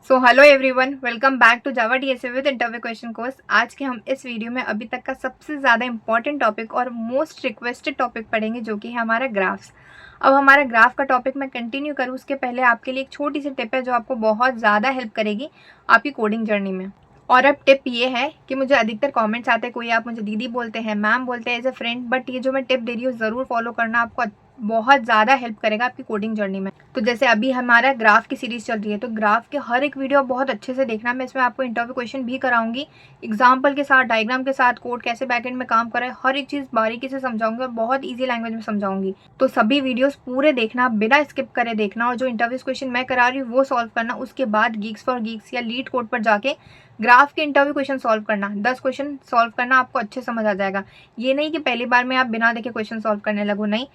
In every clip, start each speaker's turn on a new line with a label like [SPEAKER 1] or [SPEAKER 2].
[SPEAKER 1] So hello everyone, welcome back to Java DSA with interview question course. आज के हम इस वीडियो में अभी तक का सबसे ज़्यादा इंपॉर्टेंट टॉपिक और मोस्ट रिक्वेस्टेड टॉपिक पढ़ेंगे, जो कि है हमारा ग्राफ्स। अब हमारा ग्राफ का टॉपिक मैं कंटिन्यू करूँ उसके पहले आपके लिए एक छोटी सी टिप है जो आपको बहुत ज़्यादा हेल्प करेगी आपकी कोडिंग जर्नी में। और अब टिप ये है कि मुझे अधिकतर कमेंट्स आते हैं, कोई आप मुझे दीदी बोलते हैं, मैम बोलते हैं, एज अ फ्रेंड, बट ये जो मैं टिप दे रही हूँ ज़रूर फॉलो करना, आपको बहुत ज़्यादा हेल्प करेगा आपकी कोडिंग जर्नी में। तो जैसे अभी हमारा ग्राफ की सीरीज चल रही है, तो ग्राफ के हर एक वीडियो बहुत अच्छे से देखना। मैं इसमें आपको इंटरव्यू क्वेश्चन भी कराऊंगी, एग्जाम्पल के साथ, डायग्राम के साथ, कोड कैसे बैकएंड में काम करे, हर एक चीज़ बारीकी से समझाऊंगी और बहुत ईजी लैंग्वेज में समझाऊंगी। तो सभी वीडियोस पूरे देखना, बिना स्किप करे देखना, और जो इंटरव्यू क्वेश्चन मैं करा रही हूँ वो सॉल्व करना। उसके बाद गीक्स फॉर गीक्स या लीड कोड पर जाके ग्राफ के इंटरव्यू क्वेश्चन सॉल्व करना, 10 क्वेश्चन सॉल्व करना, आपको अच्छे समझ आ जाएगा। ये नहीं कि पहली बार में आप बिना देखे क्वेश्चन सॉल्व करने लगो, नहीं,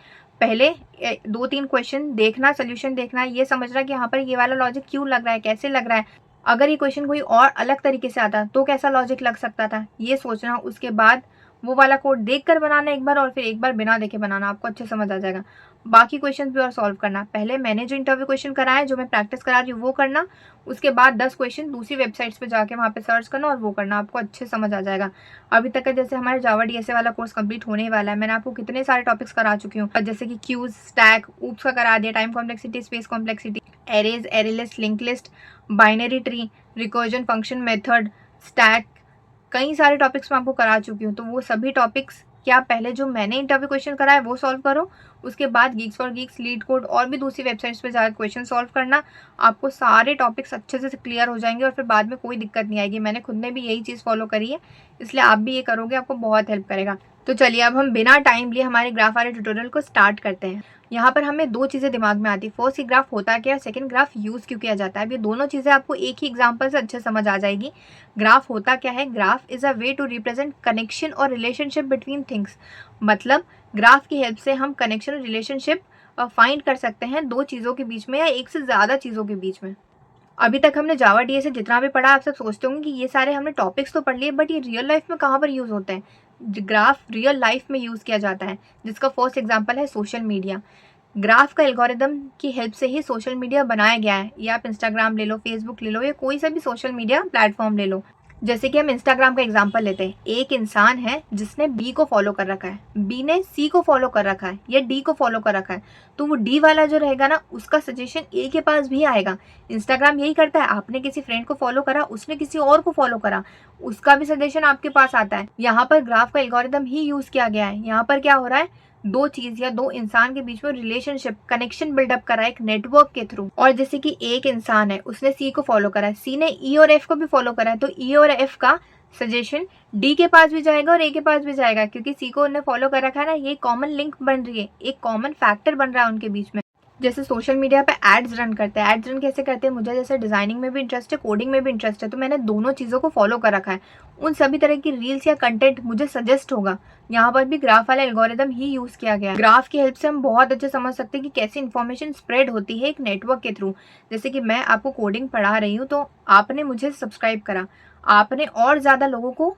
[SPEAKER 1] पहले 2-3 क्वेश्चन देखना, सोल्यूशन देखना, ये समझना कि यहाँ पर ये वाला लॉजिक क्यों लग रहा है, कैसे लग रहा है, अगर ये क्वेश्चन कोई और अलग तरीके से आता तो कैसा लॉजिक लग सकता था, ये सोचना। उसके बाद वो वाला कोड देख कर बनाना एक बार, और फिर एक बार बिना देखे बनाना, आपको अच्छे समझ आ जाएगा। बाकी क्वेश्चन भी और सॉल्व करना। पहले मैंने जो इंटरव्यू क्वेश्चन कराया, जो मैं प्रैक्टिस करा रही हूँ वो करना। उसके बाद 10 क्वेश्चन दूसरी वेबसाइट्स पे जाके वहाँ पे सर्च करना और वो करना, आपको अच्छे समझ आ जाएगा। अभी तक का जैसे हमारे जावा डीएसए वाला कोर्स कंप्लीट होने वाला है, मैंने आपको कितने सारे टॉपिक्स करा चुकी हूँ, जैसे कि क्यूज, स्टैक, ऊप्स का करा दिया, time complexity, space complexity, arrays, array list, link list, binary tree, recursion, function method, stack, कई सारे टॉपिक्स मैं आपको करा चुकी हूँ। तो वो सभी टॉपिक्स क्या पहले जो मैंने इंटरव्यू क्वेश्चन कराया वो सॉल्व करो, उसके बाद Geeks for Geeks, leet code और भी दूसरी वेबसाइट्स पे जाकर क्वेश्चन सॉल्व करना। आपको सारे टॉपिक्स अच्छे से क्लियर हो जाएंगे और फिर बाद में कोई दिक्कत नहीं आएगी। मैंने खुद ने भी यही चीज़ फॉलो करी है, इसलिए आप भी ये करोगे, आपको बहुत हेल्प करेगा। तो चलिए अब हम बिना टाइम लिए हमारे ग्राफ वाले ट्यूटोरियल को स्टार्ट करते हैं। यहाँ पर हमें दो चीज़ें दिमाग में आती है, फर्स्ट, ग्राफ होता क्या है, सेकंड, ग्राफ यूज़ क्यों किया जाता है। अब ये दोनों चीज़ें आपको एक ही एग्जांपल से अच्छे समझ आ जाएगी। ग्राफ होता क्या है, graph is a way to represent connection और रिलेशनशिप बिटवीन थिंग्स। मतलब ग्राफ की हेल्प से हम कनेक्शन और रिलेशनशिप फाइंड कर सकते हैं दो चीज़ों के बीच में या एक से ज़्यादा चीज़ों के बीच में। अभी तक हमने जावा डीए से जितना भी पढ़ा, आप सब सोचते होंगे कि ये सारे हमने टॉपिक्स तो पढ़ लिए, बट ये रियल लाइफ में कहाँ पर यूज़ होते हैं। ग्राफ रियल लाइफ में यूज़ किया जाता है, जिसका फर्स्ट एग्जांपल है सोशल मीडिया। ग्राफ का एल्गोरिदम की हेल्प से ही सोशल मीडिया बनाया गया है। ये आप इंस्टाग्राम ले लो, फेसबुक ले लो, या कोई सा भी सोशल मीडिया प्लेटफॉर्म ले लो। जैसे कि हम इंस्टाग्राम का एग्जांपल लेते हैं, एक इंसान है जिसने बी को फॉलो कर रखा है, बी ने सी को फॉलो कर रखा है या डी को फॉलो कर रखा है, तो वो डी वाला जो रहेगा ना, उसका सजेशन ए के पास भी आएगा। इंस्टाग्राम यही करता है, आपने किसी फ्रेंड को फॉलो करा, उसने किसी और को फॉलो करा, उसका भी सजेशन आपके पास आता है। यहाँ पर ग्राफ का एल्गोरिदम ही यूज किया गया है। यहाँ पर क्या हो रहा है, दो चीज या दो इंसान के बीच में रिलेशनशिप, कनेक्शन बिल्डअप करा है एक नेटवर्क के थ्रू। और जैसे कि एक इंसान है, उसने सी को फॉलो करा है, सी ने ई और एफ को भी फॉलो करा है, तो ई और एफ का सजेशन डी के पास भी जाएगा और ए के पास भी जाएगा, क्योंकि सी को उन्हें फॉलो कर रखा है ना, ये कॉमन लिंक बन रही है, एक कॉमन फैक्टर बन रहा है उनके बीच में। जैसे सोशल मीडिया पे एड्स रन करते हैं, एड्स रन कैसे करते हैं, मुझे जैसे डिजाइनिंग में भी इंटरेस्ट है, कोडिंग में भी इंटरेस्ट है, तो मैंने दोनों चीज़ों को फॉलो कर रखा है। उन सभी तरह की रील्स या कंटेंट मुझे सजेस्ट होगा। यहाँ पर भी ग्राफ वाला एल्गोरिदम ही यूज किया गया है। ग्राफ की हेल्प से हम बहुत अच्छे समझ सकते हैं कि कैसे इन्फॉर्मेशन स्प्रेड होती है एक नेटवर्क के थ्रू। जैसे कि मैं आपको कोडिंग पढ़ा रही हूँ, तो आपने मुझे सब्सक्राइब करा, आपने और ज़्यादा लोगों को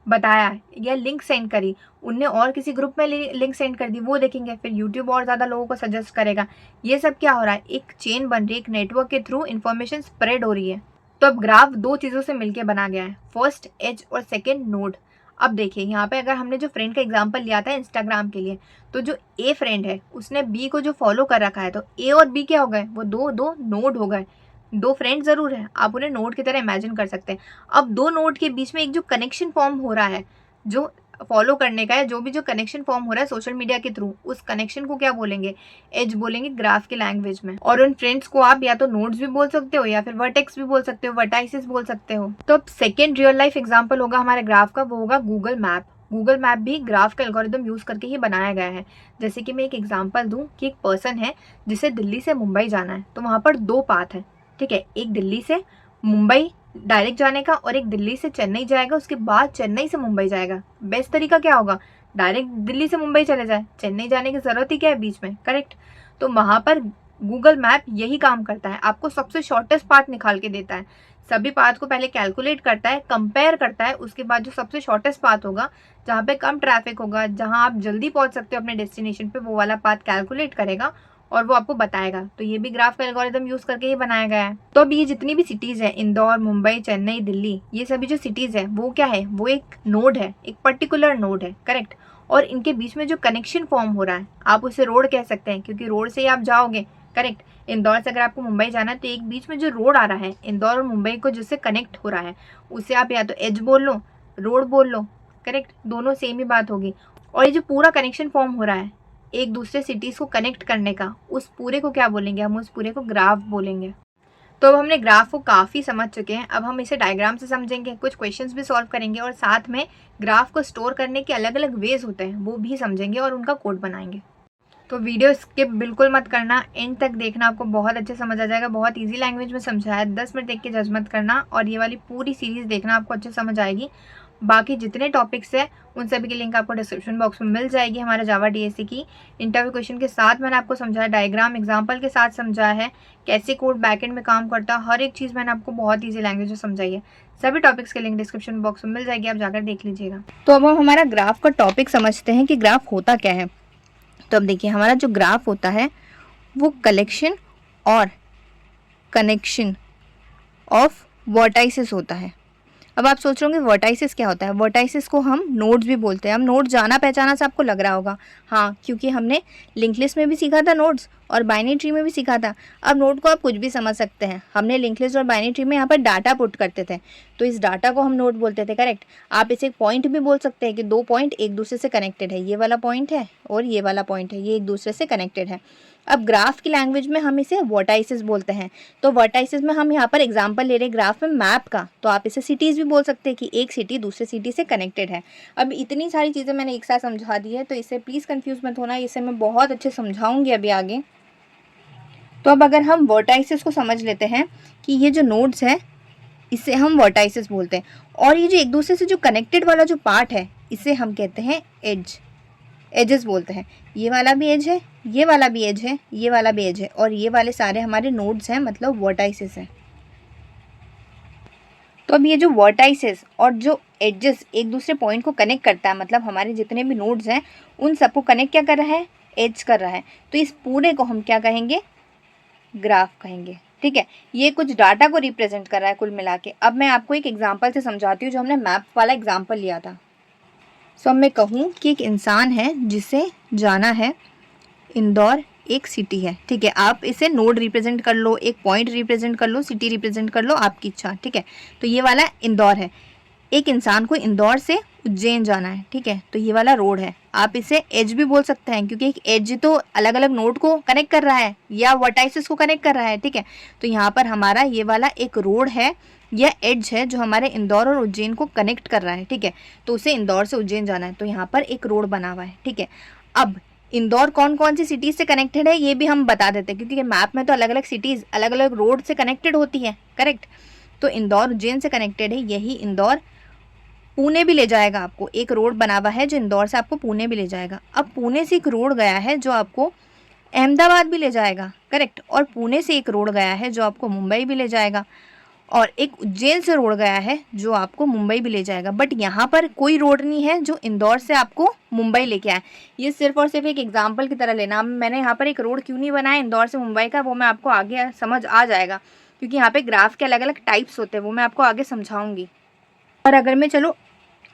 [SPEAKER 1] बताया या लिंक सेंड करी, उनने और किसी ग्रुप में लिंक सेंड कर दी, वो देखेंगे, फिर यूट्यूब और ज़्यादा लोगों को सजेस्ट करेगा। ये सब क्या हो रहा है, एक चेन बन रही है, एक नेटवर्क के थ्रू इन्फॉर्मेशन स्प्रेड हो रही है। तो अब ग्राफ दो चीज़ों से मिलकर बना गया है, फर्स्ट एज और सेकेंड नोड। अब देखिए यहाँ पे अगर हमने जो फ्रेंड का एग्जाम्पल लिया था इंस्टाग्राम के लिए, तो जो ए फ्रेंड है उसने बी को जो फॉलो कर रखा है, तो ए और बी क्या हो गए, वो दो दो नोड हो गए। दो फ्रेंड जरूर है, आप उन्हें नोड की तरह इमेजिन कर सकते हैं। अब दो नोड के बीच में एक जो कनेक्शन फॉर्म हो रहा है, जो फॉलो करने का है, जो भी जो कनेक्शन फॉर्म हो रहा है सोशल मीडिया के थ्रू, उस कनेक्शन को क्या बोलेंगे, एज बोलेंगे ग्राफ के लैंग्वेज में। और उन फ्रेंड्स को आप या तो नोड्स भी बोल सकते हो या फिर वर्टेक्स भी बोल सकते हो, वर्टाइसिस बोल सकते हो। तो अब सेकेंड रियल लाइफ एग्जाम्पल होगा हमारे ग्राफ का, वो होगा गूगल मैप। गूगल मैप भी ग्राफ का एल्गोरिदम यूज करके ही बनाया गया है। जैसे कि मैं एक एग्जाम्पल दूं कि एक पर्सन है जिसे दिल्ली से मुंबई जाना है, तो वहां पर दो पाथ है, ठीक है, एक दिल्ली से मुंबई डायरेक्ट जाने का और एक दिल्ली से चेन्नई जाएगा, उसके बाद चेन्नई से मुंबई जाएगा। बेस्ट तरीका क्या होगा, डायरेक्ट दिल्ली से मुंबई चले जाए, चेन्नई जाने की जरूरत ही क्या है बीच में, करेक्ट। तो वहां पर गूगल मैप यही काम करता है, आपको सबसे शॉर्टेस्ट पाथ निकाल के देता है। सभी पाथ को पहले कैलकुलेट करता है, कंपेयर करता है, उसके बाद जो सबसे शॉर्टेस्ट पाथ होगा, जहाँ पे कम ट्रैफिक होगा, जहाँ आप जल्दी पहुंच सकते हो अपने डेस्टिनेशन पे, वो वाला पाथ कैलकुलेट करेगा और वो आपको बताएगा। तो ये भी ग्राफ का एल्गोरिदम यूज करके ही बनाया गया है। तो अब ये जितनी भी सिटीज है, इंदौर, मुंबई, चेन्नई, दिल्ली, ये सभी जो सिटीज है वो क्या है, वो एक नोड है, एक पर्टिकुलर नोड है, करेक्ट। और इनके बीच में जो कनेक्शन फॉर्म हो रहा है, आप उसे रोड कह सकते हैं, क्योंकि रोड से ही आप जाओगे, करेक्ट। इंदौर से अगर आपको मुंबई जाना है तो एक बीच में जो रोड आ रहा है इंदौर और मुंबई को जिससे कनेक्ट हो रहा है, उसे आप या तो एज बोल लो, रोड बोल लो, करेक्ट, दोनों सेम ही बात होगी। और ये जो पूरा कनेक्शन फॉर्म हो रहा है एक दूसरे सिटीज को कनेक्ट करने का, उस पूरे को क्या बोलेंगे, हम उस पूरे को ग्राफ बोलेंगे। तो अब हमने ग्राफ को काफ़ी समझ चुके हैं, अब हम इसे डायग्राम से समझेंगे, कुछ क्वेश्चंस भी सॉल्व करेंगे और साथ में ग्राफ को स्टोर करने के अलग अलग वेज होते हैं वो भी समझेंगे और उनका कोड बनाएंगे। तो वीडियो स्किप बिल्कुल मत करना, एंड तक देखना, आपको बहुत अच्छे समझ आ जाएगा। बहुत इजी लैंग्वेज में समझाया है, 10 मिनट देख के जज मत करना, और ये वाली पूरी सीरीज देखना, आपको अच्छे समझ आएगी। बाकी जितने टॉपिक्स हैं उन सभी की लिंक आपको डिस्क्रिप्शन बॉक्स में मिल जाएगी। हमारे जावा डीएससी की इंटरव्यू क्वेश्चन के साथ मैंने आपको समझाया, डायग्राम एग्जाम्पल के साथ समझाया है, कैसे कोड बैकएंड में काम करता है, हर एक चीज़ मैंने आपको बहुत ईजी लैंग्वेज में समझाई है। सभी टॉपिक्स के लिंक डिस्क्रिप्शन बॉक्स में मिल जाएगी, आप जाकर देख लीजिएगा। तो अब हम हमारा ग्राफ का टॉपिक समझते हैं कि ग्राफ होता क्या है। तो अब देखिए, हमारा जो ग्राफ होता है वो कलेक्शन और कनेक्शन ऑफ वर्टाइसेस होता है। अब आप सोच रहे होंगे वर्टाइसिस क्या होता है। वर्टाइसिस को हम नोड्स भी बोलते हैं। हम नोड जाना पहचाना से आपको लग रहा होगा, हाँ, क्योंकि हमने लिंक लिस्ट में भी सीखा था नोड्स और बाइनरी ट्री में भी सीखा था। अब नोड को आप कुछ भी समझ सकते हैं। हमने लिंक लिस्ट और बाइनरी ट्री में यहाँ पर डाटा पुट करते थे, तो इस डाटा को हम नोड बोलते थे, करेक्ट। आप इसे पॉइंट भी बोल सकते हैं कि दो पॉइंट एक दूसरे से कनेक्टेड है, ये वाला पॉइंट है और ये वाला पॉइंट है, ये एक दूसरे से कनेक्टेड है। अब ग्राफ की लैंग्वेज में हम इसे वर्टाइसिस बोलते हैं। तो वर्टाइसिस में हम यहाँ पर एग्जांपल ले रहे हैं ग्राफ में मैप का, तो आप इसे सिटीज़ भी बोल सकते हैं कि एक सिटी दूसरे सिटी से कनेक्टेड है। अब इतनी सारी चीज़ें मैंने एक साथ समझा दी है, तो इसे प्लीज़ कंफ्यूज मत होना, इसे मैं बहुत अच्छे समझाऊंगी अभी आगे। तो अब अगर हम वर्टाइसिस को समझ लेते हैं कि ये जो नोड्स है इसे हम वर्टाइसिस बोलते हैं, और ये जो एक दूसरे से जो कनेक्टेड वाला जो पार्ट है इसे हम कहते हैं एज, एजेस बोलते हैं। ये वाला भी एज है, ये वाला भी एज है, ये वाला भी एज है, और ये वाले सारे हमारे नोड्स हैं, मतलब वर्टाइसेस हैं। तो अब ये जो वर्टाइसेस और जो एजेस एक दूसरे पॉइंट को कनेक्ट करता है, मतलब हमारे जितने भी नोड्स हैं उन सबको कनेक्ट क्या कर रहा है, एज कर रहा है। तो इस पूरे को हम क्या कहेंगे, ग्राफ कहेंगे, ठीक है। ये कुछ डाटा को रिप्रेजेंट कर रहा है कुल मिला के। अब मैं आपको एक एग्जाम्पल से समझाती हूँ, जो हमने मैप वाला एग्जाम्पल लिया था। सो अब मैं कहूँ कि एक इंसान है जिसे जाना है इंदौर, एक सिटी है, ठीक है। आप इसे नोड रिप्रेजेंट कर लो, एक पॉइंट रिप्रेजेंट कर लो, सिटी रिप्रेजेंट कर लो, आपकी इच्छा, ठीक है। तो ये वाला इंदौर है, एक इंसान को इंदौर से उज्जैन जाना है, ठीक है। तो ये वाला रोड है, आप इसे एज भी बोल सकते हैं, क्योंकि एक एज तो अलग अलग नोड को कनेक्ट कर रहा है या वर्टाइसेस को कनेक्ट कर रहा है, ठीक है। तो यहाँ पर हमारा ये वाला एक रोड है या एज है जो हमारे इंदौर और उज्जैन को कनेक्ट कर रहा है, ठीक है। तो उसे इंदौर से उज्जैन जाना है, तो यहाँ पर एक रोड बना हुआ है, ठीक है। अब इंदौर कौन कौन सी सिटीज़ से कनेक्टेड है ये भी हम बता देते हैं, क्योंकि मैप में तो अलग अलग सिटीज़ अलग अलग रोड से कनेक्टेड होती है, करेक्ट। तो इंदौर उज्जैन से कनेक्टेड है, यही इंदौर पुणे भी ले जाएगा आपको। एक रोड बना हुआ है जो इंदौर से आपको पुणे भी ले जाएगा। अब पुणे से एक रोड गया है जो आपको अहमदाबाद भी ले जाएगा, करेक्ट। और पुणे से एक रोड गया है जो आपको मुंबई भी ले जाएगा, और एक उज्जैन से रोड गया है जो आपको मुंबई भी ले जाएगा। बट यहाँ पर कोई रोड नहीं है जो इंदौर से आपको मुंबई लेके आए। ये सिर्फ और सिर्फ एक एग्जाम्पल की तरह लेना। मैंने यहाँ पर एक रोड क्यों नहीं बनाया इंदौर से मुंबई का, वो मैं आपको आगे समझ आ जाएगा, क्योंकि यहाँ पे ग्राफ के अलग अलग टाइप्स होते हैं, वो मैं आपको आगे समझाऊंगी। और अगर मैं चलो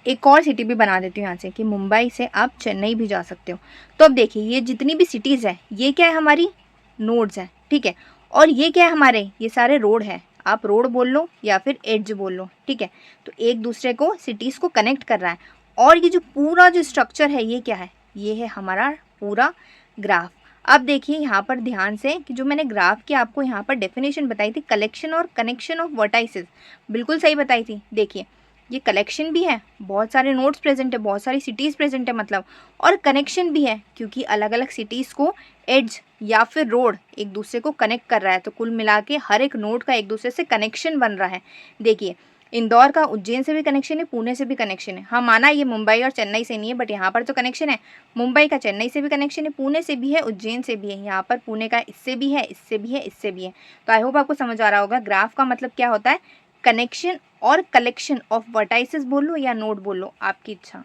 [SPEAKER 1] एक और सिटी भी बना देती हूँ यहाँ से, कि मुंबई से आप चेन्नई भी जा सकते हो। तो अब देखिए, ये जितनी भी सिटीज़ है ये क्या है, हमारी नोड्स है, ठीक है। और ये क्या है, हमारे ये सारे रोड है, आप रोड बोल लो या फिर एड्ज बोल लो, ठीक है। तो एक दूसरे को सिटीज़ को कनेक्ट कर रहा है। और ये जो पूरा जो स्ट्रक्चर है ये क्या है, ये है हमारा पूरा ग्राफ। अब देखिए यहाँ पर ध्यान से कि जो मैंने ग्राफ की आपको यहाँ पर डेफिनेशन बताई थी, कलेक्शन और कनेक्शन ऑफ वर्टाइसेस, बिल्कुल सही बताई थी। देखिए ये कलेक्शन भी है, बहुत सारे नोड्स प्रेजेंट है, बहुत सारी सिटीज़ प्रेजेंट है मतलब, और कनेक्शन भी है, क्योंकि अलग अलग सिटीज़ को एड्ज या फिर रोड एक दूसरे को कनेक्ट कर रहा है। तो कुल मिला के हर एक नोड का एक दूसरे से कनेक्शन बन रहा है। देखिए इंदौर का उज्जैन से भी कनेक्शन है, पुणे से भी कनेक्शन है। हाँ माना ये मुंबई और चेन्नई से नहीं है, बट यहाँ पर तो कनेक्शन है। मुंबई का चेन्नई से भी कनेक्शन है, पुणे से भी है, उज्जैन से भी है। यहाँ पर पुणे का इससे भी है, इससे भी है, इससे भी है। तो आई होप आपको समझ आ रहा होगा ग्राफ का मतलब क्या होता है, कनेक्शन और कलेक्शन ऑफ वर्टाइसेस बोल लो या नोड बोल लो, आपकी इच्छा।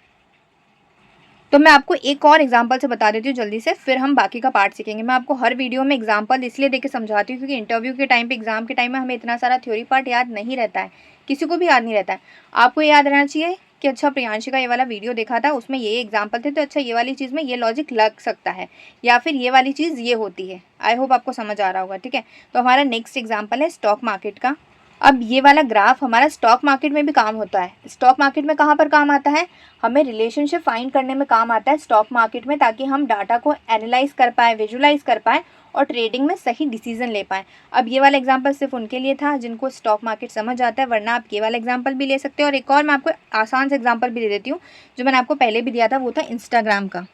[SPEAKER 1] तो मैं आपको एक और एग्जांपल से बता देती हूँ जल्दी से, फिर हम बाकी का पार्ट सीखेंगे। मैं आपको हर वीडियो में एग्जांपल इसलिए देके समझाती हूँ क्योंकि इंटरव्यू के टाइम पे, एग्जाम के टाइम में हमें इतना सारा थ्योरी पार्ट याद नहीं रहता है, किसी को भी याद नहीं रहता है। आपको याद रहना चाहिए कि अच्छा प्रियांशी का ये वाला वीडियो देखा था, उसमें ये एग्जाम्पल थे, तो अच्छा ये वाली चीज़ में ये लॉजिक लग सकता है, या फिर ये वाली चीज़ ये होती है। आई होप आपको समझ आ रहा होगा, ठीक है। तो हमारा नेक्स्ट एग्जाम्पल है स्टॉक मार्केट का। अब ये वाला ग्राफ हमारा स्टॉक मार्केट में भी काम होता है। स्टॉक मार्केट में कहाँ पर काम आता है, हमें रिलेशनशिप फाइंड करने में काम आता है स्टॉक मार्केट में, ताकि हम डाटा को एनालाइज कर पाए, विजुलाइज कर पाए और ट्रेडिंग में सही डिसीजन ले पाए। अब ये वाला एग्जांपल सिर्फ उनके लिए था जिनको स्टॉक मार्केट समझ आता है, वरना आप ये वाला एग्जांपल भी ले सकते हो। और एक और मैं आपको आसान से एग्जांपल भी दे देती हूँ, जो मैंने आपको पहले भी दिया था, वो था इंस्टाग्राम का।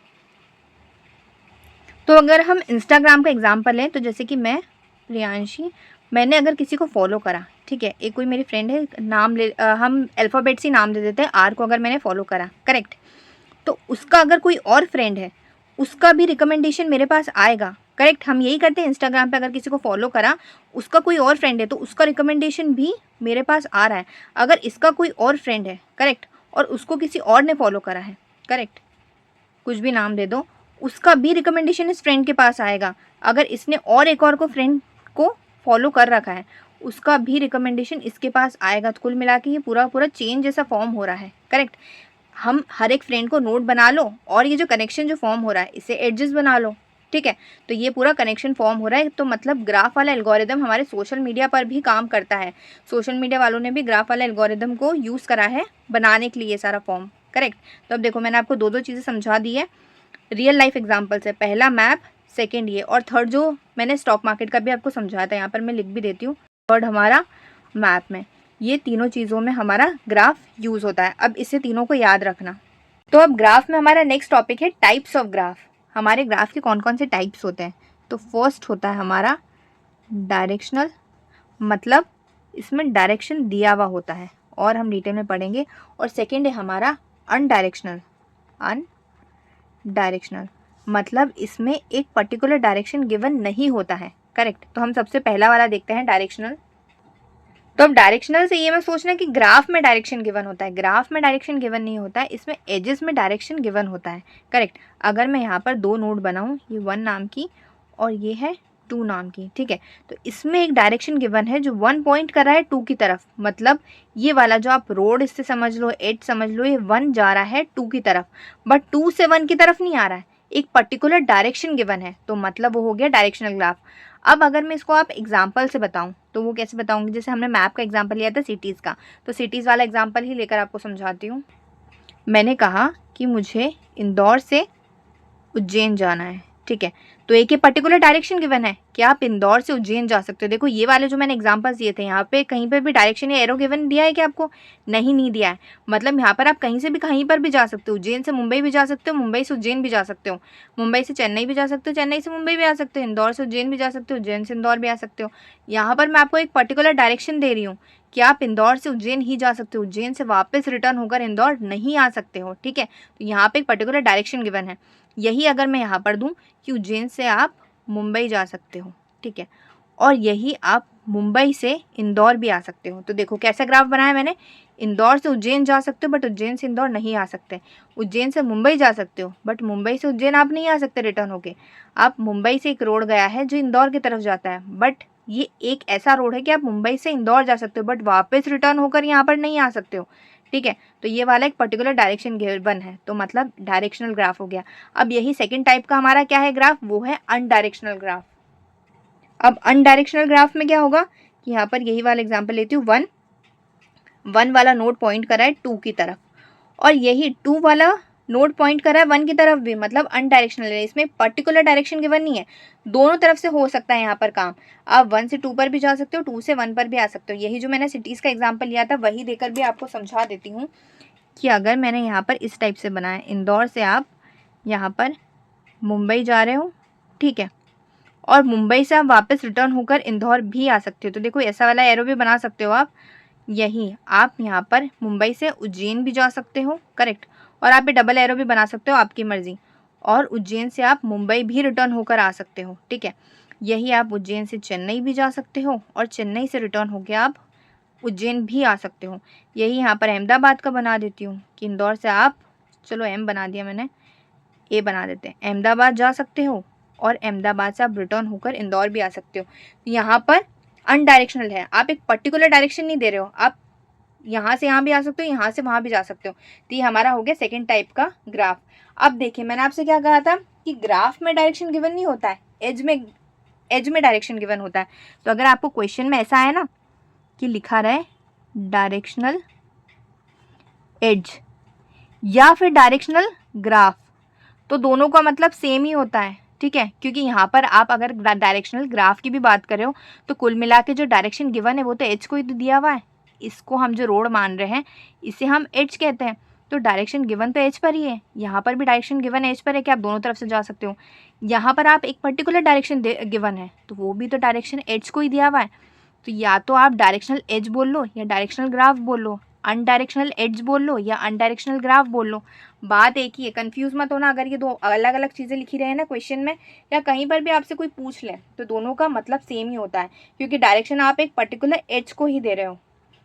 [SPEAKER 1] तो अगर हम इंस्टाग्राम का एग्जाम्पल लें, तो जैसे कि मैं प्रियांशी, मैंने अगर किसी को फॉलो करा, ठीक है, एक कोई मेरी फ्रेंड है, नाम ले हम अल्फ़ाबेट से नाम दे देते हैं, आर को अगर मैंने फॉलो करा, करेक्ट, तो उसका अगर कोई और फ्रेंड है, उसका भी रिकमेंडेशन मेरे पास आएगा, करेक्ट। हम यही करते हैं इंस्टाग्राम पे, अगर किसी को फॉलो करा, उसका कोई और फ्रेंड है, तो उसका रिकमेंडेशन भी मेरे पास आ रहा है। अगर इसका कोई और फ्रेंड है, करेक्ट, और उसको किसी और ने फॉलो करा है, करेक्ट, कुछ भी नाम दे दो, उसका भी रिकमेंडेशन इस फ्रेंड के पास आएगा। अगर इसने और एक और को फ्रेंड को फॉलो कर रखा है, उसका भी रिकमेंडेशन इसके पास आएगा। तो कुल मिला के ये पूरा पूरा चेन जैसा फॉर्म हो रहा है, करेक्ट। हम हर एक फ्रेंड को नोट बना लो, और ये जो कनेक्शन जो फॉर्म हो रहा है, इसे एडजस्ट बना लो, ठीक है। तो ये पूरा कनेक्शन फॉर्म हो रहा है। तो मतलब ग्राफ वाला एल्गोरिदम हमारे सोशल मीडिया पर भी काम करता है। सोशल मीडिया वालों ने भी ग्राफ वाला एल्गोरिदम को यूज़ करा है बनाने के लिए ये सारा फॉर्म, करेक्ट। तो अब देखो मैंने आपको दो दो चीज़ें समझा दी है रियल लाइफ एग्जाम्पल से, पहला मैप, सेकेंड ये, और थर्ड जो मैंने स्टॉक मार्केट का भी आपको समझाया था, यहाँ पर मैं लिख भी देती हूँ, थर्ड हमारा मैप में। ये तीनों चीज़ों में हमारा ग्राफ यूज़ होता है। अब इसे तीनों को याद रखना। तो अब ग्राफ में हमारा नेक्स्ट टॉपिक है टाइप्स ऑफ ग्राफ। हमारे ग्राफ के कौन कौन से टाइप्स होते हैं। तो फर्स्ट होता है हमारा डायरेक्शनल, मतलब इसमें डायरेक्शन दिया हुआ होता है, और हम डिटेल में पढ़ेंगे। और सेकेंड है हमारा अनडायरेक्शनल। अनडायरेक्शनल मतलब इसमें एक पर्टिकुलर डायरेक्शन गिवन नहीं होता है, करेक्ट। तो हम सबसे पहला वाला देखते हैं डायरेक्शनल। तो अब डायरेक्शनल से ये मैं सोचना कि ग्राफ में डायरेक्शन गिवन होता है, ग्राफ में डायरेक्शन गिवन नहीं होता है, इसमें एजेस में डायरेक्शन गिवन होता है, करेक्ट। अगर मैं यहाँ पर दो नोड बनाऊँ, ये 1 नाम की और ये है 2 नाम की, ठीक है, तो इसमें एक डायरेक्शन गिवन है जो 1 पॉइंट कर रहा है 2 की तरफ। मतलब ये वाला जो आप रोड इससे समझ लो, एज समझ लो, ये 1 जा रहा है 2 की तरफ, बट 2 से 1 की तरफ नहीं आ रहा है, एक पर्टिकुलर डायरेक्शन गिवन है, तो मतलब वो हो गया डायरेक्शनल ग्राफ। अब अगर मैं इसको आप एग्जाम्पल से बताऊं, तो वो कैसे बताऊंगी, जैसे हमने मैप का एग्जाम्पल लिया था सिटीज़ का, तो सिटीज़ वाला एग्जाम्पल ही लेकर आपको समझाती हूँ। मैंने कहा कि मुझे इंदौर से उज्जैन जाना है, ठीक है, तो एक ही पर्टिकुलर डायरेक्शन गिवन है कि आप इंदौर से उज्जैन जा सकते हो। देखो ये वाले जो मैंने एग्जांपल्स दिए थे, यहाँ पे कहीं पर भी डायरेक्शन या एरो गिवन दिया है कि आपको नहीं दिया है। मतलब यहाँ पर आप कहीं से भी कहीं पर भी जा सकते हो, उज्जैन से मुंबई भी जा सकते हो, मुंबई से उज्जैन भी जा सकते हो, मुंबई से चेन्नई भी जा सकते हो, चेन्नई से मुंबई भी आ सकते हो, इंदौर से उज्जैन भी जा सकते हो, उज्जैन से इंदौर भी आ सकते हो। यहाँ पर मैं आपको एक पर्टिकुलर डायरेक्शन दे रही हूँ कि आप इंदौर से उज्जैन ही जा सकते हो, उज्जैन से वापस रिटर्न होकर इंदौर नहीं आ सकते हो, ठीक है। तो यहाँ पे एक पर्टिकुलर डायरेक्शन गिवन है। यही अगर मैं यहाँ पर दूँ कि उज्जैन से आप मुंबई जा सकते हो, ठीक है, और यही आप मुंबई से इंदौर भी आ सकते हो, तो देखो कैसा ग्राफ बनाया मैंने। इंदौर से उज्जैन जा सकते हो बट उज्जैन से इंदौर नहीं आ सकते, उज्जैन से मुंबई जा सकते हो बट मुंबई से उज्जैन आप नहीं आ सकते रिटर्न होके। आप मुंबई से एक रोड गया है जो इंदौर की तरफ जाता है, बट ये एक ऐसा रोड है कि आप मुंबई से इंदौर जा सकते हो बट वापस रिटर्न होकर यहाँ पर नहीं आ सकते हो, ठीक है। तो ये वाला एक पर्टिकुलर डायरेक्शन गिवन है, तो मतलब डायरेक्शनल ग्राफ हो गया। अब यही सेकंड टाइप का हमारा क्या है ग्राफ, वो है अनडायरेक्शनल ग्राफ। अब अनडायरेक्शनल ग्राफ में क्या होगा कि यहाँ पर यही वाला एग्जांपल लेती हूँ, 1 वाला नोड पॉइंट कर रहा है 2 की तरफ, और यही 2 वाला नोड पॉइंट कर रहा है 1 की तरफ भी, मतलब अनडायरेक्शनल है, इसमें पर्टिकुलर डायरेक्शन गिवन नहीं है, दोनों तरफ से हो सकता है यहाँ पर काम। आप 1 से 2 पर भी जा सकते हो, 2 से 1 पर भी आ सकते हो। यही जो मैंने सिटीज़ का एग्जाम्पल लिया था वही देकर भी आपको समझा देती हूँ कि अगर मैंने यहाँ पर इस टाइप से बनाया, इंदौर से आप यहाँ पर मुंबई जा रहे हो, ठीक है, और मुंबई से आप वापस रिटर्न होकर इंदौर भी आ सकते हो, तो देखो ऐसा वाला एरो भी बना सकते हो आप। यही आप यहाँ पर मुंबई से उज्जैन भी जा सकते हो, करेक्ट, और आप ये डबल एरो भी बना सकते हो, आपकी मर्जी, और उज्जैन से आप मुंबई भी रिटर्न होकर आ सकते हो, ठीक है। यही आप उज्जैन से चेन्नई भी जा सकते हो, और चेन्नई से रिटर्न होकर आप उज्जैन भी आ सकते हो। यही यहाँ पर अहमदाबाद का बना देती हूँ कि इंदौर से आप, चलो एम बना दिया मैंने, ए बना देते हैं। अहमदाबाद जा सकते हो और अहमदाबाद से आप रिटर्न होकर इंदौर भी आ सकते हो। तो यहाँ पर अनडायरेक्शनल है, आप एक पर्टिकुलर डायरेक्शन नहीं दे रहे हो, आप यहाँ से यहाँ भी आ सकते हो, यहाँ से वहाँ भी जा सकते हो। तो ये हमारा हो गया सेकेंड टाइप का ग्राफ। अब देखिए मैंने आपसे क्या कहा था कि ग्राफ में डायरेक्शन गिवन नहीं होता है, एज में डायरेक्शन गिवन होता है। तो अगर आपको क्वेश्चन में ऐसा है ना कि लिखा रहे डायरेक्शनल एज या फिर डायरेक्शनल ग्राफ, तो दोनों का मतलब सेम ही होता है, ठीक है। क्योंकि यहाँ पर आप अगर डायरेक्शनल ग्राफ की भी बात कर रहे हो तो कुल मिला के जो डायरेक्शन गिवन है वो तो एज को ही तो दिया हुआ है। इसको हम जो रोड मान रहे हैं इसे हम एज कहते हैं। तो डायरेक्शन गिवन तो एज पर ही है, यहाँ पर भी डायरेक्शन गिवन एज पर है कि आप दोनों तरफ से जा सकते हो। यहाँ पर आप एक पर्टिकुलर डायरेक्शन गिवन है तो वो भी तो डायरेक्शन एज को ही दिया हुआ है। तो या तो आप डायरेक्शनल एज बोल लो या डायरेक्शनल ग्राफ बोल लो, अनडायरेक्शनल एज बोल लो या अनडायरेक्शनल ग्राफ बोल लो, बात एक ही है। कंफ्यूज मत होना अगर ये दो अलग अलग चीज़ें लिखी रहे ना क्वेश्चन में या कहीं पर भी आपसे कोई पूछ ले, तो दोनों का मतलब सेम ही होता है। क्योंकि डायरेक्शन आप एक पर्टिकुलर एज को ही दे रहे हो,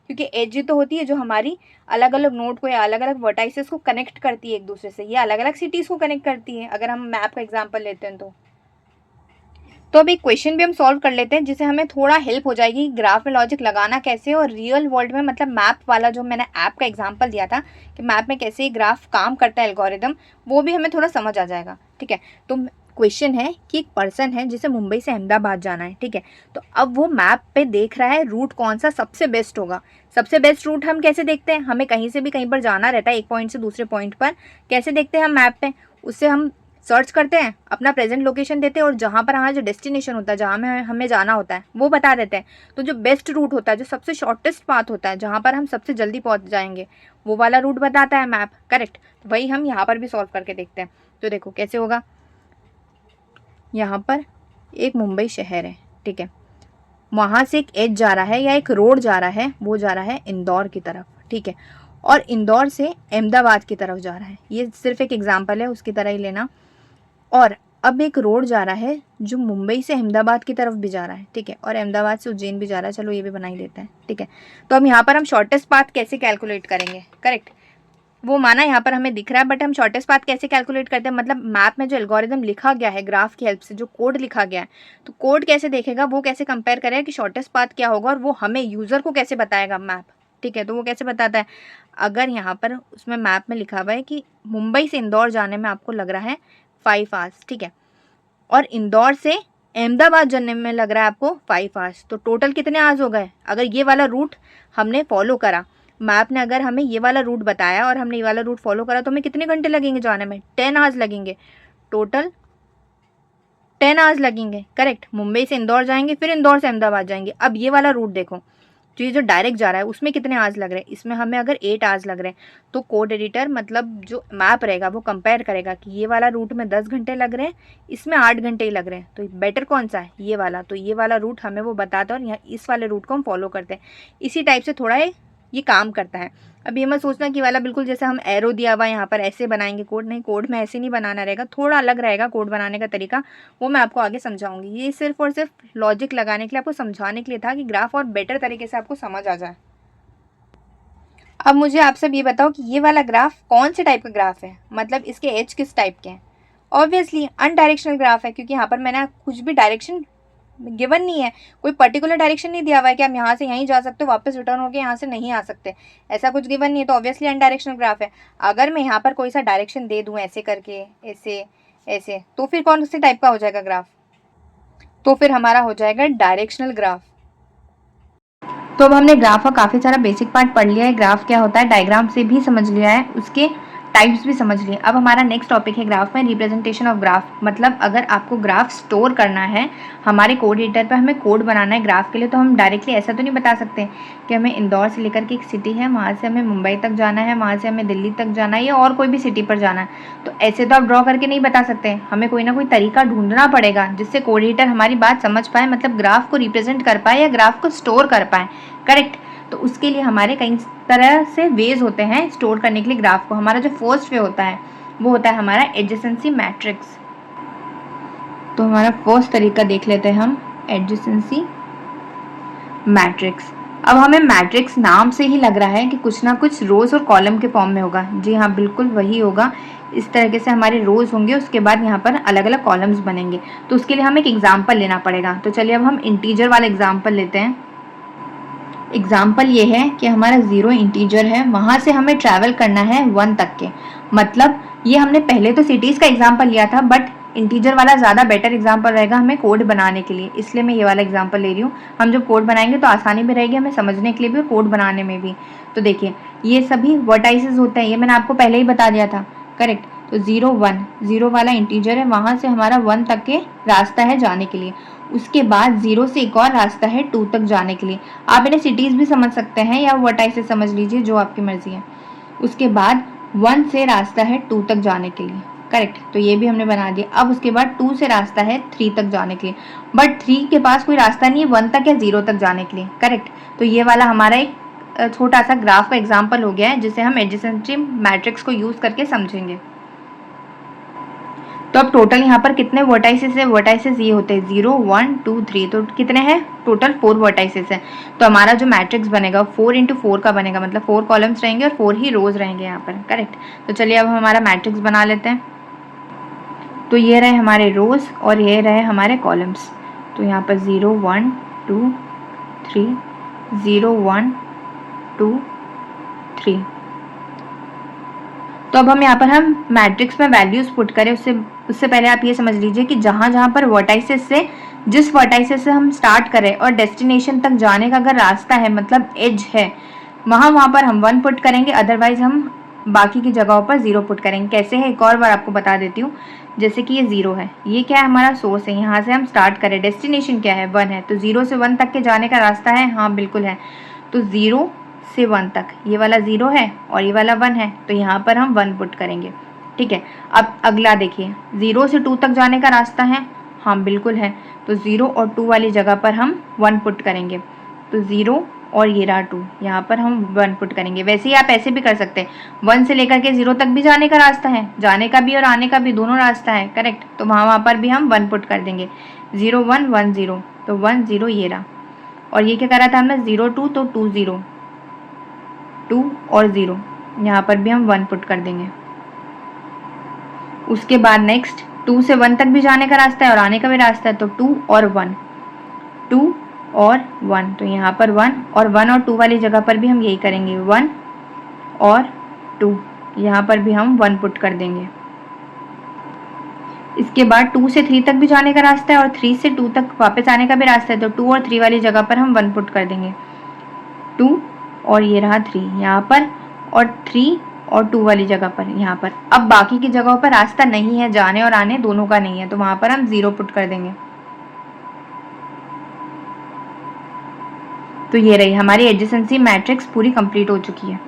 [SPEAKER 1] क्योंकि एज ही तो होती है जो हमारी अलग अलग नोड को या अलग अलग वर्टाइसेस को कनेक्ट करती है एक दूसरे से, या अलग अलग सिटीज़ को कनेक्ट करती है अगर हम मैप का एग्जाम्पल लेते हैं तो अब एक क्वेश्चन भी हम सॉल्व कर लेते हैं जिससे हमें थोड़ा हेल्प हो जाएगी ग्राफ में लॉजिक लगाना कैसे, और रियल वर्ल्ड में मतलब मैप वाला जो मैंने ऐप का एग्जांपल दिया था कि मैप में कैसे ग्राफ काम करता है एल्गोरिदम, वो भी हमें थोड़ा समझ आ जाएगा, ठीक है। तो क्वेश्चन है कि एक पर्सन है जिसे मुंबई से अहमदाबाद जाना है, ठीक है। तो अब वो मैप पे देख रहा है रूट कौन सा सबसे बेस्ट होगा। सबसे बेस्ट रूट हम कैसे देखते हैं, हमें कहीं से भी कहीं पर जाना रहता है एक पॉइंट से दूसरे पॉइंट पर, कैसे देखते हैं हम मैप पे, उससे हम सर्च करते हैं, अपना प्रेजेंट लोकेशन देते हैं और जहाँ पर हमारा जो डेस्टिनेशन होता है जहाँ में हमें जाना होता है वो बता देते हैं। तो जो बेस्ट रूट होता है, जो सबसे शॉर्टेस्ट पाथ होता है, जहाँ पर हम सबसे जल्दी पहुँच जाएंगे, वो वाला रूट बताता है मैप, करेक्ट। वही हम यहाँ पर भी सॉल्व करके देखते हैं। तो देखो कैसे होगा, यहाँ पर एक मुंबई शहर है, ठीक है, वहाँ से एक एज जा रहा है या एक रोड जा रहा है, वो जा रहा है इंदौर की तरफ, ठीक है, और इंदौर से अहमदाबाद की तरफ जा रहा है। ये सिर्फ एक एग्जाम्पल है, उसकी तरह ही लेना। और अब एक रोड जा रहा है जो मुंबई से अहमदाबाद की तरफ भी जा रहा है, ठीक है, और अहमदाबाद से उज्जैन भी जा रहा है, चलो ये भी बना ही देते हैं, ठीक है। तो अब यहाँ पर हम शॉर्टेस्ट पाथ कैसे कैलकुलेट करेंगे, करेक्ट, वो माना यहाँ पर हमें दिख रहा है, बट हम शॉर्टेस्ट पाथ कैसे कैलकुलेट करते हैं, मतलब मैप में जो एल्गोरिदम लिखा गया है ग्राफ की हेल्प से, जो कोड लिखा गया है, तो कोड कैसे देखेगा, वो कैसे कंपेयर करेगा कि शॉर्टेस्ट पाथ क्या होगा, और वो हमें यूज़र को कैसे बताएगा मैप, ठीक है। तो वो कैसे बताता है, अगर यहाँ पर उसमें मैप में लिखा हुआ है कि मुंबई से इंदौर जाने में आपको लग रहा है 5 आवर्स, ठीक है, और इंदौर से अहमदाबाद जाने में लग रहा है आपको 5 आवर्स, तो टोटल कितने आवर्स हो गए। अगर ये वाला रूट हमने फॉलो करा, मैप ने अगर हमें ये वाला रूट बताया और हमने ये वाला रूट फॉलो करा, तो हमें कितने घंटे लगेंगे जाने में, 10 आवर्स लगेंगे, टोटल 10 आवर्स लगेंगे, करेक्ट। मुंबई से इंदौर जाएंगे, फिर इंदौर से अहमदाबाद जाएंगे। अब ये वाला रूट देखो, तो ये जो डायरेक्ट जा रहा है उसमें कितने आवर्स लग रहे हैं, इसमें हमें अगर 8 आवर्स लग रहे हैं, तो कोड एडिटर मतलब जो मैप रहेगा वो कंपेयर करेगा कि ये वाला रूट में 10 घंटे लग रहे हैं, इसमें 8 घंटे ही लग रहे हैं, तो बेटर कौन सा है, ये वाला। तो ये वाला रूट हमें वो बताता है और यहाँ इस वाले रूट को हम फॉलो करते हैं। इसी टाइप से थोड़ा ये काम करता है। अब ये मत सोचना कि वाला बिल्कुल जैसे हम एरो दिया हुआ यहाँ पर ऐसे बनाएंगे कोड, नहीं, कोड में ऐसे नहीं बनाना रहेगा, थोड़ा अलग रहेगा कोड बनाने का तरीका, वो मैं आपको आगे समझाऊंगी। ये सिर्फ और सिर्फ लॉजिक लगाने के लिए, आपको समझाने के लिए था कि ग्राफ और बेटर तरीके से आपको समझ आ जाए। अब मुझे आप सब ये बताओ कि ये वाला ग्राफ कौन से टाइप का ग्राफ है, मतलब इसके एज किस टाइप के हैं। ऑब्वियसली अनडायरेक्शनल ग्राफ है, क्योंकि यहाँ पर मैंने कुछ भी डायरेक्शन गिवन नहीं है, कोई पर्टिकुलर डायरेक्शन नहीं दिया हुआ है कि हम यहाँ से यहीं जा सकते हो, वापस रिटर्न होकर यहाँ से नहीं आ सकते, ऐसा कुछ गिवन नहीं है, तो ऑब्वियसली अनडायरेक्शनल ग्राफ है। अगर मैं यहाँ पर कोई सा डायरेक्शन दे दूँ ऐसे करके, ऐसे ऐसे, तो फिर कौन से टाइप का हो जाएगा ग्राफ, तो फिर हमारा हो जाएगा डायरेक्शनल ग्राफ। तो अब हमने ग्राफ का काफ़ी सारा बेसिक पार्ट पढ़ लिया है, ग्राफ क्या होता है डायग्राम से भी समझ लिया है, उसके टाइप्स भी समझ लिए। अब हमारा नेक्स्ट टॉपिक है ग्राफ में रिप्रेजेंटेशन ऑफ ग्राफ, मतलब अगर आपको ग्राफ स्टोर करना है हमारे कोड एडिटर पर, हमें कोड बनाना है ग्राफ के लिए, तो हम डायरेक्टली ऐसा तो नहीं बता सकते कि हमें इंदौर से लेकर के एक सिटी है, वहाँ से हमें मुंबई तक जाना है, वहाँ से हमें दिल्ली तक जाना है या और कोई भी सिटी पर जाना है, तो ऐसे तो आप ड्रॉ करके नहीं बता सकते। हमें कोई ना कोई तरीका ढूंढना पड़ेगा जिससे कोड एडिटर हमारी बात समझ पाए, मतलब ग्राफ को रिप्रेजेंट कर पाए या ग्राफ को स्टोर कर पाए, करेक्ट। तो उसके लिए हमारे कई तरह से वेज होते हैं स्टोर करने के लिए ग्राफ को। हमारा जो फर्स्ट वे होता है वो होता है हमारा एडजेसेंसी मैट्रिक्स। तो हमारा फर्स्ट तरीका देख लेते हैं हम, एडजेसेंसी मैट्रिक्स। अब हमें मैट्रिक्स नाम से ही लग रहा है कि कुछ ना कुछ रोज और कॉलम के फॉर्म में होगा। जी हाँ, बिल्कुल वही होगा। इस तरीके से हमारे रोज होंगे, उसके बाद यहाँ पर अलग अलग कॉलम्स बनेंगे। तो उसके लिए हमें एक एग्जाम्पल लेना पड़ेगा। तो चलिए अब हम इंटीजर वाला एग्जाम्पल लेते हैं। एग्जाम्पल ये है कि हमारा 0 इंटीजर है, वहां से हमें ट्रैवल करना है 1 तक के। मतलब ये हमने पहले तो सिटीज का एग्जाम्पल लिया था, बट इंटीजर वाला ज़्यादा बेटर एग्जाम्पल रहेगा हमें कोड बनाने के लिए, इसलिए मैं ये वाला एग्जाम्पल ले रही हूँ। हम जब कोड बनाएंगे तो आसानी भी रहेगी हमें समझने के लिए भी और कोड बनाने में भी। तो देखिए, ये सभी वर्टाइसेस होते हैं, ये मैंने आपको पहले ही बता दिया था, करेक्ट। तो 0 1 0 वाला इंटीजर है, वहां से हमारा 1 तक के रास्ता है जाने के लिए। उसके बाद 0 से एक और रास्ता है 2 तक जाने के लिए। आप इन्हें सिटीज भी समझ सकते हैं या वर्टाइसेस समझ लीजिए, जो आपकी मर्जी है। उसके बाद 1 से रास्ता है 2 तक जाने के लिए, करेक्ट। तो ये भी हमने बना दिया। अब उसके बाद 2 से रास्ता है 3 तक जाने के लिए, बट 3 के पास कोई रास्ता नहीं है 1 तक या 0 तक जाने के लिए, करेक्ट। तो ये वाला हमारा एक छोटा सा ग्राफ का एग्जाम्पल हो गया है, जिसे हम एडजेसेंसी मैट्रिक्स को यूज करके समझेंगे। तो अब टोटल यहाँ पर कितने वर्टाइसेस है? वर्टाइसेस ये होते हैं 0 1 2 3, तो कितने हैं टोटल? 4 वर्टाइसेस हैं। तो हमारा जो मैट्रिक्स बनेगा 4 × 4 का बनेगा, मतलब 4 कॉलम्स रहेंगे और 4 ही रोज रहेंगे यहाँ पर, करेक्ट। तो चलिए अब हमारा मैट्रिक्स बना लेते हैं। तो ये रहे हमारे रोज और ये रहे हमारे कॉलम्स। तो यहाँ पर 0 1 2 3, 0 1 2 3। तो अब हम यहाँ पर हम मैट्रिक्स में वैल्यूज पुट करें, उससे पहले आप ये समझ लीजिए कि जहाँ पर वर्टाइसेस से, जिस वर्टाइसेस से हम स्टार्ट करें और डेस्टिनेशन तक जाने का अगर रास्ता है, मतलब एज है, वहाँ पर हम 1 पुट करेंगे, अदरवाइज हम बाकी की जगहों पर 0 पुट करेंगे। कैसे है एक और बार आपको बता देती हूँ। जैसे कि ये 0 है, ये क्या है? हमारा सोर्स है, यहाँ से हम स्टार्ट करें, डेस्टिनेशन क्या है? 1 है, तो 0 से 1 तक के जाने का रास्ता है, हाँ बिल्कुल है। तो 0 से 1 तक, ये वाला 0 है और ये वाला 1 है, तो यहाँ पर हम 1 पुट करेंगे, ठीक है। अब अगला देखिए, 0 से 2 तक जाने का रास्ता है, हाँ बिल्कुल है, तो 0 और 2 वाली जगह पर हम 1 पुट करेंगे। तो 0 और ये रहा 2, यहाँ पर हम 1 पुट करेंगे। वैसे ही आप ऐसे भी कर सकते हैं, 1 से लेकर के 0 तक भी जाने का रास्ता है, जाने का भी और आने का भी दोनों रास्ता है, करेक्ट। तो वहाँ पर भी हम 1 पुट कर देंगे। 0 1 1 0, तो 1 0 ये रहा। और ये क्या करा था हमने? 0 2, तो 2 0, 2 और 0, यहाँ पर भी हम 1 पुट कर देंगे। उसके बाद नेक्स्ट 2 से 1 तक भी जाने का रास्ता है और आने का भी रास्ता है, तो 2 और 1, 2 और 1, तो यहाँ पर 1 और 1 और 2 वाली जगह पर भी हम यही करेंगे, 1 और 2, यहाँ पर भी हम 1 पुट कर देंगे। इसके बाद 2 से 3 तक भी जाने का रास्ता है और 3 से 2 तक वापस आने का भी रास्ता है, तो 2 और 3 वाली जगह पर हम 1 पुट कर देंगे, 2 और ये रहा 3 यहाँ पर, और 3 और 2 वाली जगह पर यहाँ पर। अब बाकी की जगहों पर रास्ता नहीं है, जाने और आने दोनों का नहीं है, तो वहां पर हम 0 पुट कर देंगे। तो ये रही हमारी एडजेसेंसी मैट्रिक्स पूरी कंप्लीट हो चुकी है।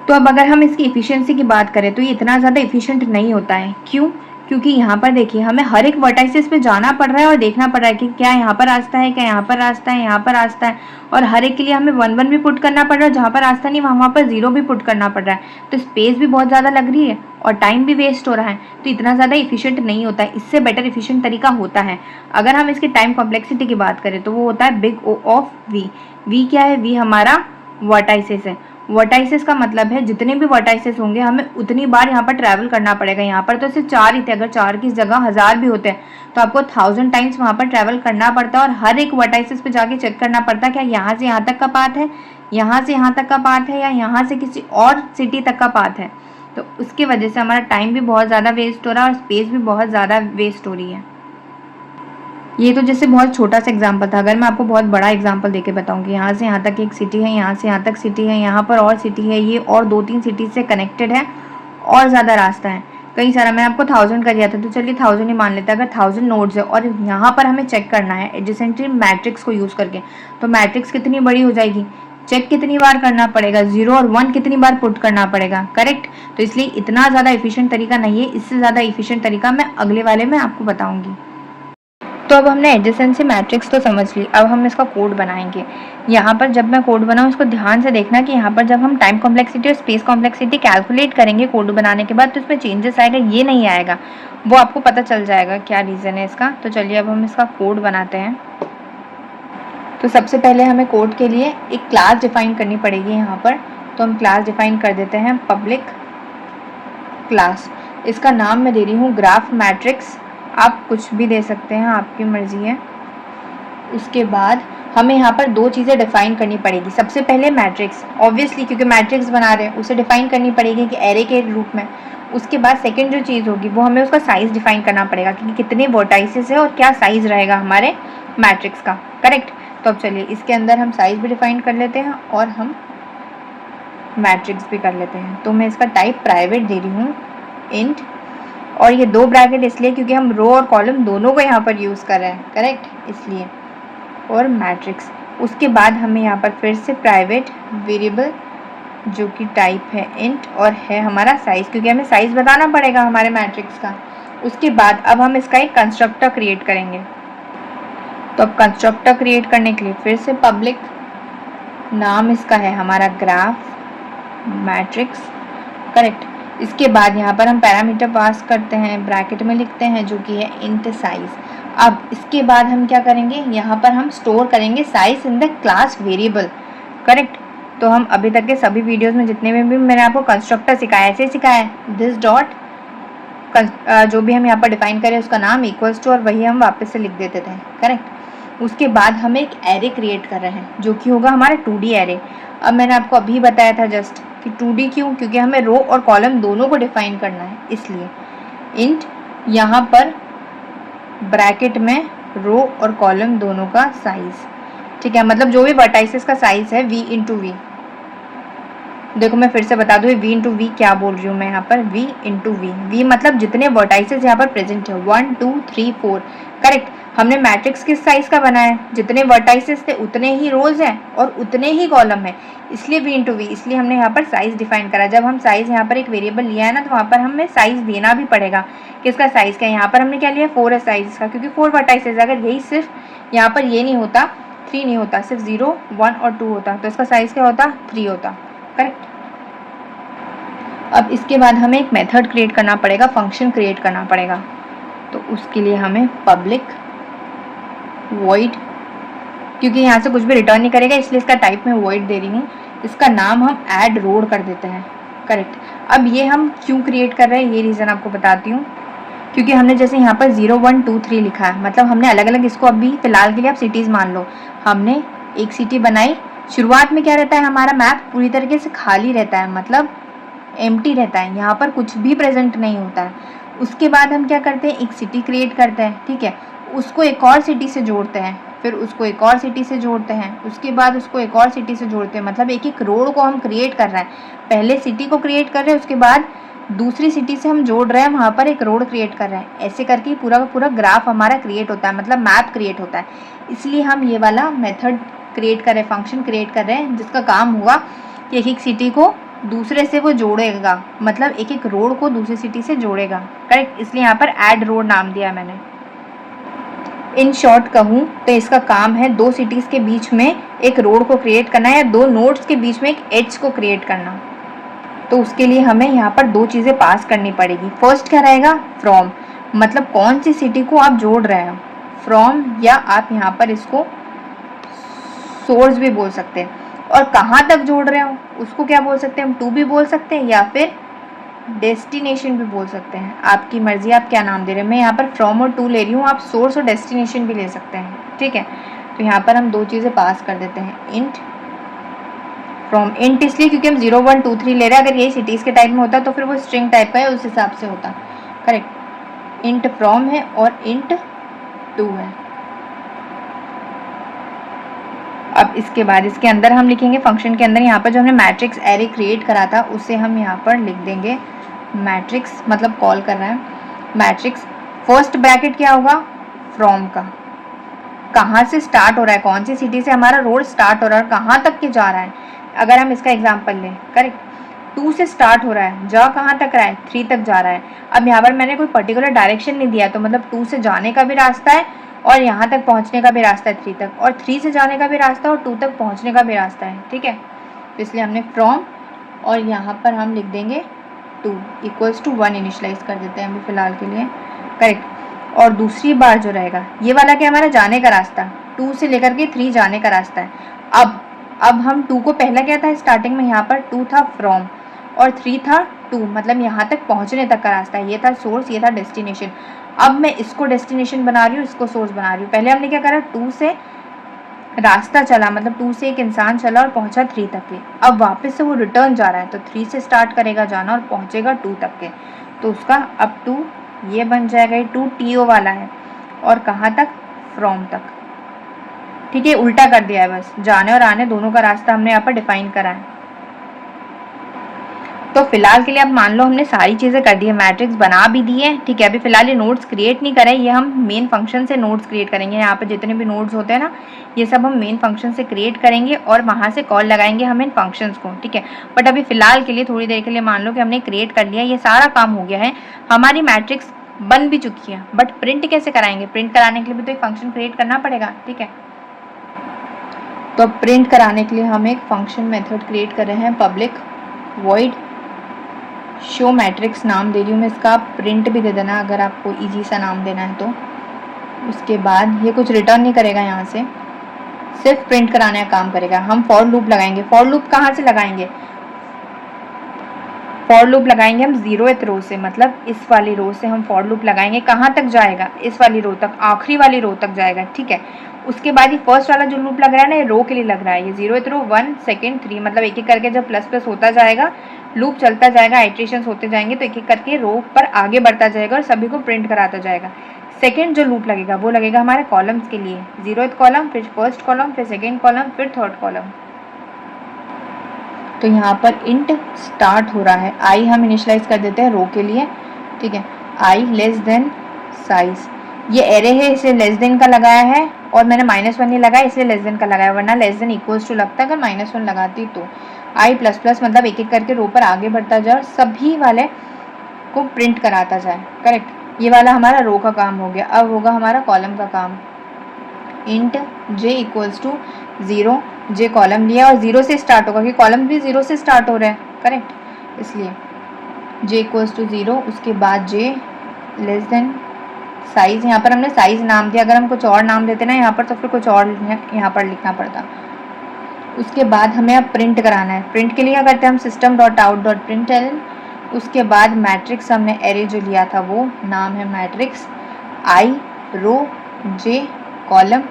[SPEAKER 1] तो अब अगर हम इसकी इफिशियंसी की बात करें तो ये इतना ज़्यादा इफिशिएंट नहीं होता है। क्यों? क्योंकि यहाँ पर देखिए, हमें हर एक वर्टाइसेस पे जाना पड़ रहा है और देखना पड़ रहा है कि क्या यहाँ पर रास्ता है, क्या यहाँ पर रास्ता है, यहाँ पर रास्ता है, और हर एक के लिए हमें 1 1 भी पुट करना पड़ रहा है। जहाँ पर रास्ता नहीं वहाँ पर 0 भी पुट करना पड़ रहा है, तो स्पेस भी बहुत ज़्यादा लग रही है और टाइम भी वेस्ट हो रहा है, तो इतना ज़्यादा इफिशिएंट नहीं होता है। इससे बेटर इफिशिएंट तरीका होता है, अगर हम इसकी टाइम कॉम्प्लेक्सिटी की बात करें तो वो होता है big O of V। V क्या है? V हमारा वर्टाइसेस है। वर्टाइसेस का मतलब है जितने भी वर्टाइसेस होंगे हमें उतनी बार यहाँ पर ट्रैवल करना पड़ेगा। यहाँ पर तो सिर्फ 4 ही थे, अगर 4 की जगह 1000 भी होते हैं तो आपको 1000 टाइम्स वहाँ पर ट्रैवल करना पड़ता है और हर एक वर्टाइसेस पे जाके चेक करना पड़ता है क्या यहाँ से यहाँ तक का पाथ है, यहाँ से यहाँ तक का पाथ है, या यहाँ से किसी और सिटी तक का पाथ है। तो उसकी वजह से हमारा टाइम भी बहुत ज़्यादा वेस्ट हो रहा है और स्पेस भी बहुत ज़्यादा वेस्ट हो रही है। ये तो जैसे बहुत छोटा सा एग्जांपल था। अगर मैं आपको बहुत बड़ा एग्जांपल देके बताऊंगी, यहाँ से यहाँ तक एक सिटी है, यहाँ से यहाँ तक सिटी है, यहाँ पर और सिटी है, ये और 2-3 सिटी से कनेक्टेड है और ज़्यादा रास्ता है, कई सारा। मैंने आपको 1000 का दिया था, तो चलिए 1000 ही मान लेते हैं। अगर 1000 नोड्स है और यहाँ पर हमें चेक करना है एडजेसेंसी मैट्रिक्स को यूज़ करके, तो मैट्रिक्स कितनी बड़ी हो जाएगी, चेक कितनी बार करना पड़ेगा, 0 और 1 कितनी बार पुट करना पड़ेगा, करेक्ट। तो इसलिए इतना ज़्यादा एफिशिएंट तरीका नहीं है, इससे ज़्यादा एफिशिएंट तरीका मैं अगले वाले में आपको बताऊंगी। तो अब हमने एडजेसेंसी मैट्रिक्स तो समझ ली, अब हम इसका कोड बनाएंगे। यहाँ पर जब मैं कोड बनाऊँ उसको ध्यान से देखना कि यहाँ पर जब हम टाइम कॉम्प्लेक्सिटी और स्पेस कॉम्प्लेक्सिटी कैलकुलेट करेंगे कोड बनाने के बाद, तो इसमें चेंजेस आएगा, ये नहीं आएगा, वो आपको पता चल जाएगा क्या रीज़न है इसका। तो चलिए अब हम इसका कोड बनाते हैं। तो सबसे पहले हमें कोड के लिए एक क्लास डिफाइन करनी पड़ेगी यहाँ पर। तो हम क्लास डिफाइन कर देते हैं पब्लिक क्लास। इसका नाम मैं दे रही हूँ ग्राफ मैट्रिक्स, आप कुछ भी दे सकते हैं, आपकी मर्जी है। उसके बाद हमें यहाँ पर दो चीज़ें डिफाइन करनी पड़ेगी। सबसे पहले मैट्रिक्स, ऑब्वियसली क्योंकि मैट्रिक्स बना रहे हैं उसे डिफाइन करनी पड़ेगी कि एरे के रूप में। उसके बाद सेकंड जो चीज़ होगी वो हमें उसका साइज़ डिफाइन करना पड़ेगा कि कितने वर्टाइसेस है और क्या साइज़ रहेगा हमारे मैट्रिक्स का। करेक्ट। तो अब चलिए इसके अंदर हम साइज़ भी डिफाइन कर लेते हैं और हम मैट्रिक्स भी कर लेते हैं। तो मैं इसका टाइप प्राइवेट दे रही हूँ इंट, और ये दो ब्रैकेट इसलिए क्योंकि हम रो और कॉलम दोनों को यहाँ पर यूज़ कर रहे हैं। करेक्ट, इसलिए। और मैट्रिक्स। उसके बाद हमें यहाँ पर फिर से प्राइवेट वेरिएबल जो कि टाइप है इंट और है हमारा साइज़, क्योंकि हमें साइज़ बताना पड़ेगा हमारे मैट्रिक्स का। उसके बाद अब हम इसका एक कंस्ट्रक्टर क्रिएट करेंगे। तो अब कंस्ट्रक्टर क्रिएट करने के लिए फिर से पब्लिक, नाम इसका है हमारा ग्राफ मैट्रिक्स। करेक्ट। इसके बाद यहाँ पर हम पैरामीटर पास करते हैं, ब्रैकेट में लिखते हैं जो कि है इंट साइज। अब इसके बाद हम क्या करेंगे, यहाँ पर हम स्टोर करेंगे size in the class variable. Correct. तो हम अभी तक के सभी वीडियोस में जितने में भी मैंने आपको कंस्ट्रक्टर सिखाया, ऐसे सिखाया है दिस डॉट, जो भी हम यहाँ पर डिफाइन करें उसका नाम इक्वल्स टू, और वही हम वापस से लिख देते थे। करेक्ट। उसके बाद हम एक एरे क्रिएट कर रहे हैं जो कि होगा हमारा 2D एरे। अब मैंने आपको अभी बताया था जस्ट कि 2D क्यों, क्योंकि हमें रो और कॉलम दोनों को डिफाइन करना है, इसलिए इंट यहाँ पर ब्रैकेट में रो और कॉलम दोनों का साइज। ठीक है, मतलब जो भी वर्टाइसेस का साइज है v इंटू वी। देखो मैं फिर से बता दूँ v इंटू वी क्या बोल रही हूँ मैं यहाँ पर, v इंटू वी। v मतलब जितने वर्टाइसेस यहाँ पर प्रेजेंट है 1 2 3 4। करेक्ट। हमने मैट्रिक्स किस साइज का बनाया है, जितने वर्टाइसेस थे उतने ही रोज हैं और उतने ही कॉलम है, इसलिए v इंटू वी। इसलिए हमने यहाँ पर साइज डिफाइन करा। जब हम साइज यहाँ पर एक वेरिएबल लिया है ना, तो वहाँ पर हमें साइज देना भी पड़ेगा कि इसका साइज क्या है। यहाँ पर हमने क्या लिया, 4 है साइज का, क्योंकि 4 वर्टाइसेस। अगर यही सिर्फ यहाँ पर ये नहीं होता, 3 नहीं होता, सिर्फ 0 1 और 2 होता, तो इसका साइज क्या होता, 3 होता। करेक्ट। अब इसके बाद हमें एक मेथड क्रिएट करना पड़ेगा, फंक्शन क्रिएट करना पड़ेगा। तो उसके लिए हमें पब्लिक वॉइड, क्योंकि यहाँ से कुछ भी रिटर्न नहीं करेगा इसलिए इसका टाइप मैं वॉइड दे रही हूँ। इसका नाम हम ऐड रोड कर देते हैं। करेक्ट। अब ये हम क्यों क्रिएट कर रहे हैं ये रीज़न आपको बताती हूँ। क्योंकि हमने जैसे यहाँ पर 0 1 2 3 लिखा है, मतलब हमने अलग अलग इसको अभी फिलहाल के लिए आप सिटीज़ मान लो, हमने एक सिटी बनाई। शुरुआत में क्या रहता है, हमारा मैप पूरी तरीके से खाली रहता है, मतलब एम्प्टी रहता है, यहाँ पर कुछ भी प्रेजेंट नहीं होता है। उसके बाद हम क्या करते हैं, एक सिटी क्रिएट करते हैं। ठीक है, उसको एक और सिटी से जोड़ते हैं, फिर उसको एक और सिटी से जोड़ते हैं, उसके बाद उसको एक और सिटी से जोड़ते हैं, मतलब एक एक रोड को हम क्रिएट कर रहे हैं। पहले सिटी को क्रिएट कर रहे हैं, उसके बाद दूसरी सिटी से हम जोड़ रहे हैं, वहाँ पर एक रोड क्रिएट कर रहे हैं। ऐसे करके पूरा का पूरा ग्राफ हमारा क्रिएट होता है, मतलब मैप क्रिएट होता है। इसलिए हम ये वाला मेथड क्रिएट कर रहे हैं, फंक्शन क्रिएट कर रहे हैं, जिसका काम हुआ कि एक एक सिटी को दूसरे से वो जोड़ेगा, मतलब एक एक रोड को दूसरी सिटी से जोड़ेगा। करेक्ट। इसलिए यहाँ पर ऐड रोड नाम दिया मैंने। इन शॉर्ट कहूँ तो इसका काम है दो सिटीज़ के बीच में एक रोड को क्रिएट करना है, या दो नोड्स के बीच में एक एड्ज को क्रिएट करना। तो उसके लिए हमें यहाँ पर दो चीज़ें पास करनी पड़ेगी। फर्स्ट क्या रहेगा, फ्रॉम, मतलब कौन सी सिटी को आप जोड़ रहे हो, फ्रॉम, या आप यहाँ पर इसको सोर्स भी बोल सकते हैं। और कहाँ तक जोड़ रहे हो उसको क्या बोल सकते हैं, हम टू भी बोल सकते हैं या फिर डेस्टिनेशन भी बोल सकते हैं, आपकी मर्जी आप क्या नाम दे रहे हैं। मैं यहाँ पर फ्रॉम और टू ले रही हूँ, आप सोर्स और डेस्टिनेशन भी ले सकते हैं। ठीक है, तो यहाँ पर हम दो चीज़ें पास कर देते हैं, इंट फ्रॉम। इंट इसलिए क्योंकि हम 0 1 2 3 ले रहे हैं, अगर यही सिटीज़ के टाइप में होता तो फिर वो स्ट्रिंग टाइप का है, उस हिसाब से होता। करेक्ट। इंट फ्रॉम है और इंट टू है। अब इसके बाद इसके अंदर हम लिखेंगे फंक्शन के अंदर, यहाँ पर जो हमने मैट्रिक्स एरे क्रिएट करा था उसे हम यहाँ पर लिख देंगे मैट्रिक्स, मतलब कॉल कर रहे हैं मैट्रिक्स। फर्स्ट ब्रैकेट क्या होगा, फ्रॉम का, कहाँ से स्टार्ट हो रहा है, कौन सी सिटी से हमारा रोड स्टार्ट हो रहा है, कहाँ तक के जा रहा है। अगर हम इसका एग्जांपल लें, करेक्ट, 2 से स्टार्ट हो रहा है, जा कहाँ तक रहा है, 3 तक जा रहा है। अब यहाँ पर मैंने कोई पर्टिकुलर डायरेक्शन नहीं दिया, तो मतलब 2 से जाने का भी रास्ता है और यहाँ तक पहुँचने का भी रास्ता है 3 तक, और 3 से जाने का भी रास्ता और 2 तक पहुँचने का भी रास्ता है। ठीक है, तो इसलिए हमने फ्रॉम और यहाँ पर हम लिख देंगे 2 = 1 इनिशलाइज कर देते हैं अभी फ़िलहाल के लिए। करेक्ट। और दूसरी बार जो रहेगा ये वाला क्या हमारा जाने का रास्ता, 2 से लेकर के 3 जाने का रास्ता है। अब हम 2 को पहला क्या था स्टार्टिंग में, यहाँ पर 2 था फ्रॉम और 3 था टू, मतलब यहाँ तक पहुँचने तक का रास्ता है। ये था सोर्स, ये था डेस्टिनेशन। अब मैं इसको डेस्टिनेशन बना रही हूँ, इसको सोर्स बना रही हूँ। पहले हमने क्या करा, 2 से रास्ता चला, मतलब 2 से एक इंसान चला और पहुंचा 3 तक के। अब वापस से वो रिटर्न जा रहा है तो 3 से स्टार्ट करेगा जाना और पहुंचेगा 2 तक के। तो उसका अब 2 ये बन जाएगा, ये 2 TO वाला है और कहाँ तक, फ्रॉम तक। ठीक है, उल्टा कर दिया है, बस जाने और आने दोनों का रास्ता हमने यहाँ पर डिफाइन करा है। तो फिलहाल के लिए अब मान लो हमने सारी चीज़ें कर दी है, मैट्रिक्स बना भी दी है। ठीक है, अभी फिलहाल ये नोड्स क्रिएट नहीं करें, ये हम मेन फंक्शन से नोड्स क्रिएट करेंगे। यहाँ पे जितने भी नोड्स होते हैं ना, ये सब हम मेन फंक्शन से क्रिएट करेंगे और वहाँ से कॉल लगाएंगे हम इन फंक्शंस को। ठीक है, बट अभी फिलहाल के लिए थोड़ी देर के लिए मान लो कि हमने क्रिएट कर लिया, ये सारा काम हो गया है, हमारी मैट्रिक्स बन भी चुकी है। बट प्रिंट कैसे कराएंगे, प्रिंट कराने के लिए भी तो एक फंक्शन क्रिएट करना पड़ेगा। ठीक है, तो प्रिंट कराने के लिए हम एक फंक्शन मेथड क्रिएट कर रहे हैं, पब्लिक वॉइड शो मैट्रिक्स नाम दे रही हूँ मैं इसका। आप प्रिंट भी दे देना अगर आपको इजी सा नाम देना है तो। उसके बाद ये कुछ रिटर्न नहीं करेगा, यहाँ से सिर्फ प्रिंट कराने का काम करेगा। हम फॉर लूप लगाएंगे। फॉर लूप कहाँ से लगाएंगे, फॉर लूप लगाएंगे हम 0th रो से, मतलब इस वाली रो से हम फॉर लूप लगाएंगे। कहाँ तक जाएगा, इस वाली रो तक, आखिरी वाली रो तक जाएगा। ठीक है, उसके बाद ये फर्स्ट वाला जो लूप लग रहा है ना, ये रो के लिए लग रहा है। ये 0th रो 1 2 3, मतलब एक एक करके जब प्लस प्लस होता जाएगा, लूप चलता जाएगा, आइट्रेशन होते जाएंगे, तो एक एक करके रो पर आगे बढ़ता जाएगा और सभी को प्रिंट कराता जाएगा। सेकेंड जो लूप लगेगा वो लगेगा हमारे कॉलम्स के लिए, 0th कॉलम, फिर फर्स्ट कॉलम, फिर सेकेंड कॉलम, फिर थर्ड कॉलम। तो यहाँ पर इंट स्टार्ट हो रहा है, आई हम इनिशियलाइज कर देते हैं रो के लिए। ठीक है, आई लेस देन साइज, ये एरे है इसलिए लेस देन का लगाया है, और मैंने -1 नहीं लगाया इसलिए लेस देन का लगाया, वरना लेस देन इक्वल्स टू लगता अगर -1 लगाती तो। आई प्लस प्लस मतलब एक एक करके रो पर आगे बढ़ता जाए और सभी वाले को प्रिंट कराता जाए। करेक्ट, ये वाला हमारा रो का काम हो गया। अब होगा हमारा कॉलम का काम। Int j equals to 0, j column लिया और 0 से स्टार्ट होगा, क्योंकि कॉलम भी 0 से स्टार्ट हो रहे हैं। करेक्ट, इसलिए j इक्वल्स टू 0, उसके बाद j लेस देन साइज, यहाँ पर हमने साइज नाम दिया। अगर हम कुछ और नाम देते ना यहाँ पर तो फिर कुछ और यहाँ पर लिखना पड़ता। उसके बाद हमें अब प्रिंट कराना है। प्रिंट के लिए क्या करते हैं हम, system dot out dot println. उसके बाद मैट्रिक्स हमने एरे जो लिया था वो नाम है मैट्रिक्स, आई रो j कॉलम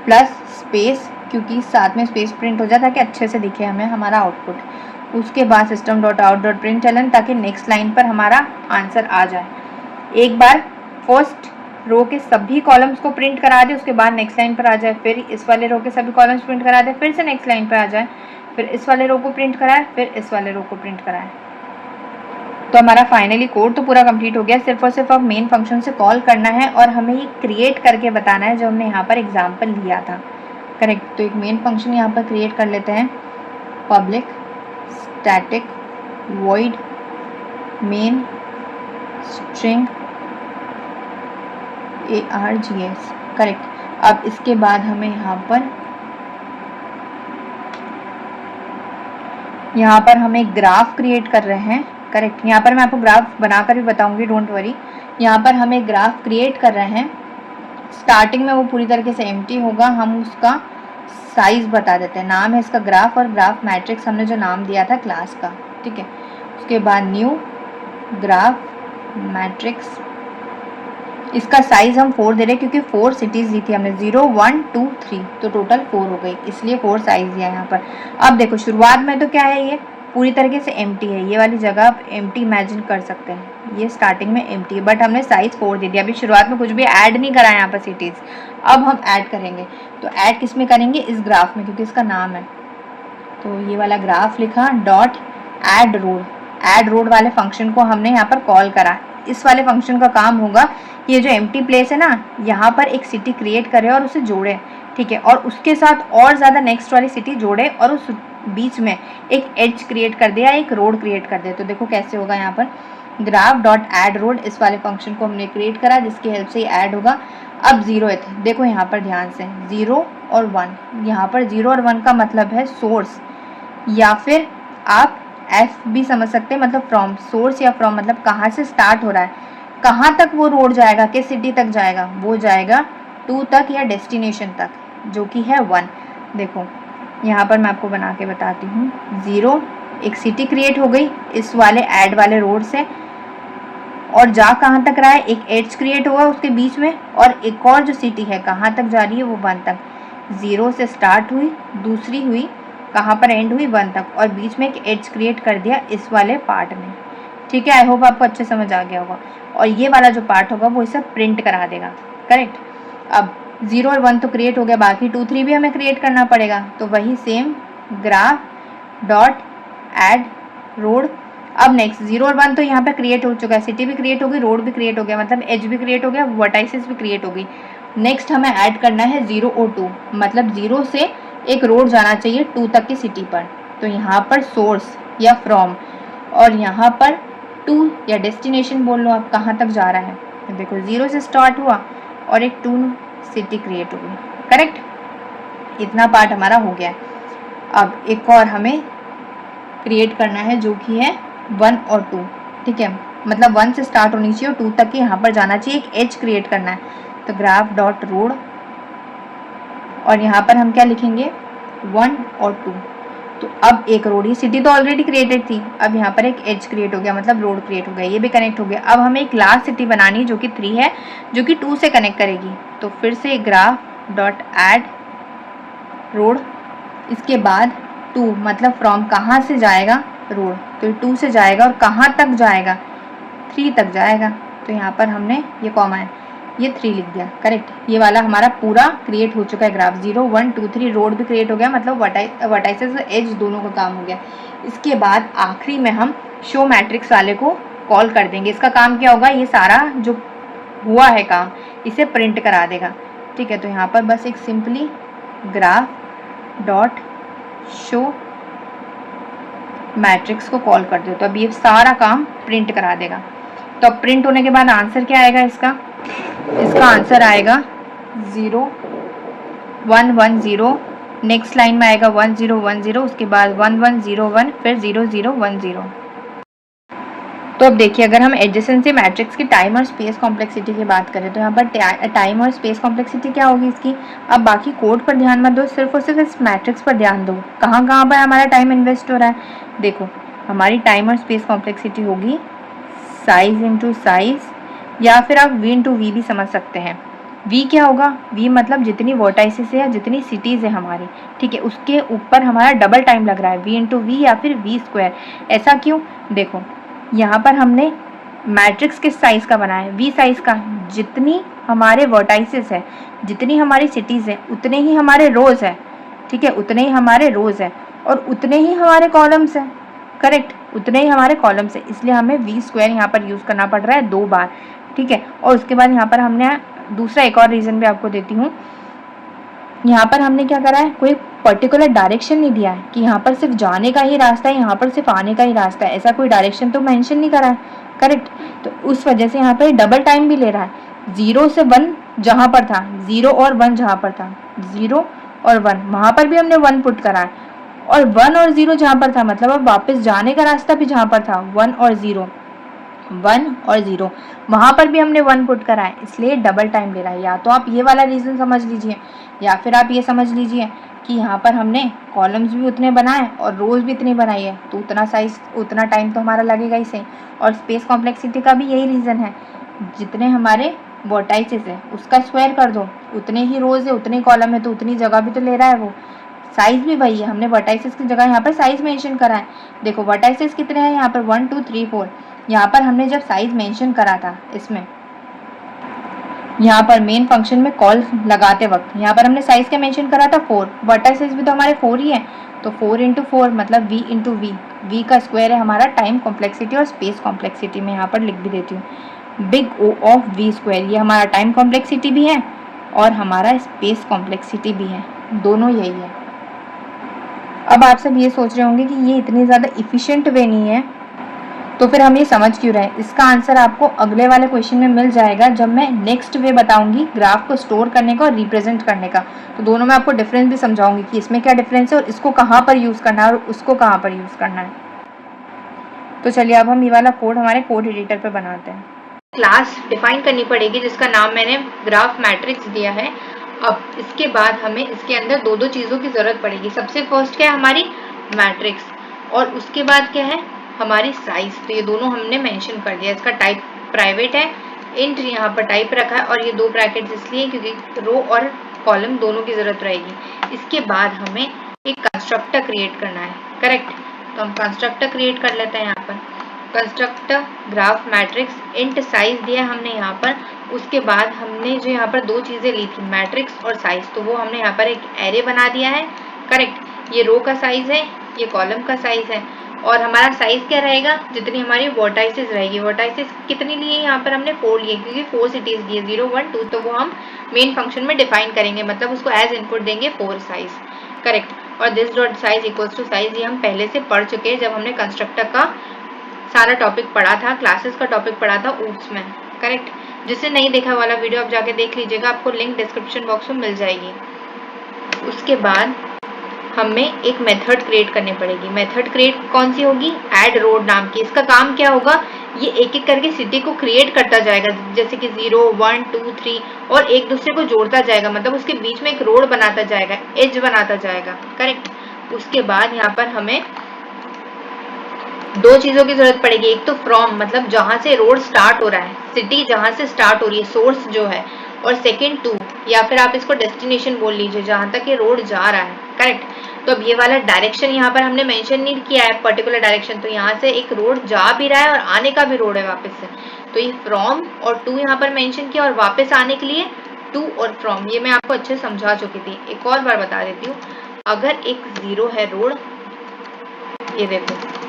[SPEAKER 1] प्लस स्पेस, क्योंकि साथ में स्पेस प्रिंट हो जाए ताकि अच्छे से दिखे हमें हमारा आउटपुट। उसके बाद system dot out dot println, ताकि नेक्स्ट लाइन पर हमारा आंसर आ जाए। एक बार फर्स्ट रो के सभी कॉलम्स को प्रिंट करा दे, उसके बाद नेक्स्ट लाइन पर आ जाए, फिर इस वाले रो के सभी कॉलम्स प्रिंट करा दे, फिर से नेक्स्ट लाइन पर आ जाए, फिर इस वाले रो को प्रिंट कराए, फिर इस वाले रो को प्रिंट कराए। तो हमारा फाइनली कोड तो पूरा कंप्लीट हो गया। सिर्फ और सिर्फ अब मेन फंक्शन से कॉल करना है और हमें ये क्रिएट करके बताना है जो हमने यहाँ पर एग्जाम्पल लिया था। करेक्ट, तो एक मेन फंक्शन यहाँ पर क्रिएट कर लेते हैं, public static void main string args। Correct, अब इसके बाद हमें यहाँ पर हम एक ग्राफ क्रिएट कर रहे हैं। करेक्ट, यहाँ पर मैं आपको ग्राफ बनाकर भी बताऊंगी, डोंट वरी। यहाँ पर हम एक ग्राफ क्रिएट कर रहे हैं। स्टार्टिंग में वो पूरी तरीके से एम्प्टी होगा, हम उसका साइज बता देते हैं। नाम है इसका ग्राफ, और ग्राफ मैट्रिक्स हमने जो नाम दिया था क्लास का। ठीक है, उसके बाद न्यू ग्राफ मैट्रिक्स, इसका साइज हम 4 दे रहे हैं क्योंकि 4 सिटीज़ दी थी हमने, 0 1 2 3, तो टोटल 4 हो गई, इसलिए 4 साइज दिया यहाँ पर। अब देखो शुरुआत में तो क्या है, ये पूरी तरीके से एम्प्टी है, ये वाली जगह आप एम्प्टी इमेजिन कर सकते हैं, ये स्टार्टिंग में एम्प्टी है, बट हमने साइज 4 दे दिया। अभी शुरुआत में कुछ भी ऐड नहीं करा है यहाँ पर सिटीज़, अब हम ऐड करेंगे। तो ऐड किस में करेंगे, इस ग्राफ में, क्योंकि इसका नाम है। तो ये वाला ग्राफ लिखा, dot add road, add road वाले फंक्शन को हमने यहाँ पर कॉल करा। इस वाले फंक्शन का काम होगा, ये जो एम्प्टी प्लेस है ना, यहाँ पर एक सिटी क्रिएट करे और उसे जोड़े। ठीक है, और उसके साथ और ज़्यादा नेक्स्ट वाली सिटी जोड़े और उस बीच में एक एज क्रिएट कर दे या एक रोड क्रिएट कर दे। तो देखो कैसे होगा, यहाँ पर ग्राफ डॉट ऐड रोड, इस वाले फंक्शन को हमने क्रिएट करा जिसकी हेल्प से ऐड होगा। अब 0th, देखो यहाँ पर ध्यान से, 0 और 1, यहाँ पर 0 और 1 का मतलब है सोर्स, या फिर आप एफ भी समझ सकते हैं, मतलब फ्रॉम। सोर्स या फ्रॉम मतलब कहाँ से स्टार्ट हो रहा है। कहाँ तक वो रोड जाएगा, किस सिटी तक जाएगा, वो जाएगा 2 तक या डेस्टिनेशन तक, जो कि है 1। देखो यहाँ पर मैं आपको बना के बताती हूँ। 0 एक सिटी क्रिएट हो गई इस वाले ऐड वाले रोड से, और जा कहाँ तक रहा है, एक एड्ज क्रिएट हुआ उसके बीच में, और एक और जो सिटी है कहाँ तक जा रही है, वो 1 तक। 0 से स्टार्ट हुई, दूसरी हुई, कहाँ पर एंड हुई, 1 तक, और बीच में एक एड्ज क्रिएट कर दिया इस वाले पार्ट में। ठीक है, आई होप आपको अच्छे समझ आ गया होगा। और ये वाला जो पार्ट होगा वो इसे प्रिंट करा देगा, करेक्ट। अब 0 और 1 तो क्रिएट हो गया, बाकी 2 3 भी हमें क्रिएट करना पड़ेगा, तो वही same graph dot add road. अब नेक्स्ट 0 और 1 तो यहाँ पे क्रिएट हो चुका है, सिटी भी क्रिएट हो गई, रोड भी क्रिएट हो गया, मतलब एज भी क्रिएट हो गया, वर्टाइसिस भी क्रिएट हो गई। नेक्स्ट हमें ऐड करना है 0 और 2, मतलब 0 से एक रोड जाना चाहिए 2 तक की सिटी पर, तो यहाँ पर सोर्स या फ्रॉम, और यहाँ पर 2 या डेस्टिनेशन बोल लो आप, कहाँ तक जा रहा है। तो देखो 0 से स्टार्ट हुआ और एक 2 सिटी क्रिएट हो गई, करेक्ट। इतना पार्ट हमारा हो गया। अब एक और हमें क्रिएट करना है जो कि है 1 और 2, ठीक है, मतलब 1 से स्टार्ट होनी चाहिए और 2 तक की यहाँ पर जाना चाहिए, एक एज क्रिएट करना है। तो ग्राफ डॉट रोड, और यहाँ पर हम क्या लिखेंगे 1 और 2। तो अब एक रोड, ये सिटी तो ऑलरेडी क्रिएटेड थी, अब यहाँ पर एक एज क्रिएट हो गया, मतलब रोड क्रिएट हो गया, ये भी कनेक्ट हो गया। अब हमें एक लास्ट सिटी बनानी है जो कि 3 है, जो कि 2 से कनेक्ट करेगी। तो फिर से ग्राफ डॉट ऐड रोड, इसके बाद 2, मतलब फ्रॉम कहाँ से जाएगा रोड, तो 2 से जाएगा और कहाँ तक जाएगा, 3 तक जाएगा। तो यहाँ पर हमने ये कॉमा है, ये 3 लिख दिया, करेक्ट। ये वाला हमारा पूरा क्रिएट हो चुका है ग्राफ। 0 1 2 3 रोड भी क्रिएट हो गया, मतलब वर्टाइसेस और एज दोनों का काम हो गया। इसके बाद आखिरी में हम शो मैट्रिक्स वाले को कॉल कर देंगे। इसका काम क्या होगा, ये सारा जो हुआ है काम इसे प्रिंट करा देगा, ठीक है। तो यहाँ पर बस एक simply graph dot show matrix को कॉल कर दो, तो अब ये सारा काम प्रिंट करा देगा। तो अब प्रिंट होने के बाद आंसर क्या आएगा इसका आंसर आएगा 0 1 1 0, नेक्स्ट लाइन में आएगा 1 0 1 0, उसके बाद 1 1 0 1, फिर 0 0 1 0। तो अब देखिए, अगर हम एडजेसेंसी मैट्रिक्स की टाइम और स्पेस कॉम्प्लेक्सिटी की बात करें तो यहाँ पर टाइम और स्पेस कॉम्प्लेक्सिटी क्या होगी इसकी। अब बाकी कोड पर ध्यान मत दो, सिर्फ और सिर्फ इस मैट्रिक्स पर ध्यान दो, कहाँ कहाँ पर हमारा टाइम इन्वेस्ट हो रहा है। देखो हमारी टाइम और स्पेस कॉम्प्लेक्सिटी होगी साइज इंटू साइज, या फिर आप v इंटू वी भी समझ सकते हैं। v क्या होगा, v मतलब जितनी वर्टाइसेस है या जितनी सिटीज़ है हमारी, ठीक है, उसके ऊपर हमारा डबल टाइम लग रहा है, v इंटू वी या फिर v स्क्वायर। ऐसा क्यों, देखो यहाँ पर हमने मैट्रिक्स किस साइज़ का बनाया है, v साइज़ का। जितनी हमारे वर्टाइसेस है, जितनी हमारी सिटीज़ है, उतने ही हमारे रोज़ है, ठीक है, उतने ही हमारे रोज़ है, और उतने ही हमारे कॉलम्स हैं, करेक्ट, उतने ही हमारे कॉलम्स है। इसलिए हमें v स्क्वायर यहाँ पर यूज़ करना पड़ रहा है 2 बार, ठीक है। और उसके बाद यहाँ पर हमने दूसरा एक और रीज़न भी आपको देती हूँ। यहाँ पर हमने क्या करा है, कोई पर्टिकुलर डायरेक्शन नहीं दिया है कि यहाँ पर सिर्फ जाने का ही रास्ता है, यहाँ पर सिर्फ आने का ही रास्ता है, ऐसा कोई डायरेक्शन तो मेंशन नहीं करा है, करेक्ट। तो उस वजह से यहाँ पर डबल टाइम भी ले रहा है। 0 से 1 जहाँ पर था, 0 और 1 जहाँ पर था, 0 और 1 वहाँ पर भी हमने 1 पुट करा है, और 1 और 0 जहाँ पर था, मतलब अब वापस जाने का रास्ता भी जहाँ पर था 1 और 0, 1 और 0 वहाँ पर भी हमने 1 पुट करा है, इसलिए डबल टाइम ले रहा है। या तो आप ये वाला रीज़न समझ लीजिए, या फिर आप ये समझ लीजिए कि यहाँ पर हमने कॉलम्स भी उतने बनाए और रोज़ भी इतनी बनाई है, तो उतना साइज उतना टाइम तो हमारा लगेगा ही सही। और स्पेस कॉम्प्लेक्सिटी का भी यही रीज़न है, जितने हमारे वर्टाइसेस है उसका स्क्वायर कर दो, उतने ही रोज़ है, उतने कॉलम है, तो उतनी जगह भी तो ले रहा है वो। साइज़ भी वही है, हमने वर्टाइसेस की जगह यहाँ पर साइज़ मेंशन करा है। देखो वर्टाइसेस कितने हैं यहाँ पर 1 2 3 4, यहाँ पर हमने जब साइज़ मेंशन करा था इसमें, यहाँ पर मेन फंक्शन में कॉल लगाते वक्त यहाँ पर हमने साइज़ क्या मेंशन करा था 4, वर्टाइसेस भी तो हमारे 4 ही हैं, तो 4 इंटू 4 मतलब v इंटू वी, वी का स्क्वायर है हमारा टाइम कॉम्प्लेक्सिटी और स्पेस कॉम्प्लेक्सिटी। मैं यहाँ पर लिख भी देती हूँ, big O of V square, ये हमारा टाइम कॉम्प्लेक्सिटी भी है और हमारा स्पेस कॉम्प्लेक्सिटी भी है, दोनों यही है। अब आप सब ये सोच रहे होंगे कि ये इतनी ज़्यादा इफ़िशिएंट वे नहीं है, तो फिर हम ये समझ क्यों रहे हैं। इसका आंसर आपको अगले वाले क्वेश्चन में मिल जाएगा, जब मैं नेक्स्ट वे बताऊंगी ग्राफ को स्टोर करने का और रिप्रेजेंट करने का। तो दोनों में आपको डिफरेंस भी समझाऊंगी कि इसमें क्या डिफरेंस है और इसको कहाँ पर यूज़ करना है और उसको कहाँ पर यूज़ करना है। तो चलिए अब हम ये वाला कोड हमारे कोड एडिटर पर बनाते हैं। क्लास डिफाइन करनी पड़ेगी जिसका नाम मैंने ग्राफ मैट्रिक्स दिया है। अब इसके बाद हमें इसके अंदर दो चीज़ों की ज़रूरत पड़ेगी। सबसे फर्स्ट क्या है हमारी मैट्रिक्स, और उसके बाद क्या है हमारी साइज। तो ये दोनों हमने मेंशन कर दिया। इसका टाइप प्राइवेट है, इंट यहाँ पर टाइप रखा है, और ये दो ब्रैकेट्स इसलिए क्योंकि रो और कॉलम दोनों की ज़रूरत रहेगी। इसके बाद हमें एक कंस्ट्रक्टर क्रिएट करना है, करेक्ट। तो हम कंस्ट्रक्टर क्रिएट कर लेते हैं। यहाँ पर constructor graph matrix int size दिया हमने यहाँ पर। उसके बाद हमने जो यहाँ पर दो चीज़ें ली थी मैट्रिक्स और साइज, तो वो हमने यहाँ पर एक एरे बना दिया है, करेक्ट। ये रो का साइज है, ये कॉलम का साइज है, और हमारा साइज क्या रहेगा जितनी हमारी वर्टाइसेस रहेगी। वर्टाइसेस कितनी लिए यहाँ पर हमने 4 लिए, क्योंकि 4 सिटीज दिए 0 1 2, तो वो हम मेन फंक्शन में डिफाइन करेंगे, मतलब उसको एज इनपुट देंगे 4 साइज, करेक्ट। और this dot size equals to size ये हम पहले से पढ़ चुके हैं जब हमने कंस्ट्रक्टर का सारा टॉपिक पढ़ा था, क्लासेस का टॉपिक पढ़ा था ऊप्स में, करेक्ट। जिसने नहीं देखा वाला वीडियो आप जाके देख लीजिएगा, आपको लिंक डिस्क्रिप्शन बॉक्स में मिल जाएगी। उसके बाद हमें एक मेथड क्रिएट करनी पड़ेगी। मेथड क्रिएट कौन सी होगी, ऐड रोड नाम की। इसका काम क्या होगा, ये एक एक करके सिटी को क्रिएट करता जाएगा, जैसे कि 0 1 2 3, और एक दूसरे को जोड़ता जाएगा, मतलब उसके बीच में एक रोड बनाता जाएगा, एज बनाता जाएगा, करेक्ट। उसके बाद यहाँ पर हमें दो चीजों की जरूरत पड़ेगी। एक तो फ्रॉम, मतलब जहां से रोड स्टार्ट हो रहा है, सिटी जहां से स्टार्ट हो रही है, सोर्स जो है, और सेकेंड टू, या फिर आप इसको डेस्टिनेशन बोल लीजिए, जहां तक ये रोड जा रहा है, करेक्ट। तो अब ये वाला डायरेक्शन यहाँ पर हमने मेंशन नहीं किया है, पर्टिकुलर डायरेक्शन, तो यहाँ से एक रोड जा भी रहा है और आने का भी रोड है वापस से, तो ये फ्रॉम और टू यहाँ पर मेंशन किया, और वापस आने के लिए टू और फ्रॉम। ये मैं आपको अच्छे समझा चुकी थी, एक और बार बता देती हूँ। अगर एक 0 है रोड, ये देखो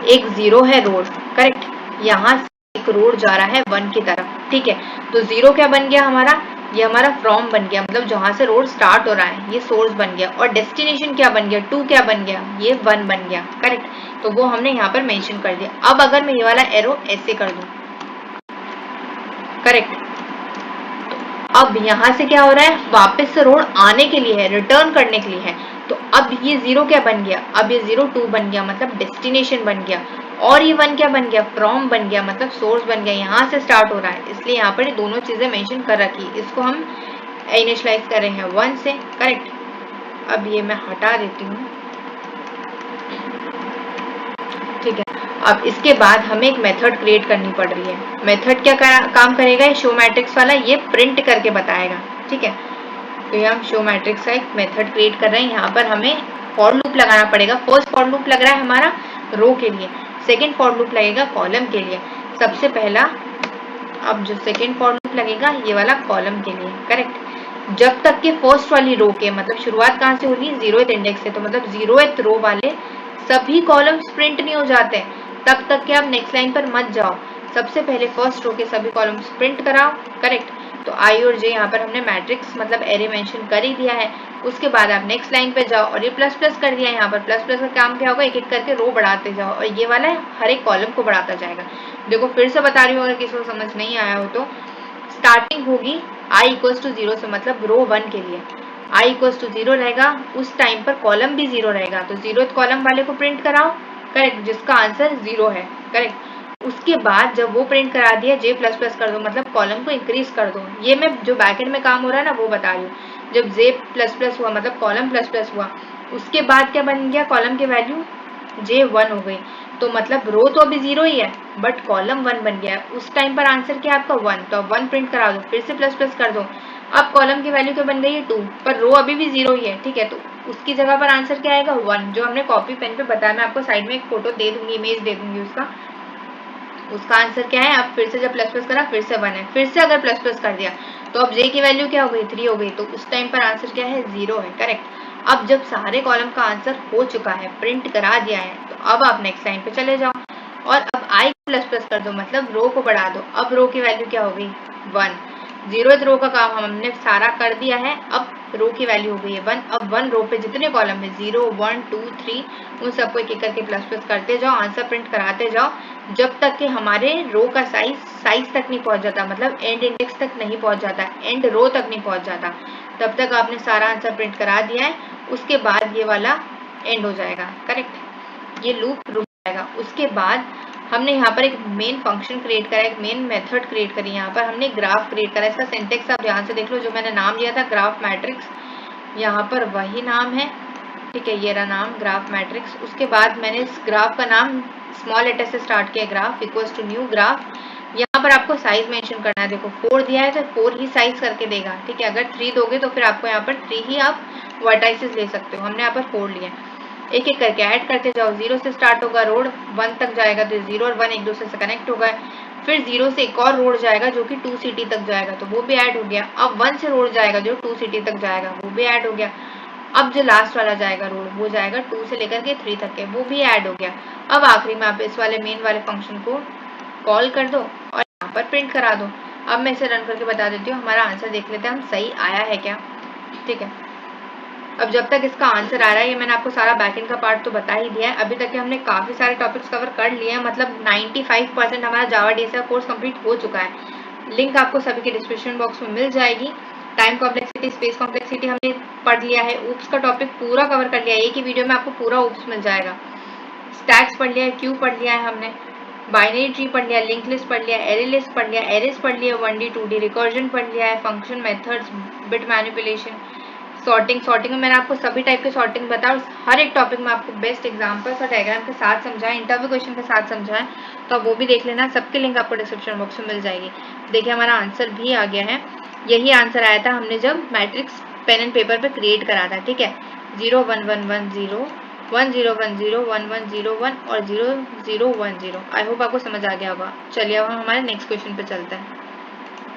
[SPEAKER 1] एक 0 है रोड, करेक्ट, यहाँ से एक रोड जा रहा है 1 की तरफ, ठीक है। तो 0 क्या बन गया हमारा, ये हमारा फ्रॉम बन गया, मतलब जहां से रोड स्टार्ट हो रहा है, ये सोर्स बन गया। और डेस्टिनेशन क्या बन गया, 2 क्या बन गया, ये 1 बन गया, करेक्ट। तो वो हमने यहाँ पर मेंशन कर दिया। अब अगर मैं ये वाला एरो ऐसे कर दूं, करेक्ट, अब यहाँ से क्या हो रहा है, वापस से रोड आने के लिए है, रिटर्न करने के लिए है। तो अब ये 0 क्या बन गया, अब ये 0 2 बन गया, मतलब डेस्टिनेशन बन गया। और ये 1 क्या बन गया, फ्रॉम बन गया, मतलब सोर्स बन गया, यहाँ से स्टार्ट हो रहा है, इसलिए यहाँ पर ये दोनों चीजें मेंशन कर रखी। इसको हम इनिशियलाइज कर रहे हैं 1 से, करेक्ट। अब ये मैं हटा देती हूँ, ठीक है। अब इसके बाद हमें एक मेथड क्रिएट करनी पड़ रही है। मेथड क्या काम करेगा, शो मैट्रिक्स वाला ये प्रिंट करके बताएगा, ठीक है। तो ये हम शो मैट्रिक्स का एक मेथड क्रिएट कर रहे हैं। यहाँ पर हमें फॉर लूप लगाना पड़ेगा। फर्स्ट फॉर लूप लग रहा है हमारा रो के लिए, सेकेंड फॉर लूप लगेगा कॉलम के लिए। सबसे पहला अब जो सेकेंड फॉर लूप लगेगा ये वाला कॉलम के लिए, करेक्ट। जब तक के फर्स्ट वाली रो के, मतलब शुरुआत कहाँ से होगी, 0th इंडेक्स से, तो मतलब 0th रो वाले सभी कॉलम्स प्रिंट नहीं हो जाते, तब तक के आप नेक्स्ट लाइन पर मत जाओ। सबसे पहले फर्स्ट रो के सभी कॉलम्स प्रिंट कराओ, करेक्ट। तो आई और जे यहाँ पर हमने मैट्रिक्स मतलब एरे मेंशन कर ही दिया है। उसके बाद आप नेक्स्ट लाइन पे जाओ, और ये प्लस प्लस कर दिया है। यहाँ पर प्लस प्लस का काम क्या होगा, एक एक करके रो बढ़ाते जाओ, और ये वाला हर एक कॉलम को बढ़ाता जाएगा। देखो फिर से बता रही हूँ, अगर किसी को समझ नहीं आया हो तो स्टार्टिंग होगी i इक्वल्स टू 0 से, मतलब रो 1 के लिए i इक्वल्स टू 0 रहेगा, उस टाइम पर कॉलम भी 0 रहेगा, तो 0th कॉलम वाले को प्रिंट कराओ, करेक्ट, जिसका आंसर 0 है, करेक्ट। उसके बाद जब वो प्रिंट करा दिया, जे प्लस प्लस कर दो, मतलब कॉलम को इंक्रीज कर दो। ये मैं जो बैकएंड में काम हो रहा है ना वो बता रही हूँ। जब जे प्लस प्लस हुआ, मतलब कॉलम प्लस प्लस हुआ, उसके बाद क्या बन गया, कॉलम की वैल्यू जे 1 हो गई, तो मतलब रो तो अभी 0 ही है, बट कॉलम 1 बन गया है। उस टाइम पर आंसर क्या है आपका 1, तो अब 1 प्रिंट करा दो, फिर से प्लस प्लस कर दो। अब कॉलम की वैल्यू क्या बन गई है 2, पर रो अभी भी 0 ही है, ठीक है। तो उसकी जगह पर आंसर क्या आएगा 1, जो हमने कॉपी पेन पे बताया। मैं आपको साइड में एक फोटो दे दूंगी, इमेज दे दूंगी उसका आंसर क्या है। अब फिर से जब प्लस प्लस करा, फिर से 1 है, फिर से अगर प्लस प्लस कर दिया, तो अब जे की वैल्यू क्या हो गई 3 हो गई, तो उस टाइम पर आंसर क्या है 0 है, करेक्ट। अब जब सारे कॉलम का आंसर हो चुका है, प्रिंट करा दिया है, तो अब आप नेक्स्ट लाइन पे चले जाओ, और अब आई प्लस प्लस कर दो, मतलब रो को बढ़ा दो। अब रो की वैल्यू क्या हो गई 1, 0th रो का काम हमने सारा कर दिया है। अब रो की वैल्यू हो गई है 1। अब 1 रो पे जितने कॉलम है 0 1 2 3, उन सबको एक एक करके प्लस प्लस करते जाओ, आंसर प्रिंट कराते जाओ, जब तक कि हमारे रो का साइज तक नहीं पहुंच जाता, मतलब एंड इंडेक्स तक नहीं पहुंच जाता, एंड रो तक नहीं पहुंच जाता, तब तक आपने सारा आंसर प्रिंट करा दिया है। उसके बाद ये वाला एंड हो जाएगा, करेक्ट, ये लूप रुक जाएगा। उसके बाद हमने यहाँ पर एक मेन फंक्शन क्रिएट करा, एक मेन मेथड क्रिएट करी, यहाँ पर हमने ग्राफ क्रिएट करा। इसका सिंटेक्स आप ध्यान से देख लो, जो मैंने नाम दिया था ग्राफ मैट्रिक्स, यहाँ पर वही नाम है, ठीक है, ये रहा नाम ग्राफ मैट्रिक्स। उसके बाद मैंने इस ग्राफ का नाम स्मॉल लेटर से स्टार्ट किया, graph equals to new graph. यहाँ पर आपको साइज मेंशन करना है, देखो 4 दिया है तो 4 ही साइज करके देगा, ठीक है। अगर 3 दोगे तो फिर आपको यहाँ पर 3 ही आप वर्टाइसेस ले सकते हो, हमने यहाँ पर 4 लिया। एक एक करके ऐड करते जाओ, 0 से स्टार्ट होगा रोड 1 तक जाएगा, तो 0 और 1 एक दूसरे से कनेक्ट होगा। फिर 0 से एक और रोड जाएगा जो कि 2 सिटी तक जाएगा, तो वो भी ऐड हो गया। अब 1 से रोड जाएगा जो 2 सिटी तक जाएगा, वो भी ऐड हो गया। अब जो लास्ट वाला जाएगा रोड, वो जाएगा 2 से लेकर के 3 तक है, वो भी ऐड हो गया। अब आखिरी में आप इस वाले मेन वाले फंक्शन को कॉल कर दो और यहाँ पर प्रिंट करा दो। अब मैं इसे रन करके बता देती हूँ, हमारा आंसर देख लेते हैं हम सही आया है क्या, ठीक है। अब जब तक इसका आंसर आ रहा है, ये मैंने आपको सारा बैकएंड का पार्ट तो बता ही दिया है। अभी तक हमने काफ़ी सारे टॉपिक्स कवर कर लिए हैं, मतलब 95% हमारा जावा डीएस का कोर्स कंप्लीट हो चुका है। लिंक आपको सभी के डिस्क्रिप्शन बॉक्स में मिल जाएगी। टाइम कॉम्प्लेक्सिटी, स्पेस कॉम्प्लेक्सिटी हमने पढ़ लिया है, ऊप्स का टॉपिक पूरा कवर कर लिया है, एक ही वीडियो में आपको पूरा ऊप्स मिल जाएगा। स्टैक्स पढ़ लिया है, क्यू पढ़ लिया है हमने, बाइनरी ट्री पढ़ लिया, लिंक लिस्ट पढ़ लिया, एरे लिस्ट पढ़ लिया, एरेस पढ़ लिया, 1D 2D रिकर्जन पढ़ लिया है, function methods, bit manipulation, sorting में मैंने आपको सभी टाइप के सॉर्टिंग बताया, हर एक टॉपिक में आपको बेस्ट एग्जांपल्स और डायग्राम के साथ समझाएं, इंटरव्यू क्वेश्चन के साथ समझाएं, तो आप वो भी देख लेना। सबके लिंक आपको डिस्क्रिप्शन बॉक्स में मिल जाएगी। देखिए हमारा आंसर भी आ गया है, यही आंसर आया था हमने जब मैट्रिक्स पेन एंड पेपर पे क्रिएट करा था, ठीक है। 0 1 1 1 0 1 0 1 0 1 1 0 1 और 0 0 1 0। आई होप आपको समझ आ गया होगा। चलिए अब हम हमारे नेक्स्ट क्वेश्चन पे चलते हैं।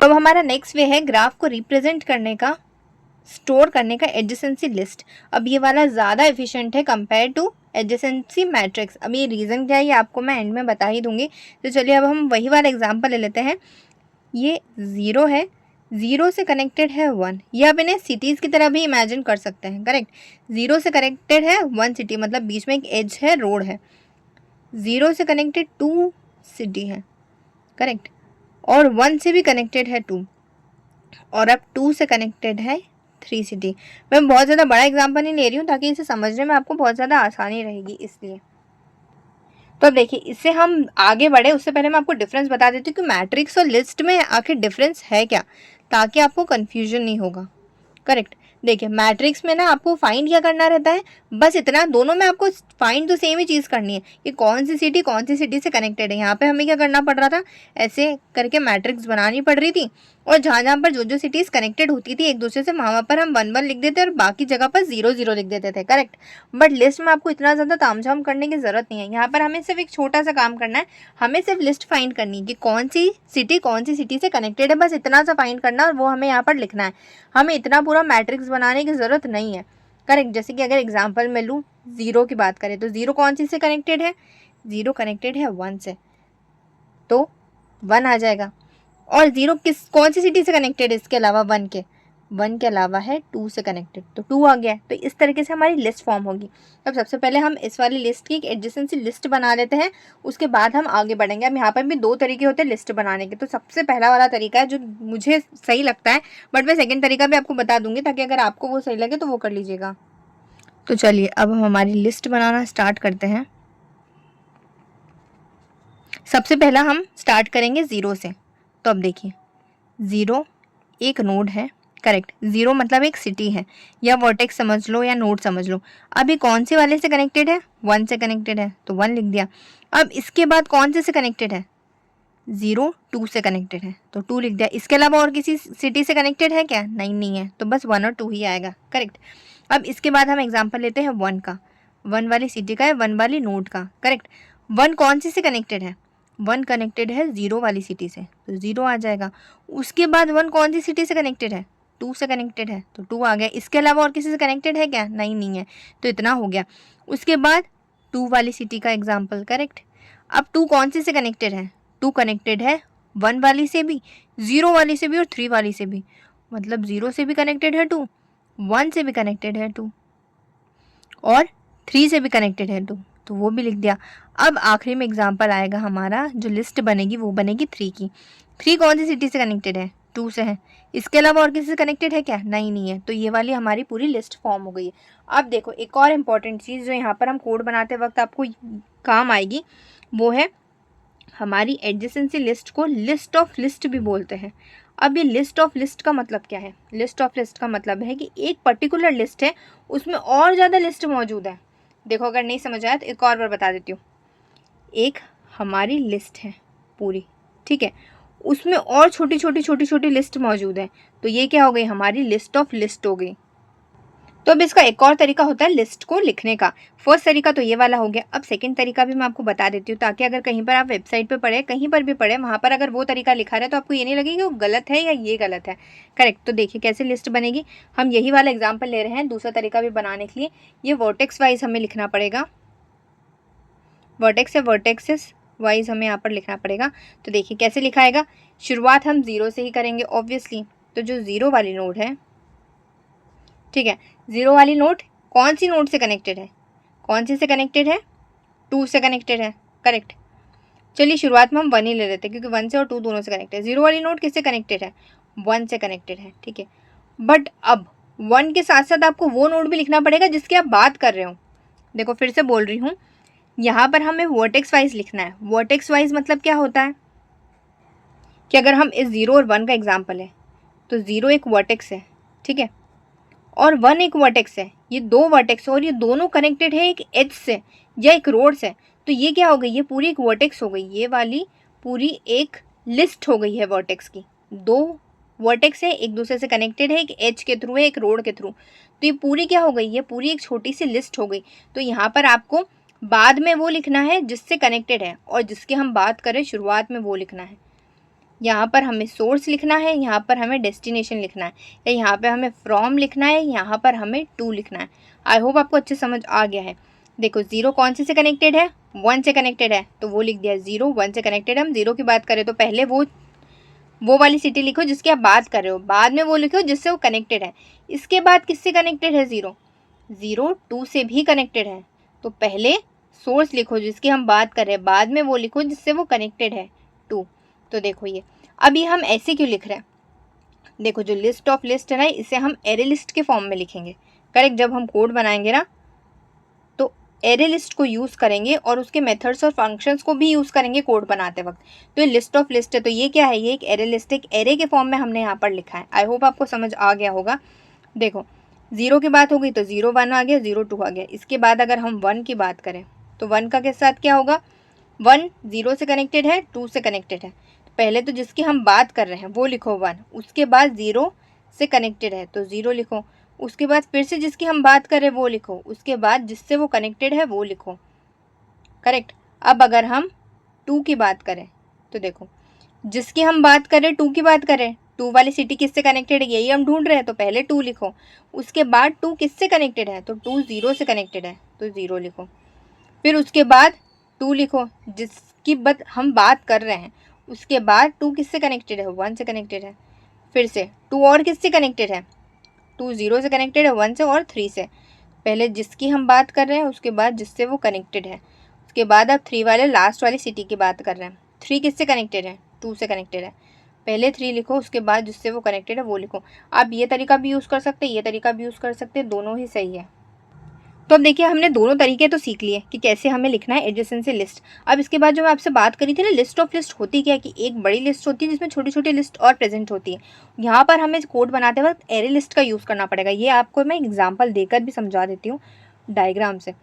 [SPEAKER 1] अब हमारा नेक्स्ट वे है ग्राफ को रिप्रेजेंट करने का, स्टोर करने का एडजेसेंसी लिस्ट। अब ये वाला ज़्यादा एफिशिएंट है कंपेयर टू एडजेसेंसी मैट्रिक्स। अब ये रीज़न क्या है ये आपको मैं एंड में बता ही दूंगी। तो चलिए अब हम वही वाला एग्जांपल ले लेते हैं। ये 0 है, 0 से कनेक्टेड है 1, ये आप इन्हें सिटीज़ की तरह भी इमेजिन कर सकते हैं, करेक्ट। 0 से कनेक्टेड है 1 सिटी, मतलब बीच में एक एज है, रोड है। 0 से कनेक्टेड 2 सिटी है, करेक्ट, और 1 से भी कनेक्टेड है 2, और अब 2 से कनेक्टेड है 3 सिटी। मैं बहुत ज़्यादा बड़ा एग्जांपल नहीं ले रही हूँ ताकि इसे समझने में आपको बहुत ज़्यादा आसानी रहेगी, इसलिए। तो अब देखिए इससे हम आगे बढ़े उससे पहले मैं आपको डिफरेंस बता देती हूँ कि मैट्रिक्स और लिस्ट में आखिर डिफरेंस है क्या, ताकि आपको कन्फ्यूजन नहीं होगा, करेक्ट। देखिए मैट्रिक्स में ना आपको फाइंड क्या करना रहता है, बस इतना, दोनों में आपको फाइंड तो सेम ही चीज़ करनी है कि कौन सी सिटी से कनेक्टेड है। यहाँ पे हमें क्या करना पड़ रहा था, ऐसे करके मैट्रिक्स बनानी पड़ रही थी, और जहाँ पर जो सिटीज़ कनेक्टेड होती थी एक दूसरे से, वहाँ पर हम 1 1 लिख देते और बाकी जगह पर 0 0 लिख देते थे, करेक्ट। बट लिस्ट में आपको इतना ज़्यादा तामझाम करने की ज़रूरत नहीं है। यहाँ पर हमें सिर्फ एक छोटा सा काम करना है, हमें सिर्फ लिस्ट फाइंड करनी है कि कौन सी सिटी से कनेक्टेड है, बस इतना सा फाइंड करना और वो हमें यहाँ पर लिखना है। हमें इतना पूरा मैट्रिक्स बनाने की ज़रूरत नहीं है, करेक्ट। जैसे कि अगर एग्जाम्पल में लूँ, 0 की बात करें तो 0 कौन सी से कनेक्टेड है, 0 कनेक्टेड है 1 से, तो 1 आ जाएगा। और 0 कौन सी सिटी से कनेक्टेड है इसके अलावा 1 के अलावा है 2 से कनेक्टेड, तो 2 आ गया। तो इस तरीके से हमारी लिस्ट फॉर्म होगी। अब सबसे पहले हम इस वाली लिस्ट की एक एडजेसेंसी लिस्ट बना लेते हैं, उसके बाद हम आगे बढ़ेंगे। अब यहाँ पर भी 2 तरीके होते हैं लिस्ट बनाने के। तो सबसे पहला वाला तरीका है जो मुझे सही लगता है, बट मैं सेकेंड तरीका भी आपको बता दूंगी ताकि अगर आपको वो सही लगे तो वो कर लीजिएगा। तो चलिए अब हम हमारी लिस्ट बनाना स्टार्ट करते हैं। सबसे पहला हम स्टार्ट करेंगे 0 से। तो अब देखिए 0 एक नोड है, करेक्ट। 0 मतलब एक सिटी है, या वर्टेक्स समझ लो या नोड समझ लो। अब ये कौन से वाले से कनेक्टेड है, 1 से कनेक्टेड है, तो 1 लिख दिया। अब इसके बाद कौन से कनेक्टेड है, 0 2 से कनेक्टेड है, तो 2 लिख दिया। इसके अलावा और किसी सिटी से कनेक्टेड है क्या, नहीं है, तो बस 1 और 2 ही आएगा, करेक्ट। अब इसके बाद हम एग्जाम्पल लेते हैं 1 का, 1 वाली सिटी का है, 1 वाली नोड का, करेक्ट। 1 कौन सी से कनेक्टेड है, 1 कनेक्टेड है 0 वाली सिटी से, तो 0 आ जाएगा। उसके बाद 1 कौन सी सिटी से कनेक्टेड है, 2 से कनेक्टेड है, तो 2 आ गया। इसके अलावा और किसी से कनेक्टेड है क्या, नहीं है, तो इतना हो गया। उसके बाद 2 वाली सिटी का एग्जाम्पल, करेक्ट। अब 2 कौन सी से कनेक्टेड है, 2 कनेक्टेड है 1 वाली से भी, 0 वाली से भी और 3 वाली से भी, मतलब 0 से भी कनेक्टेड है 2, 1 से भी कनेक्टेड है 2, और 3 से भी कनेक्टेड है 2, तो वो भी लिख दिया। अब आखिरी में एग्जाम्पल आएगा हमारा, जो लिस्ट बनेगी वो बनेगी 3 की। 3 कौन सी सिटी से कनेक्टेड है, 2 से है। इसके अलावा और किसी से कनेक्टेड है क्या, नहीं है, तो ये वाली हमारी पूरी लिस्ट फॉर्म हो गई है। अब देखो एक और इम्पॉर्टेंट चीज़ जो यहाँ पर हम कोड बनाते वक्त आपको काम आएगी, वो है हमारी एडजेसेंसी लिस्ट को लिस्ट ऑफ लिस्ट भी बोलते हैं। अब ये लिस्ट ऑफ लिस्ट का मतलब क्या है? लिस्ट ऑफ लिस्ट का मतलब है कि एक पर्टिकुलर लिस्ट है, उसमें और ज़्यादा लिस्ट मौजूद है। देखो, अगर नहीं समझ आया तो एक और बार बता देती हूँ। एक हमारी लिस्ट है पूरी, ठीक है, उसमें और छोटी छोटी छोटी छोटी लिस्ट मौजूद है, तो ये क्या हो गई? हमारी लिस्ट ऑफ लिस्ट हो गई। तो अब इसका एक और तरीका होता है लिस्ट को लिखने का। फर्स्ट तरीका तो ये वाला हो गया। अब सेकंड तरीका भी मैं आपको बता देती हूँ, ताकि अगर कहीं पर आप वेबसाइट पे पढ़े, कहीं पर भी पढ़े, वहाँ पर अगर वो तरीका लिखा रहा है तो आपको ये नहीं लगेगा कि वो गलत है या ये गलत है। करेक्ट। तो देखिए कैसे लिस्ट बनेगी। हम यही वाला एग्जाम्पल ले रहे हैं दूसरा तरीका भी बनाने के लिए। ये वर्टेक्स वाइज हमें लिखना पड़ेगा, वर्टेक्स या वर्टेक्सेस वाइज हमें यहाँ पर लिखना पड़ेगा। तो देखिए कैसे लिखाएगा। शुरुआत हम 0 से ही करेंगे ऑब्वियसली। तो जो 0 वाली नोड है, ठीक है, 0 वाली नोड कौन सी नोड से कनेक्टेड है? कौन सी से कनेक्टेड है? 2 से कनेक्टेड है। करेक्ट। चलिए शुरुआत में हम 1 ही ले लेते हैं, क्योंकि 1 से और 2 दोनों से कनेक्टेड है। 0 वाली नोड किससे कनेक्टेड है? 1 से कनेक्टेड है, ठीक है। बट अब 1 के साथ साथ आपको वो नोड भी लिखना पड़ेगा जिसकी आप बात कर रहे हो। देखो फिर से बोल रही हूँ, यहाँ पर हमें वर्टेक्स वाइज लिखना है। वर्टेक्स वाइज मतलब क्या होता है कि अगर हम इस 0 और 1 का एग्जाम्पल है, तो 0 एक वर्टेक्स है, ठीक है, और 1 एक वर्टेक्स है। ये 2 वर्टेक्स है और ये दोनों कनेक्टेड है एक एज से या एक रोड से। तो ये क्या हो गई? ये पूरी एक वर्टेक्स हो गई। ये वाली पूरी एक लिस्ट हो गई है वर्टेक्स की। 2 वर्टेक्स है, एक दूसरे से कनेक्टेड है, एक एज के थ्रू है, एक रोड के थ्रू। तो ये पूरी क्या हो गई? ये पूरी एक छोटी सी लिस्ट हो गई। तो यहाँ पर आपको बाद में वो लिखना है जिससे कनेक्टेड है, और जिसकी हम बात करें शुरुआत में वो लिखना है। यहाँ पर हमें सोर्स लिखना है, यहाँ पर हमें डेस्टिनेशन लिखना है, या यहाँ पे हमें फ्रॉम लिखना है, यहाँ पर हमें टू लिखना है। आई होप आपको अच्छे समझ आ गया है। देखो 0 कौन से कनेक्टेड है? 1 से कनेक्टेड है, तो वो लिख दिया 0। 1 से कनेक्टेड है। हम 0 की बात करें तो पहले वो वाली सिटी लिखो जिसकी आप बात कर रहे हो, बाद में वो लिखो जिससे वो कनेक्टेड है। इसके बाद किससे कनेक्टेड है? 0 2 से भी कनेक्टेड है, तो पहले सोर्स लिखो जिसकी हम बात कर रहे हैं, बाद में वो लिखो जिससे वो कनेक्टेड है, 2। तो देखो ये अभी हम ऐसे क्यों लिख रहे हैं? देखो जो लिस्ट ऑफ लिस्ट है ना, इसे हम एरे लिस्ट के फॉर्म में लिखेंगे। करेक्ट। जब हम कोड बनाएंगे ना, तो एरे लिस्ट को यूज़ करेंगे और उसके मेथड्स और फंक्शंस को भी यूज़ करेंगे कोड बनाते वक्त। तो ये लिस्ट ऑफ लिस्ट है, तो ये क्या है? ये एक एरे लिस्ट, एक एरे के फॉर्म में हमने यहाँ पर लिखा है। आई होप आपको समझ आ गया होगा। देखो 0 की बात हो गई तो 0 1 आ गया, 0 2 आ गया। इसके बाद अगर हम 1 की बात करें तो 1 का के साथ क्या होगा? 1 0 से कनेक्टेड है, 2 से कनेक्टेड है। पहले तो जिसकी हम बात कर रहे हैं वो लिखो 1, उसके बाद 0 से कनेक्टेड है तो 0 लिखो, उसके बाद फिर से जिसकी हम बात कर रहे हैं वो लिखो, उसके बाद जिससे वो कनेक्टेड है वो लिखो। करेक्ट। अब अगर हम 2 की बात करें तो देखो जिसकी हम बात करें, 2 की बात करें, 2 वाली सिटी किससे कनेक्टेड है यही हम ढूंढ रहे हैं, तो पहले 2 लिखो, उसके बाद 2 किससे कनेक्टेड है, तो 2 0 से कनेक्टेड है तो 0 लिखो, फिर उसके बाद 2 लिखो जिसकी हम बात कर रहे हैं, उसके बाद 2 किससे कनेक्टेड है? 1 से कनेक्टेड है। फिर से 2 और किससे कनेक्टेड है? 2 0 से कनेक्टेड है, 1 से और 3 से। पहले जिसकी हम बात कर रहे हैं, उसके बाद जिससे वो कनेक्टेड है, उसके बाद अब 3 वाले लास्ट वाली सिटी की बात कर रहे हैं। 3 किससे कनेक्टेड है? 2 से कनेक्टेड है। पहले 3 लिखो, उसके बाद जिससे वो कनेक्टेड है वो लिखो। आप ये तरीका भी यूज़ कर सकते हैं, ये तरीका भी यूज़ कर सकते हैं, दोनों ही सही है। तो अब देखिए हमने दोनों तरीके तो सीख लिए कि कैसे हमें लिखना है एडजेसेंसी लिस्ट। अब इसके बाद जो मैं आपसे बात करी थी ना, लिस्ट ऑफ लिस्ट होती क्या है कि एक बड़ी लिस्ट होती है जिसमें छोटी छोटी लिस्ट और प्रेजेंट होती है। यहाँ पर हमें कोड बनाते वक्त एरे लिस्ट का यूज़ करना पड़ेगा। ये आपको मैं एग्जाम्पल देकर भी समझा देती हूँ डायग्राम से।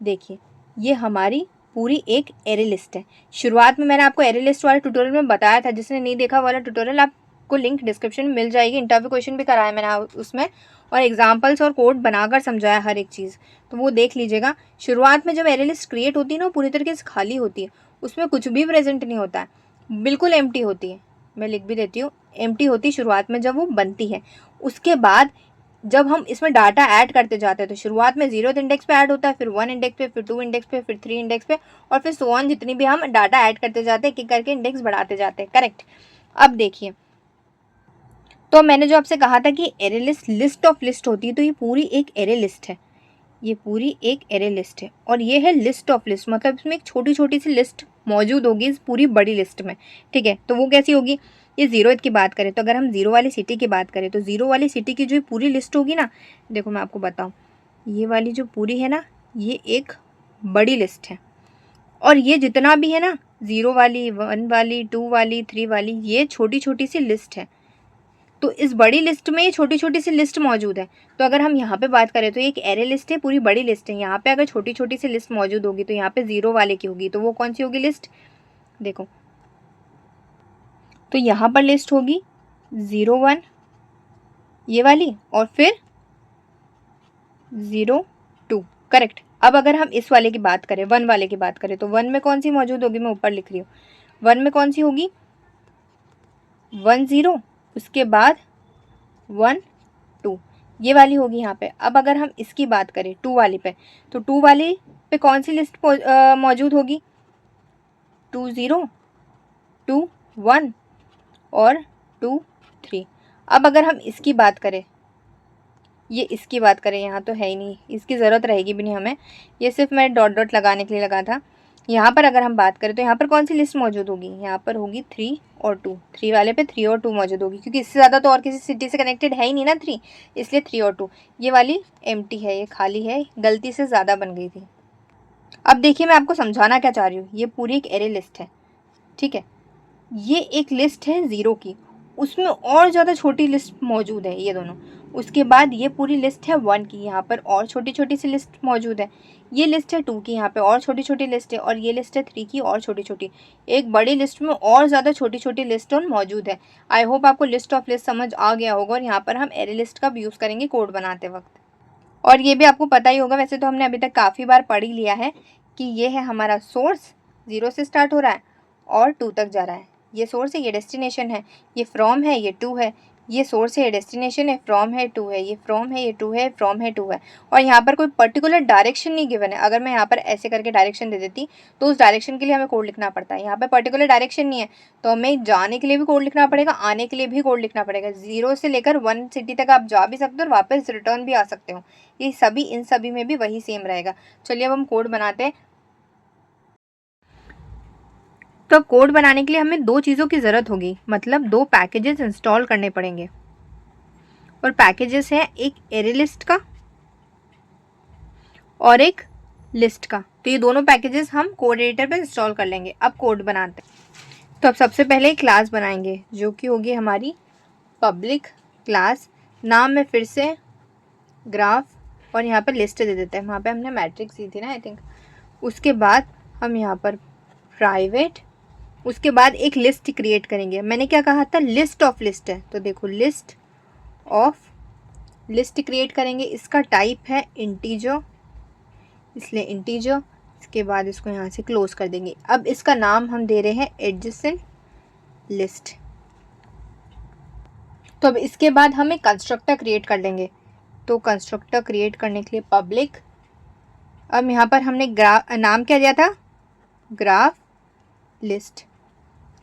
[SPEAKER 1] देखिए ये हमारी पूरी एक एरे लिस्ट है। शुरुआत में मैंने आपको एरे लिस्ट वाले ट्यूटोरियल में बताया था, जिसने नहीं देखा वाला ट्यूटोरियल आपको लिंक डिस्क्रिप्शन में मिल जाएगी। इंटरव्यू क्वेश्चन भी कराया मैंने उसमें, और एग्जाम्पल्स और कोड बनाकर समझाया हर एक चीज़, तो वो देख लीजिएगा। शुरुआत में जब एरे लिस्ट क्रिएट होती है ना, पूरी तरीके से खाली होती है, उसमें कुछ भी प्रेजेंट नहीं होता है, बिल्कुल एम्प्टी होती है। मैं लिख भी देती हूँ, एम्प्टी होती शुरुआत में जब वो बनती है। उसके बाद जब हम इसमें डाटा ऐड करते जाते हैं तो शुरुआत में 0th इंडेक्स पे ऐड होता है, फिर 1 इंडेक्स पे, फिर 2 इंडेक्स पे, फिर 3 इंडेक्स पे, और फिर सो ऑन, जितनी भी हम डाटा ऐड करते जाते हैं, एक करके इंडेक्स बढ़ाते जाते हैं। करेक्ट। अब देखिए, तो मैंने जो आपसे कहा था कि array list list of list होती है, तो ये पूरी एक एरे लिस्ट है, ये पूरी एक एरे लिस्ट है, और ये है लिस्ट ऑफ लिस्ट, मतलब इसमें एक छोटी छोटी सी लिस्ट मौजूद होगी इस पूरी बड़ी लिस्ट में। ठीक है, तो वो कैसी होगी? ये 0th की बात करें तो अगर हम 0 वाली सिटी की बात करें तो 0 वाली सिटी की जो पूरी लिस्ट होगी ना, देखो मैं आपको बताऊँ, ये वाली जो पूरी है ना, ये एक बड़ी लिस्ट है, और ये जितना भी है ना, 0 वाली, 1 वाली, 2 वाली, 3 वाली, ये छोटी छोटी सी लिस्ट है। तो इस बड़ी लिस्ट में ये छोटी छोटी सी लिस्ट मौजूद है। तो अगर हम यहाँ पे बात करें तो ये एक एरे लिस्ट है, पूरी बड़ी लिस्ट है। यहाँ पे अगर छोटी छोटी सी लिस्ट मौजूद होगी तो यहाँ पे 0 वाले की होगी, तो वो कौन सी होगी लिस्ट, देखो। तो यहाँ पर लिस्ट होगी 0 1 ये वाली, और फिर 0 2, करेक्ट। अब अगर हम इस वाले की बात करें, 1 वाले की बात करें, तो 1 में कौन सी मौजूद होगी, मैं ऊपर लिख रही हूँ। 1 में कौन सी होगी, 1 0, उसके बाद 1 2, ये वाली होगी यहाँ पे। अब अगर हम इसकी बात करें 2 वाली पे, तो 2 वाली पे कौन सी लिस्ट मौजूद होगी, 2 0, 2 1 और 2 3। अब अगर हम इसकी बात करें, ये इसकी बात करें, यहाँ तो है ही नहीं, इसकी ज़रूरत रहेगी भी नहीं हमें, ये सिर्फ मैं डॉट डॉट लगाने के लिए लगा था। यहाँ पर अगर हम बात करें तो यहाँ पर कौन सी लिस्ट मौजूद होगी, यहाँ पर होगी 3 और 2। 3 वाले पे 3 और 2 मौजूद होगी, क्योंकि इससे ज़्यादा तो और किसी सिटी से कनेक्टेड है ही नहीं ना 3, इसलिए 3 और 2। ये वाली एम्प्टी है, ये खाली है, गलती से ज़्यादा बन गई थी। अब देखिए मैं आपको समझाना क्या चाह रही हूँ, ये पूरी एक एरे लिस्ट है, ठीक है। ये एक लिस्ट है 0 की, उसमें और ज़्यादा छोटी लिस्ट मौजूद है ये दोनों। उसके बाद ये पूरी लिस्ट है 1 की, यहाँ पर और छोटी छोटी सी लिस्ट मौजूद है। ये लिस्ट है 2 की, यहाँ पे और छोटी छोटी लिस्ट है, और ये लिस्ट है 3 की और छोटी छोटी। एक बड़ी लिस्ट में और ज़्यादा छोटी छोटी लिस्ट मौजूद है। आई होप आपको लिस्ट ऑफ लिस्ट समझ आ गया होगा, और यहाँ पर हम एरे लिस्ट का भी यूज़ करेंगे कोड बनाते वक्त। और ये भी आपको पता ही होगा, वैसे तो हमने अभी तक काफ़ी बार पढ़ ही लिया है कि ये है हमारा सोर्स, 0 से स्टार्ट हो रहा है और 2 तक जा रहा है। ये सोर्स है, ये डेस्टिनेशन है, ये फ्रॉम है, ये टू है। ये सोर्स है, ये डेस्टिनेशन है, फ्रॉम है, टू है, ये फ्रॉम है, ये टू है, फ्रॉम है, टू है। और यहाँ पर कोई पर्टिकुलर डायरेक्शन नहीं गिवन है। अगर मैं यहाँ पर ऐसे करके डायरेक्शन दे देती तो उस डायरेक्शन के लिए हमें कोड लिखना पड़ता है। यहाँ पर पर्टिकुलर डायरेक्शन नहीं है, तो हमें जाने के लिए भी कोड लिखना पड़ेगा, आने के लिए भी कोड लिखना पड़ेगा। 0 से लेकर 1 सिटी तक आप जा भी सकते हो और वापस रिटर्न भी आ सकते हो। ये सभी, इन सभी में भी वही सेम रहेगा। चलिए अब हम कोड बनाते हैं। तो अब कोड बनाने के लिए हमें 2 चीज़ों की ज़रूरत होगी, मतलब 2 पैकेजेस इंस्टॉल करने पड़ेंगे। और पैकेजेस है एक एरे लिस्ट का और एक लिस्ट का। तो ये दोनों पैकेजेस हम कोड एडिटर पर इंस्टॉल कर लेंगे। अब कोड बनाते हैं। तो अब सबसे पहले एक क्लास बनाएंगे जो कि होगी हमारी पब्लिक क्लास। नाम में फिर से ग्राफ और यहाँ पर लिस्ट दे देते हैं। वहाँ पे हमने मैट्रिक्स दी थी ना आई थिंक। उसके बाद हम यहाँ पर प्राइवेट, उसके बाद एक लिस्ट क्रिएट करेंगे। मैंने क्या कहा था, लिस्ट ऑफ लिस्ट है, तो देखो लिस्ट ऑफ लिस्ट क्रिएट करेंगे। इसका टाइप है इंटीजर, इसलिए इंटीजर। इसके बाद इसको यहाँ से क्लोज कर देंगे। अब इसका नाम हम दे रहे हैं एडजेसेंट लिस्ट। तो अब इसके बाद हम एक कंस्ट्रक्टर क्रिएट कर लेंगे। तो कंस्ट्रक्टर क्रिएट करने के लिए पब्लिक, अब यहाँ पर हमने नाम क्या दिया था, ग्राफ लिस्ट।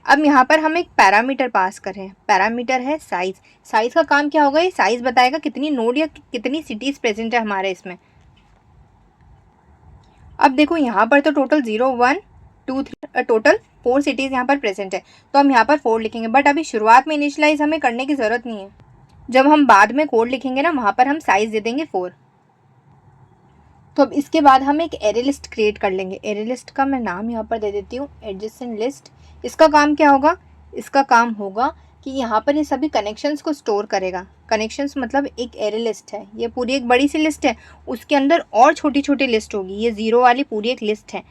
[SPEAKER 1] अब यहाँ पर हम एक पैरामीटर पास कर रहे हैं, पैरामीटर है साइज। साइज का काम क्या होगा, ये साइज बताएगा कितनी नोड या कितनी सिटीज प्रेजेंट है हमारे इसमें। अब देखो यहाँ पर तो टोटल 0 1 2 3 टोटल 4 सिटीज यहाँ पर प्रेजेंट है, तो हम यहाँ पर 4 लिखेंगे। बट अभी शुरुआत में इनिशियलाइज हमें करने की ज़रूरत नहीं है। जब हम बाद में कोड लिखेंगे ना, वहाँ पर हम साइज दे देंगे 4। तो अब इसके बाद हम एक एरे लिस्ट क्रिएट कर लेंगे। एरे लिस्ट का मैं नाम यहाँ पर दे देती हूँ एडजेसेंट लिस्ट। इसका काम क्या होगा, इसका काम होगा कि यहाँ पर ये सभी कनेक्शंस को स्टोर करेगा। कनेक्शंस मतलब एक एरे लिस्ट है, ये पूरी एक बड़ी सी लिस्ट है, उसके अंदर और छोटी छोटी लिस्ट होगी। ये 0 वाली पूरी एक लिस्ट है,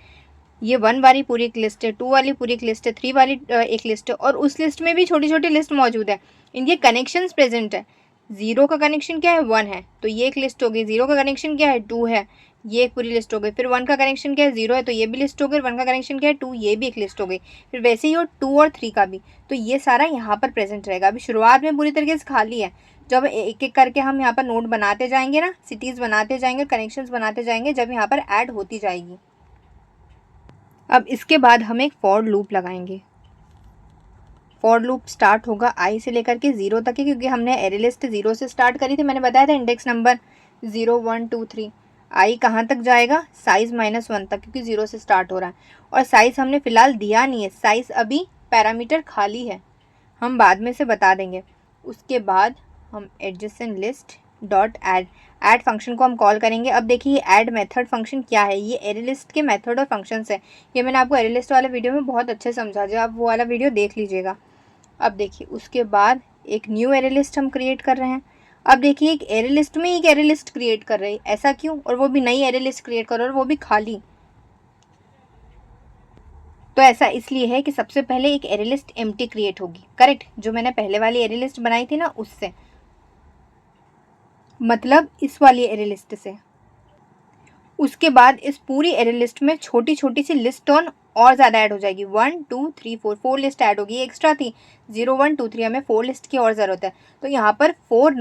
[SPEAKER 1] ये 1 वाली पूरी एक लिस्ट है, 2 वाली पूरी एक लिस्ट है, 3 वाली एक लिस्ट है, और उस लिस्ट में भी छोटी छोटी लिस्ट मौजूद है। इनके कनेक्शंस प्रेजेंट है। 0 का कनेक्शन क्या है, 1 है, तो ये एक लिस्ट हो गई। 0 का कनेक्शन क्या है, 2 है, ये एक पूरी लिस्ट हो गई। फिर 1 का कनेक्शन क्या है, 0 है, तो ये भी लिस्ट हो गई। 1 का कनेक्शन क्या है, 2, ये भी एक लिस्ट हो गई। फिर वैसे ही और 2 और 3 का भी, तो ये सारा यहाँ पर प्रेजेंट रहेगा। अभी शुरुआत में पूरी तरीके से खाली है। जब एक एक करके हम यहाँ पर नोड बनाते जाएंगे ना, सिटीज़ बनाते जाएंगे, कनेक्शंस बनाते जाएंगे, जब यहाँ पर ऐड होती जाएगी। अब इसके बाद हम एक फॉर लूप लगाएंगे। फॉर लूप स्टार्ट होगा i से लेकर के 0 तक ही, क्योंकि हमने एरे लिस्ट 0 से स्टार्ट करी थी। मैंने बताया था इंडेक्स नंबर 0 1 2 3। i कहाँ तक जाएगा, साइज -1 तक, क्योंकि 0 से स्टार्ट हो रहा है। और साइज हमने फ़िलहाल दिया नहीं है, साइज अभी पैरामीटर खाली है, हम बाद में से बता देंगे। उसके बाद हम adjacent list dot add. Add function को हम कॉल करेंगे। अब देखिए ये ऐड मेथड फंक्शन क्या है, ये एरे लिस्ट के मेथड और फंक्शंस है। ये मैंने आपको एरे लिस्ट वाले वीडियो में बहुत अच्छे से समझा दिया, आप वो वाला वीडियो देख लीजिएगा। अब देखिए उसके बाद एक न्यू एरे लिस्ट हम क्रिएट कर रहे हैं। अब देखिए एक एरे लिस्ट में एक एरे लिस्ट क्रिएट कर रहे हैं, ऐसा क्यों, और वो भी नई एरे लिस्ट क्रिएट कर रहे हैं और वो भी खाली। तो ऐसा इसलिए है कि सबसे पहले एक एरे लिस्ट एम्प्टी क्रिएट होगी, करेक्ट, जो मैंने पहले वाली एरे लिस्ट बनाई थी ना उससे, मतलब इस वाली एरे लिस्ट से। उसके बाद इस पूरी एरे लिस्ट में छोटी छोटी सी लिस्ट ऑन और ज़्यादा ऐड हो जाएगी, 1 2 3 4, 4 लिस्ट ऐड होगी, एक्स्ट्रा थी 0 1 2 3, हमें 4 लिस्ट की और ज़रूरत है। तो यहाँ पर 4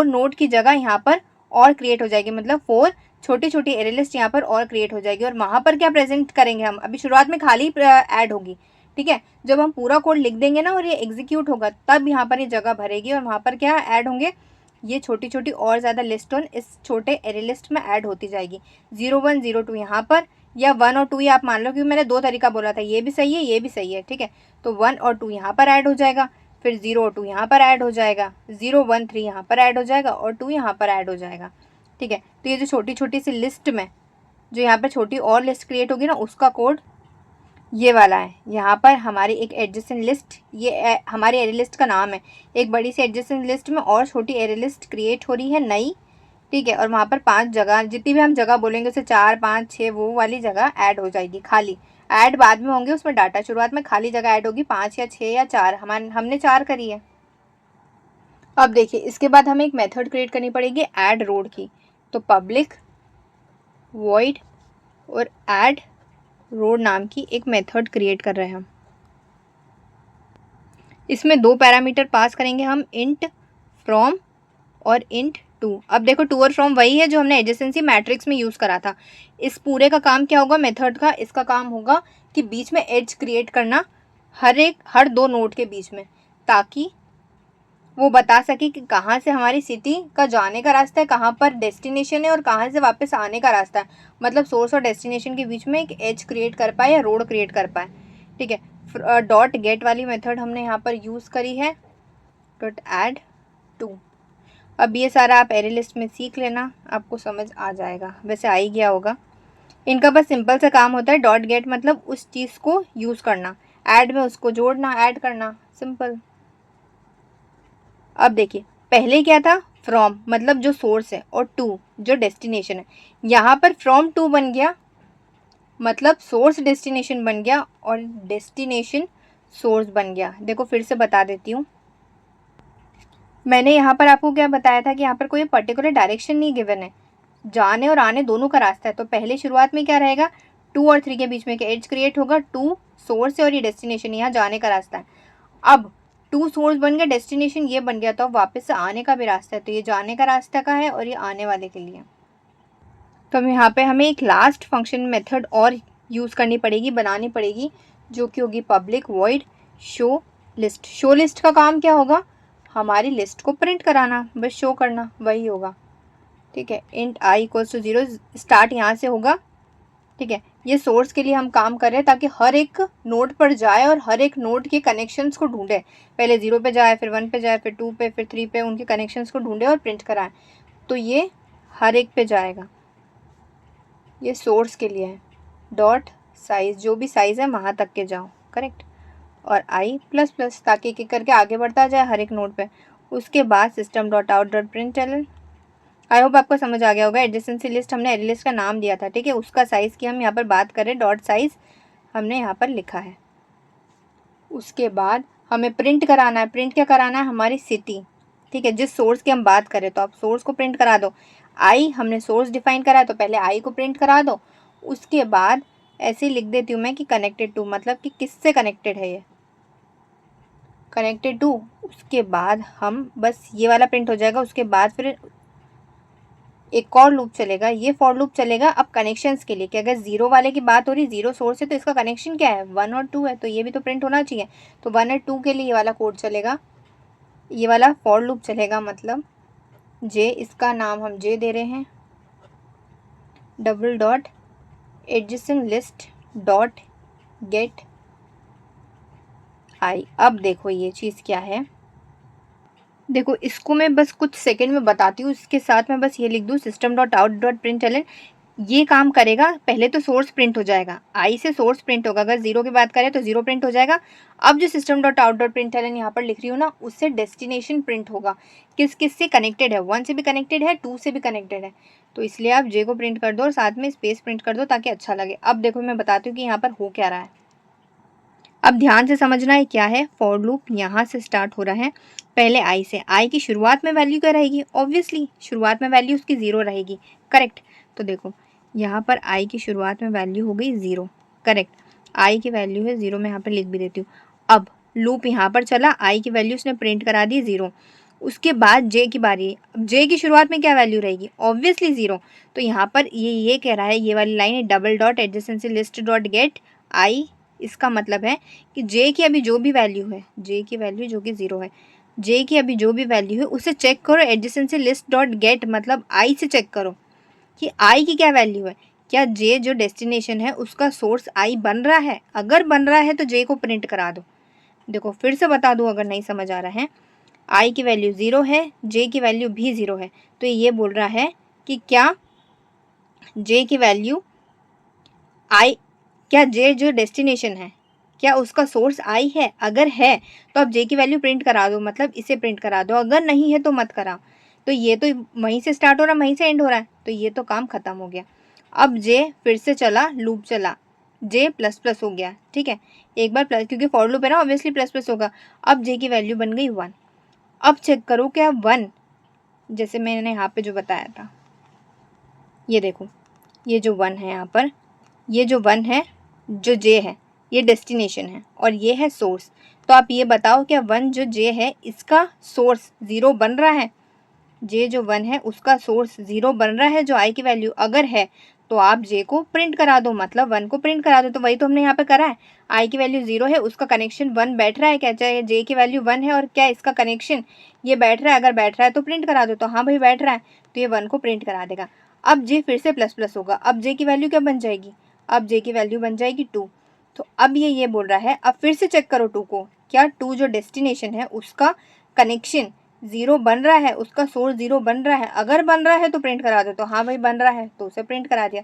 [SPEAKER 1] नोड की जगह यहाँ पर और क्रिएट हो जाएगी, मतलब 4 छोटी छोटी एरे लिस्ट यहाँ पर और क्रिएट हो जाएगी। और वहाँ पर क्या प्रेजेंट करेंगे हम, अभी शुरुआत में खाली ऐड होगी, ठीक है। जब हम पूरा कोड लिख देंगे ना और ये एग्जीक्यूट होगा तब यहाँ पर ये जगह भरेगी और वहाँ पर क्या ऐड होंगे, ये छोटी छोटी और ज़्यादा लिस्ट ऑन इस छोटे एरे लिस्ट में ऐड होती जाएगी। 0 1 0 2 यहाँ पर, या 1 और 2 ये आप मान लो, क्योंकि मैंने 2 तरीका बोला था, ये भी सही है ये भी सही है, ठीक है। तो 1 और 2 यहाँ पर ऐड हो जाएगा, फिर 0 और 2 यहाँ पर ऐड हो जाएगा, 0 1 3 यहाँ पर ऐड हो जाएगा और 2 यहाँ पर ऐड हो जाएगा, ठीक है। तो ये जो छोटी छोटी सी लिस्ट में जो यहाँ पर छोटी और लिस्ट क्रिएट होगी ना, उसका कोड ये वाला है। यहाँ पर हमारी एक एडजेसेंट लिस्ट, ये हमारी एरे लिस्ट का नाम है, एक बड़ी सी एडजेसेंट लिस्ट में और छोटी एरे लिस्ट क्रिएट हो रही है नई, ठीक है। और वहाँ पर 5 जगह, जितनी भी हम जगह बोलेंगे उसे 4 5 6 वो वाली जगह ऐड हो जाएगी खाली। ऐड बाद में होंगे उसमें डाटा, शुरुआत में खाली जगह ऐड होगी 5 या 6 या 4, हमने 4 करी है। अब देखिए इसके बाद हमें एक मेथड क्रिएट करनी पड़ेगी ऐड रोड की। तो पब्लिक वॉइड और ऐड रोड नाम की एक मेथड क्रिएट कर रहे हैं हम। इसमें 2 पैरामीटर पास करेंगे हम, इंट फ्रॉम और इंट टू। अब देखो टू और फ्रॉम वही है जो हमने एडजेसेंसी मैट्रिक्स में यूज़ करा था। इस पूरे का काम क्या होगा मेथड का, इसका काम होगा कि बीच में एज क्रिएट करना हर 2 नोड के बीच में, ताकि वो बता सके कि कहाँ से हमारी सिटी का जाने का रास्ता है, कहाँ पर डेस्टिनेशन है और कहाँ से वापस आने का रास्ता है। मतलब सोर्स और डेस्टिनेशन के बीच में एक एज क्रिएट कर पाए या रोड क्रिएट कर पाए, ठीक है। डॉट गेट वाली मेथड हमने यहाँ पर यूज़ करी है, डॉट ऐड टू। अब ये सारा आप एरे लिस्ट में सीख लेना, आपको समझ आ जाएगा, वैसे आ ही गया होगा। इनका बस सिंपल सा काम होता है, डॉट गेट मतलब उस चीज़ को यूज़ करना, ऐड में उसको जोड़ना, ऐड करना, सिंपल। अब देखिए पहले क्या था, फ्रॉम मतलब जो सोर्स है और टू जो डेस्टिनेशन है। यहाँ पर फ्रॉम टू बन गया, मतलब सोर्स डेस्टिनेशन बन गया और डेस्टिनेशन सोर्स बन गया। देखो फिर से बता देती हूँ, मैंने यहाँ पर आपको क्या बताया था कि यहाँ पर कोई पर्टिकुलर डायरेक्शन नहीं गिवन है, जाने और आने दोनों का रास्ता है। तो पहले शुरुआत में क्या रहेगा, 2 और 3 के बीच में एक एज क्रिएट होगा, 2 सोर्स है और ये डेस्टिनेशन यहाँ जाने का रास्ता है। अब 2 सोर्स बन गया, डेस्टिनेशन ये बन गया, तो अब वापस से आने का भी रास्ता है, तो ये जाने का रास्ता का है और ये आने वाले के लिए। तो हम यहाँ पे हमें एक लास्ट फंक्शन मेथड और यूज़ करनी पड़ेगी, बनानी पड़ेगी, जो कि होगी public void show list. Show list का काम क्या होगा, हमारी लिस्ट को प्रिंट कराना, बस शो करना, वही होगा, ठीक है। Int i equals to 0, start यहाँ से होगा, ठीक है। ये सोर्स के लिए हम काम कर रहे हैं ताकि हर एक नोड पर जाए और हर एक नोड के कनेक्शंस को ढूंढे, पहले 0 पे जाए, फिर 1 पे जाए, फिर 2 पे, फिर 3 पे, उनके कनेक्शंस को ढूंढे और प्रिंट कराए। तो ये हर एक पे जाएगा, ये सोर्स के लिए है। डॉट साइज, जो भी साइज़ है वहाँ तक के जाओ, करेक्ट। और आई प्लस प्लस, ताकि एक एक करके आगे बढ़ता जाए हर एक नोड पे। उसके बाद system dot out dot print L. I hope आपको समझ आ गया होगा। एडजेसेंसी लिस्ट हमने एरे लिस्ट का नाम दिया था, ठीक है, उसका साइज़ की हम यहाँ पर बात करें, डॉट साइज हमने यहाँ पर लिखा है। उसके बाद हमें प्रिंट कराना है, प्रिंट क्या कराना है, हमारी सिटी, ठीक है, जिस सोर्स की हम बात करें। तो आप सोर्स को प्रिंट करा दो, आई हमने सोर्स डिफाइन करा है तो पहले आई को प्रिंट करा दो। उसके बाद ऐसे ही लिख देती हूँ मैं कि कनेक्टेड टू, मतलब कि किससे कनेक्टेड है ये, कनेक्टेड टू। उसके बाद हम बस ये वाला प्रिंट हो जाएगा। उसके बाद फिर एक और लूप चलेगा, ये फॉर लूप चलेगा अब कनेक्शंस के लिए, कि अगर 0 वाले की बात हो रही, 0 सोर्स है तो इसका कनेक्शन क्या है, 1 और 2 है, तो ये भी तो प्रिंट होना चाहिए। तो 1 और 2 के लिए ये वाला कोड चलेगा, ये वाला फॉर लूप चलेगा। मतलब जे, इसका नाम हम जे दे रहे हैं, double dot adjacent list dot get I. अब देखो ये चीज़ क्या है, देखो इसको मैं बस कुछ सेकंड में बताती हूँ, इसके साथ मैं बस ये लिख दूँ system dot out dot print, ये काम करेगा। पहले तो सोर्स प्रिंट हो जाएगा, आई से सोर्स प्रिंट होगा, अगर जीरो की बात करें तो जीरो प्रिंट हो जाएगा। अब जो system dot out dot print यहाँ पर लिख रही हूँ ना, उससे डेस्टिनेशन प्रिंट होगा। किस किस से कनेक्टेड है, 1 से भी कनेक्टेड है, 2 से भी कनेक्टेड है, तो इसलिए आप जे को प्रिंट कर दो और साथ में स्पेस प्रिंट कर दो ताकि अच्छा लगे। अब देखो मैं बताती हूँ कि यहाँ पर हो क्या रहा है। अब ध्यान से समझना है क्या है, फॉर लूप यहाँ से स्टार्ट हो रहा है पहले आई से। आई की शुरुआत में वैल्यू क्या रहेगी, ऑब्वियसली शुरुआत में वैल्यू उसकी ज़ीरो रहेगी, करेक्ट। तो देखो यहाँ पर आई की शुरुआत में वैल्यू हो गई ज़ीरो, करेक्ट। आई की वैल्यू है ज़ीरो, मैं यहाँ पर लिख भी देती हूँ। अब लूप यहाँ पर चला, आई की वैल्यू उसने प्रिंट करा दी ज़ीरो। उसके बाद जे की बारी, अब जे की शुरुआत में क्या वैल्यू रहेगी, ऑब्वियसली ज़ीरो। तो यहाँ पर ये कह रहा है, ये वाली लाइन है double dot adjacency list dot get I. इसका मतलब है कि जे की अभी जो भी वैल्यू है, जे की वैल्यू जो कि ज़ीरो है, जे की अभी जो भी वैल्यू है उसे चेक करो एडजेसेंसी लिस्ट डॉट गेट, मतलब आई से चेक करो कि आई की क्या वैल्यू है। क्या जे जो डेस्टिनेशन है उसका सोर्स आई बन रहा है, अगर बन रहा है तो जे को प्रिंट करा दो। देखो फिर से बता दूं अगर नहीं समझ आ रहा है, आई की वैल्यू ज़ीरो है, जे की वैल्यू भी ज़ीरो है, तो ये बोल रहा है कि क्या जे की वैल्यू आई, क्या जे जो डेस्टिनेशन है क्या उसका सोर्स आई है, अगर है तो आप जे की वैल्यू प्रिंट करा दो, मतलब इसे प्रिंट करा दो, अगर नहीं है तो मत कराओ। तो ये तो वहीं से स्टार्ट हो रहा है वहीं से एंड हो रहा है, तो ये तो काम खत्म हो गया। अब जे फिर से चला, लूप चला, जे प्लस प्लस हो गया, ठीक है। एक बार प्लस, क्योंकि फॉर लूप है ना ऑब्वियसली प्लस प्लस होगा। अब जे की वैल्यू बन गई 1। अब चेक करो क्या 1, जैसे मैंने यहाँ पे जो बताया था, ये देखो ये जो 1 है यहाँ पर, ये जो 1 है जो जे है ये डेस्टिनेशन है और ये है सोर्स। तो आप ये बताओ क्या 1 जो जे है इसका सोर्स ज़ीरो बन रहा है, जे जो 1 है उसका सोर्स ज़ीरो बन रहा है जो आई की वैल्यू अगर है तो आप जे को प्रिंट करा दो, मतलब 1 को प्रिंट करा दो। तो वही तो हमने यहाँ पे करा है, आई की वैल्यू ज़ीरो है, उसका कनेक्शन 1 बैठ रहा है क्या, चाहे जे की वैल्यू 1 है और क्या इसका कनेक्शन ये बैठ रहा है, अगर बैठ रहा है तो प्रिंट करा दो। तो हाँ भाई बैठ रहा है, तो ये 1 को प्रिंट करा देगा। अब जे फिर से प्लस प्लस होगा, अब जे की वैल्यू क्या बन जाएगी, अब जे की वैल्यू बन जाएगी 2। तो अब ये बोल रहा है, अब फिर से चेक करो 2 को, क्या 2 जो डेस्टिनेशन है उसका कनेक्शन ज़ीरो बन रहा है, उसका सोर्स ज़ीरो बन रहा है, अगर बन रहा है तो प्रिंट करा दो। तो हाँ भाई बन रहा है, तो उसे प्रिंट करा दिया।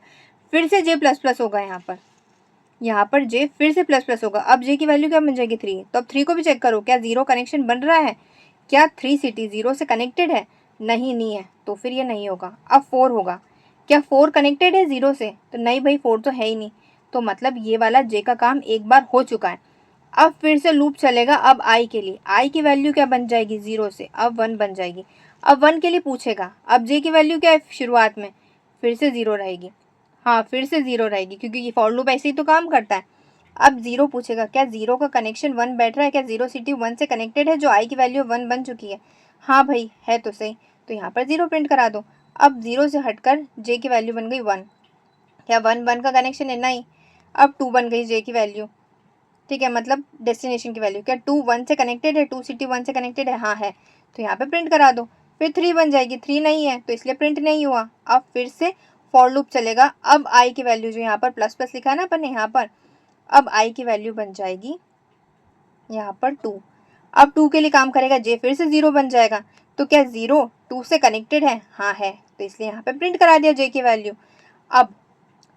[SPEAKER 1] फिर से जे प्लस प्लस होगा, यहाँ पर जे फिर से प्लस प्लस होगा। अब जे की वैल्यू क्या बन जाएगी 3। तो अब 3 को भी चेक करो, क्या ज़ीरो कनेक्शन बन रहा है, क्या 3 सिटी ज़ीरो से कनेक्टेड है, नहीं है, तो फिर ये नहीं होगा। अब 4 होगा, क्या 4 कनेक्टेड है ज़ीरो से, तो नहीं भाई 4 तो है ही नहीं, तो मतलब ये वाला जे का काम एक बार हो चुका है। अब फिर से लूप चलेगा, अब आई के लिए, आई की वैल्यू क्या बन जाएगी ज़ीरो से, अब 1 बन जाएगी। अब 1 के लिए पूछेगा, अब जे की वैल्यू क्या है शुरुआत में, फिर से ज़ीरो रहेगी, हाँ फिर से ज़ीरो रहेगी क्योंकि ये फॉर लूप ऐसे ही तो काम करता है। अब ज़ीरो पूछेगा, क्या ज़ीरो का कनेक्शन 1 बैठ रहा है, क्या ज़ीरो सिटी 1 से कनेक्टेड है जो आई की वैल्यू 1 बन चुकी है, हाँ भाई है तो सही, तो यहाँ पर ज़ीरो प्रिंट करा दो। अब ज़ीरो से हटकर जे की वैल्यू बन गई 1, क्या 1 का कनेक्शन है, नहीं। अब 2 बन गई जे की वैल्यू, ठीक है, मतलब डेस्टिनेशन की वैल्यू, क्या 2 1 से कनेक्टेड है, 2 सिटी 1 से कनेक्टेड है, हाँ है, तो यहाँ पे प्रिंट करा दो। फिर 3 बन जाएगी, 3 नहीं है तो इसलिए प्रिंट नहीं हुआ। अब फिर से फॉर लूप चलेगा, अब आई की वैल्यू जो यहाँ पर प्लस प्लस लिखा है ना अपन ने यहाँ पर, अब आई की वैल्यू बन जाएगी यहाँ पर 2। अब 2 के लिए काम करेगा, जे फिर से 0 बन जाएगा, तो क्या 0 2 से कनेक्टेड है, हाँ है, तो इसलिए यहाँ पे प्रिंट करा दिया जे की वैल्यू। अब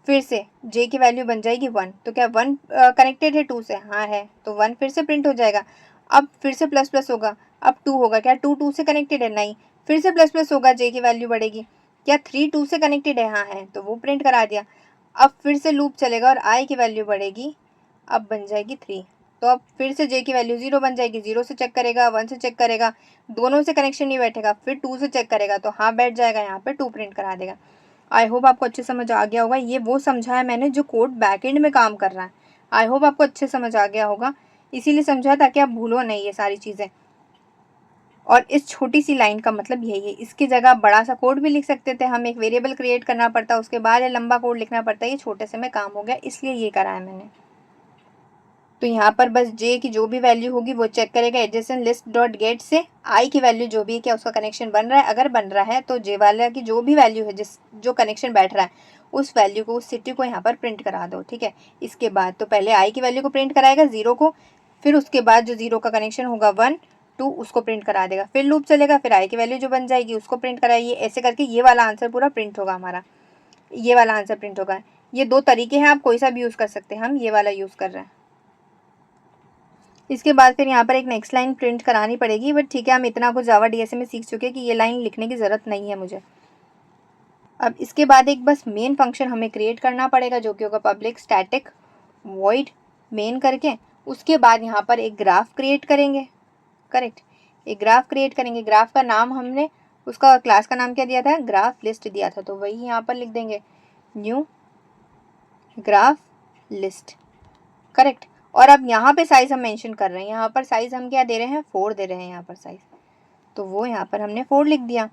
[SPEAKER 1] फिर से जे की वैल्यू बन जाएगी 1, तो क्या 1 कनेक्टेड है 2 से, हाँ है, तो 1 फिर से प्रिंट हो जाएगा। अब फिर से प्लस प्लस होगा, अब 2 होगा, क्या 2 2 से कनेक्टेड है, नहीं, फिर से प्लस प्लस होगा, जे की वैल्यू बढ़ेगी, क्या 3 2 से कनेक्टेड है, हाँ है, तो वो प्रिंट करा दिया। अब फिर से लूप चलेगा और आई की वैल्यू बढ़ेगी, अब बन जाएगी 3। तो अब फिर से जे की वैल्यू 0 बन जाएगी, 0 से चेक करेगा, 1 से चेक करेगा, दोनों से कनेक्शन नहीं बैठेगा, फिर 2 से चेक करेगा तो हाँ बैठ जाएगा, यहाँ पे 2 प्रिंट करा देगा। आई होप आपको अच्छे समझ आ गया होगा, ये वो समझाया मैंने जो कोड बैकएंड में काम कर रहा है। आई होप आपको अच्छे समझ आ गया होगा, इसीलिए समझा ताकि आप भूलो नहीं ये सारी चीज़ें। और इस छोटी सी लाइन का मतलब यही है, इसकी जगह बड़ा सा कोड भी लिख सकते थे, हम एक वेरिएबल क्रिएट करना पड़ता, उसके बाद ये लंबा कोड लिखना पड़ता है, ये छोटे से में काम हो गया, इसलिए ये करा है मैंने। तो यहाँ पर बस जे की जो भी वैल्यू होगी वो चेक करेगा एडजेसेंट लिस्ट डॉट गेट से, आई की वैल्यू जो भी है क्या उसका कनेक्शन बन रहा है, अगर बन रहा है तो जे वाला की जो भी वैल्यू है जिस जो कनेक्शन बैठ रहा है उस वैल्यू को, उस सिटी को यहाँ पर प्रिंट करा दो, ठीक है। इसके बाद तो पहले आई की वैल्यू को प्रिंट कराएगा 0 को, फिर उसके बाद जो 0 का कनेक्शन होगा 1, 2 उसको प्रिंट करा देगा, फिर लूप चलेगा, फिर आई की वैल्यू जो बन जाएगी उसको प्रिंट कराइए, ऐसे करके ये वाला आंसर पूरा प्रिंट होगा हमारा, ये वाला आंसर प्रिंट होगा। ये 2 तरीके हैं, आप कोई सा भी यूज़ कर सकते हैं, हम ये वाला यूज़ कर रहे हैं। इसके बाद फिर यहाँ पर एक नेक्स्ट लाइन प्रिंट करानी पड़ेगी, बट ठीक है, हम इतना कुछ जावा डीएसए में सीख चुके हैं कि ये लाइन लिखने की ज़रूरत नहीं है मुझे। अब इसके बाद एक बस मेन फंक्शन हमें क्रिएट करना पड़ेगा, जो कि होगा पब्लिक स्टैटिक वॉइड मेन करके। उसके बाद यहाँ पर एक ग्राफ क्रिएट करेंगे, करेक्ट, एक ग्राफ क्रिएट करेंगे। ग्राफ का नाम हमने उसका क्लास का नाम क्या दिया था, ग्राफ लिस्ट दिया था, तो वही यहाँ पर लिख देंगे न्यू ग्राफ लिस्ट, करेक्ट। और अब यहाँ पे साइज हम मेंशन कर रहे हैं, यहाँ पर साइज हम क्या दे रहे हैं, 4 दे रहे हैं यहाँ पर साइज, तो वो यहाँ पर हमने 4 लिख दिया।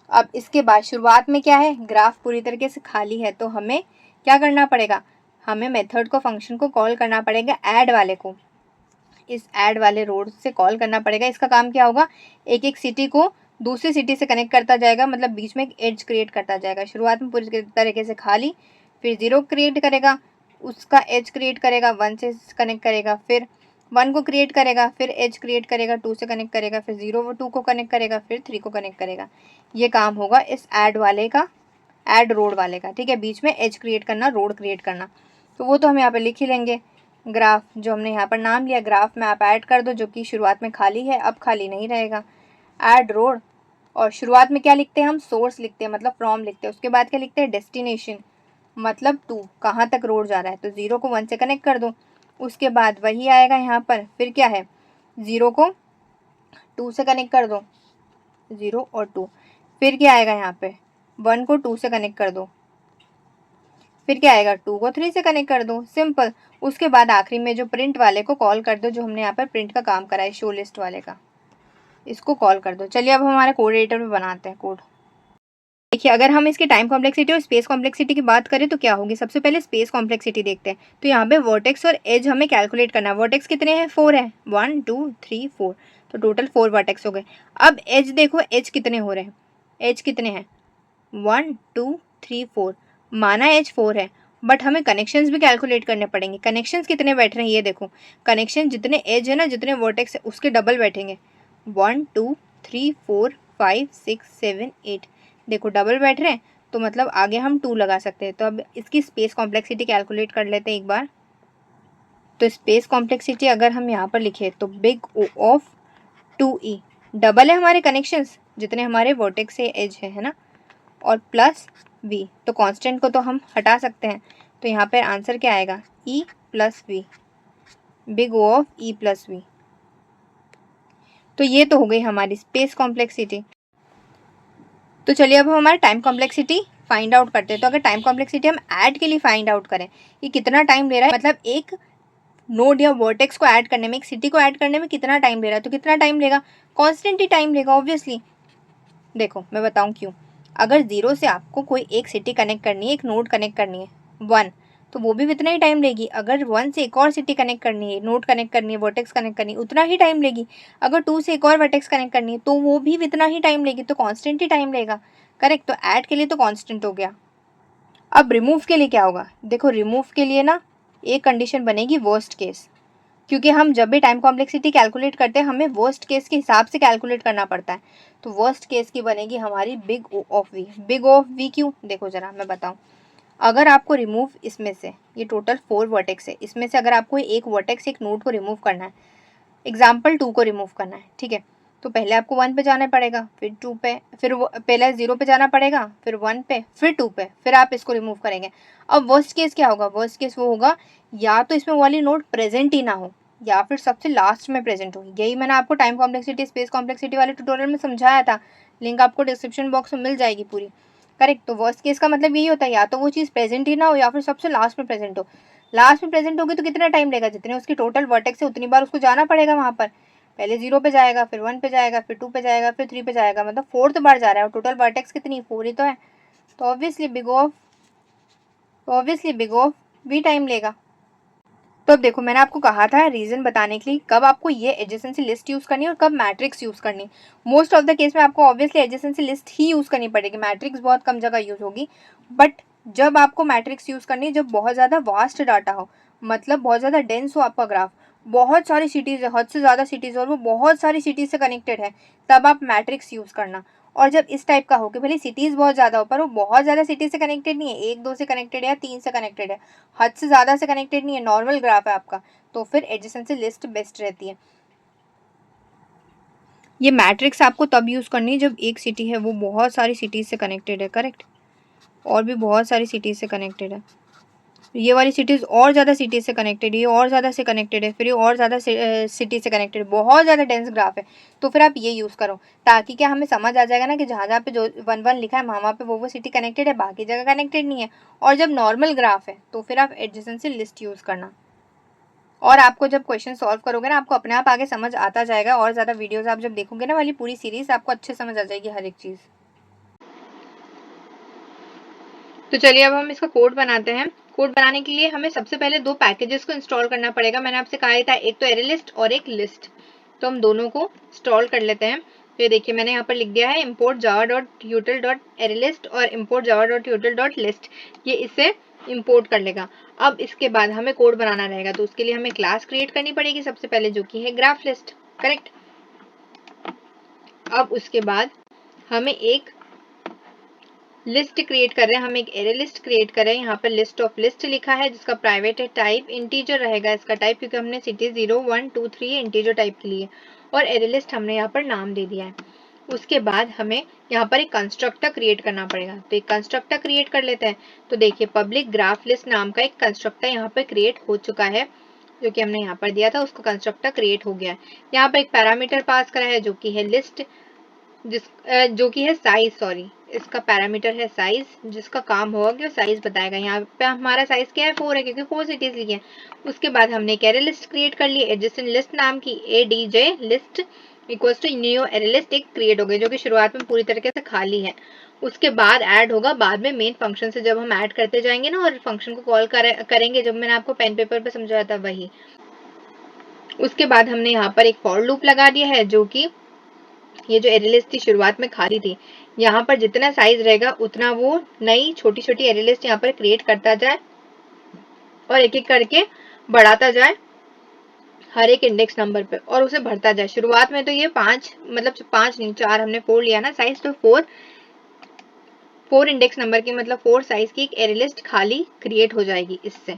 [SPEAKER 1] अब इसके बाद शुरुआत में क्या है, ग्राफ पूरी तरीके से खाली है, तो हमें क्या करना पड़ेगा, हमें मेथड को, फंक्शन को कॉल करना पड़ेगा, ऐड वाले को, इस ऐड वाले रोड से कॉल करना पड़ेगा। इसका काम क्या होगा, एक एक सिटी को दूसरी सिटी से कनेक्ट करता जाएगा, मतलब बीच में एक एज क्रिएट करता जाएगा। शुरुआत में पूरी तरीके से खाली, फिर 0 क्रिएट करेगा, उसका एज क्रिएट करेगा, 1 से कनेक्ट करेगा, फिर 1 को क्रिएट करेगा, फिर एज क्रिएट करेगा, 2 से कनेक्ट करेगा, फिर 0 2 को कनेक्ट करेगा, फिर 3 को कनेक्ट करेगा। ये काम होगा इस ऐड वाले का, ऐड रोड वाले का, ठीक है, बीच में एज क्रिएट करना, रोड क्रिएट करना, तो वो तो हम यहाँ पर लिख ही लेंगे। ग्राफ जो हमने यहाँ पर नाम लिया, ग्राफ में आप ऐड कर दो, जो कि शुरुआत में खाली है, अब खाली नहीं रहेगा, ऐड रोड। और शुरुआत में क्या लिखते हैं हम, सोर्स लिखते हैं, मतलब फ्रॉम लिखते हैं। उसके बाद क्या लिखते हैं, डेस्टिनेशन, मतलब टू, कहाँ तक रोड जा रहा है, तो 0 को 1 से कनेक्ट कर दो। उसके बाद वही आएगा यहाँ पर, फिर क्या है, 0 को 2 से कनेक्ट कर दो, 0 और 2, फिर क्या आएगा यहाँ पे, 1 को 2 से कनेक्ट कर दो, फिर क्या आएगा, 2 को 3 से कनेक्ट कर दो, सिंपल। उसके बाद आखिरी में जो प्रिंट वाले को कॉल कर दो, जो हमने यहाँ पर प्रिंट का काम करा है, शो लिस्ट वाले का, इसको कॉल कर दो। चलिए अब हमारे कोड एडिटर में बनाते हैं कोड। देखिए, अगर हम इसकी टाइम कॉम्प्लेक्सिटी और स्पेस कॉम्प्लेक्सिटी की बात करें तो क्या होगी, सबसे पहले स्पेस कॉम्प्लेक्सिटी देखते हैं। तो यहाँ पे वर्टेक्स और एज हमें कैलकुलेट करना है। वर्टेक्स कितने हैं, 4 है, 1 2 3 4, तो टोटल 4 वर्टेक्स हो गए। अब एज देखो, एज कितने हो रहे हैं, एज कितने हैं, 1 2 3 4, माना एज 4 है, बट हमें कनेक्शंस भी कैलकुलेट करने पड़ेंगे। कनेक्शंस कितने बैठ रहे हैं, ये देखो, कनेक्शन जितने एज है ना, जितने वर्टेक्स है, उसके डबल बैठेंगे, 1 2 3 4 5 6 7 8, देखो डबल बैठ रहे हैं, तो मतलब आगे हम 2 लगा सकते हैं। तो अब इसकी स्पेस कॉम्प्लेक्सिटी कैलकुलेट कर लेते हैं एक बार। तो स्पेस कॉम्प्लेक्सिटी अगर हम यहाँ पर लिखे तो big O of 2E, double है हमारे कनेक्शंस जितने हमारे वर्टेक्स से एज है ना, और प्लस V, तो कांस्टेंट को तो हम हटा सकते हैं, तो यहाँ पर आंसर क्या आएगा, E plus V, big O of E plus V। तो ये तो हो गई हमारी स्पेस कॉम्प्लेक्सिटी। तो चलिए अब हम हमारा टाइम कॉम्प्लेक्सिटी फाइंड आउट करते हैं। तो अगर टाइम कॉम्प्लेक्सिटी हम ऐड के लिए फाइंड आउट करें, ये कितना टाइम ले रहा है, मतलब एक नोड या वर्टेक्स को ऐड करने में, एक सिटी को ऐड करने में कितना टाइम ले रहा है, तो कितना टाइम लेगा, कॉन्स्टेंट ही टाइम लेगा ऑब्वियसली। देखो मैं बताऊँ क्यों, अगर 0 से आपको कोई एक सिटी कनेक्ट करनी है, एक नोड कनेक्ट करनी है 1, तो वो भी उतना ही टाइम लेगी। अगर 1 से एक और सिटी कनेक्ट करनी है, नोड कनेक्ट करनी है, वर्टेक्स कनेक्ट करनी है, उतना ही टाइम लेगी। अगर 2 से एक और वर्टेक्स कनेक्ट करनी है, तो वो भी उतना ही टाइम लेगी, तो कांस्टेंट ही टाइम लेगा, करेक्ट। तो ऐड के लिए तो कांस्टेंट हो गया। अब रिमूव के लिए क्या होगा, देखो रिमूव के लिए ना एक कंडीशन बनेगी वर्स्ट केस, क्योंकि हम जब भी टाइम कॉम्प्लेक्सिटी कैलकुलेट करते हैं हमें वर्स्ट केस के हिसाब से कैलकुलेट करना पड़ता है। तो वर्स्ट केस की बनेगी हमारी big O of V। Big O of V क्यों, देखो ज़रा मैं बताऊँ, अगर आपको रिमूव इसमें से, ये टोटल 4 वर्टेक्स है, इसमें से अगर आपको एक वर्टेक्स, एक नोड को रिमूव करना है, एग्जाम्पल 2 को रिमूव करना है, ठीक है, तो पहले आपको 1 पे जाना पड़ेगा, फिर 2 पे, फिर पहले 0 पे जाना पड़ेगा, फिर 1 पे, फिर 2 पे, फिर आप इसको रिमूव करेंगे। अब वर्स्ट केस क्या होगा, वर्स्ट केस वो होगा या तो इसमें वाली नोड प्रेजेंट ही ना हो, या फिर सबसे लास्ट में प्रेजेंट हो। यही मैंने आपको टाइम कॉम्प्लेक्सिटी, स्पेस कॉम्प्लेक्सिटी वाले ट्यूटोरियल में समझाया था, लिंक आपको डिस्क्रिप्शन बॉक्स में मिल जाएगी पूरी, करेक्ट। तो वर्स्ट केस का मतलब यही होता है, या तो वो चीज़ प्रेजेंट ही ना हो, या फिर सबसे लास्ट में प्रेजेंट हो। लास्ट में प्रेजेंट होगी तो कितना टाइम लेगा, जितने उसकी टोटल वर्टेक्स है उतनी बार उसको जाना पड़ेगा वहाँ पर। पहले 0 पे जाएगा, फिर 1 पे जाएगा, फिर 2 पे जाएगा, फिर 3 पे जाएगा, मतलब 4th बार जा रहा है, और टोटल वर्टेक्स कितनी, 4 ही तो है। तो ऑब्वियसली बिग ऑफ भी टाइम लेगा। तो अब देखो, मैंने आपको कहा था रीजन बताने के लिए कब आपको ये एडजेसेंसी लिस्ट यूज करनी है और कब मैट्रिक्स यूज करनी है। मोस्ट ऑफ द केस में आपको ऑब्वियसली एडजेसेंसी लिस्ट ही यूज करनी पड़ेगी, मैट्रिक्स बहुत कम जगह यूज होगी। बट जब आपको मैट्रिक्स यूज करनी है, जब बहुत ज़्यादा वास्ट डाटा हो, मतलब बहुत ज़्यादा डेंस हो आपका ग्राफ, बहुत सारी सिटीज़ है, हद से ज़्यादा सिटीज़, और वो बहुत सारी सिटीज़ से कनेक्टेड है, तब आप मैट्रिक्स यूज़ करना। और जब इस टाइप का हो कि भले सिटीज़ बहुत ज़्यादा हो पर वो बहुत ज़्यादा सिटीज़ से कनेक्टेड नहीं है, 1-2 से कनेक्टेड है या 3 से कनेक्टेड है, हद से ज़्यादा से कनेक्टेड नहीं है, नॉर्मल ग्राफ है आपका, तो फिर एडजेसेंसी लिस्ट बेस्ट रहती है। ये मैट्रिक्स आपको तब यूज़ करनी है जब एक सिटी है वो बहुत सारी सिटीज़ से कनेक्टेड है, करेक्ट, और भी बहुत सारी सिटीज़ से कनेक्टेड है। ये वाली सिटीज़ और ज़्यादा सिटीज़ से कनेक्टेड है, ये और ज़्यादा से कनेक्टेड है, फिर ये और ज़्यादा सिटी से कनेक्टेड, बहुत ज़्यादा डेंस ग्राफ है, तो फिर आप ये यूज़ करो, ताकि क्या हमें समझ आ जाएगा ना कि जहाँ जहाँ पे जो 1-1 लिखा है वहाँ पे वो सिटी कनेक्टेड है, बाकी जगह कनेक्टेड नहीं है। और जब नॉर्मल ग्राफ है तो फिर आप एडजेसेंसी लिस्ट यूज़ करना। और आपको जब क्वेश्चन सॉल्व करोगे ना, आपको अपने आप आगे समझ आता जाएगा, और ज़्यादा वीडियोज़ आप जब देखोगे ना वाली पूरी सीरीज़, आपको अच्छे समझ आ जाएगी हर एक चीज़। तो चलिए अब हम इसका कोड बनाते हैं। कोड बनाने के लिए हमें सबसे पहले दो पैकेजेस को इंस्टॉल करना पड़ेगा। मैंने आपसे कहा था एक तो एरे लिस्ट और एक लिस्ट, तो हम दोनों को इंस्टॉल कर लेते हैं। तो ये देखिए मैंने यहाँ पर लिख दिया है import java.util.arraylist और import java.util.list, ये इसे इंपोर्ट कर लेगा। अब इसके बाद हमें कोड बनाना रहेगा, तो उसके लिए हमें क्लास क्रिएट करनी पड़ेगी सबसे पहले, जो कि है ग्राफ लिस्ट, करेक्ट। अब उसके बाद हमें एक लिस्ट क्रिएट कर रहे हैं, हम एक एरे लिस्ट क्रिएट कर रहे हैं। यहाँ पर लिस्ट ऑफ लिस्ट लिखा है, जिसका प्राइवेट है, टाइप इंटीजर रहेगा इसका टाइप, क्योंकि हमने सिटी 0, 1, 2, 3 इंटीजर टाइप के लिए, और एरे लिस्ट हमने यहाँ पर नाम दे दिया है। उसके बाद हमें यहाँ पर एक कंस्ट्रक्टर क्रिएट करना पड़ेगा, तो एक कंस्ट्रक्टर क्रिएट कर लेते हैं। तो देखिए पब्लिक ग्राफ लिस्ट नाम का एक कंस्ट्रक्टर यहाँ पर क्रिएट हो चुका है, जो कि हमने यहाँ पर दिया था, उसका कंस्ट्रक्टर क्रिएट हो गया है। यहाँ पर एक पैरामीटर पास करा है जो कि है लिस्ट, जो कि है साइज, सॉरी इसका पैरामीटर है साइज, जिसका काम होगा कि वो साइज बताएगा। यहाँ पे हमारा साइज क्या है, 4 है, क्योंकि 4 सिटीज लिखी है। उसके बाद हमने एक एरे लिस्ट क्रिएट कर ली, एडजेसेंट लिस्ट नाम की, ADJ list equals to new array list एक क्रिएट हो गई, जो कि शुरुआत में पूरी तरीके से खाली है। उसके बाद ऐड होगा बाद में मेन फंक्शन से, जब हम ऐड करते जाएंगे ना और फंक्शन को कॉल करेंगे, जब मैंने आपको पेन पेपर पे समझाया था वही। उसके बाद हमने यहाँ पर एक फॉर लूप लगा दिया है, जो कि ये जो एरे लिस्ट थी शुरुआत में खाली थी, यहाँ पर जितना साइज रहेगा उतना वो नई छोटी छोटी एरे लिस्ट यहाँ पर क्रिएट करता जाए और एक एक करके बढ़ाता जाए हर एक इंडेक्स नंबर पे, और उसे भरता जाए। शुरुआत में तो ये 5 मतलब 5 नहीं 4 हमने 4 लिया ना साइज, तो 4 इंडेक्स नंबर की मतलब 4 साइज की एक एरे लिस्ट खाली क्रिएट हो जाएगी इससे।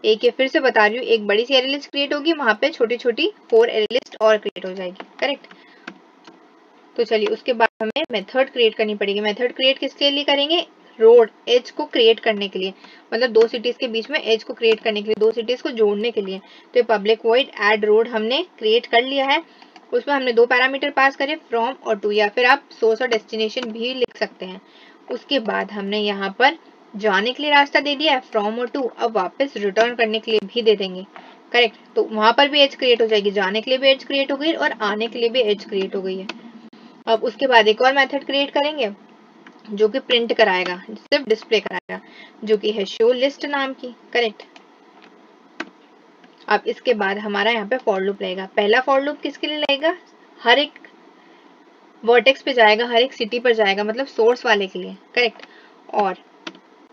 [SPEAKER 1] एक ये फिर से बता रही हूँ, एक बड़ी सी एरे लिस्ट क्रिएट होगी, वहां पे छोटी छोटी 4 एरे लिस्ट और क्रिएट हो जाएगी, करेक्ट। तो चलिए उसके बाद हमें मेथड क्रिएट करनी पड़ेगी। मेथड क्रिएट किसके लिए करेंगे, रोड एज को क्रिएट करने के लिए, मतलब दो सिटीज के बीच में एज को क्रिएट करने के लिए, दो सिटीज को जोड़ने के लिए। तो पब्लिक वॉइड ऐड रोड हमने क्रिएट कर लिया है, उसमें हमने दो पैरामीटर पास करे, फ्रॉम और टू, या फिर आप सोर्स और डेस्टिनेशन भी लिख सकते हैं। उसके बाद हमने यहाँ पर जाने के लिए रास्ता दे दिया है, फ्रॉम और टू, अब वापस रिटर्न करने के लिए भी दे देंगे, करेक्ट। तो वहां पर भी एज क्रिएट हो जाएगी, जाने के लिए भी एज क्रिएट हो गई और आने के लिए भी एज क्रिएट हो गई है। अब उसके बाद एक और मेथड क्रिएट करेंगे जो कि प्रिंट कराएगा, सिर्फ डिस्प्ले कराएगा, जो कि है शो लिस्ट नाम की, करेक्ट। अब इसके बाद हमारा यहाँ पे फॉर लूप रहेगा। पहला फॉर लूप किसके लिए रहेगा, हर एक वर्टेक्स पे जाएगा, हर एक सिटी पर जाएगा, मतलब सोर्स वाले के लिए, करेक्ट। और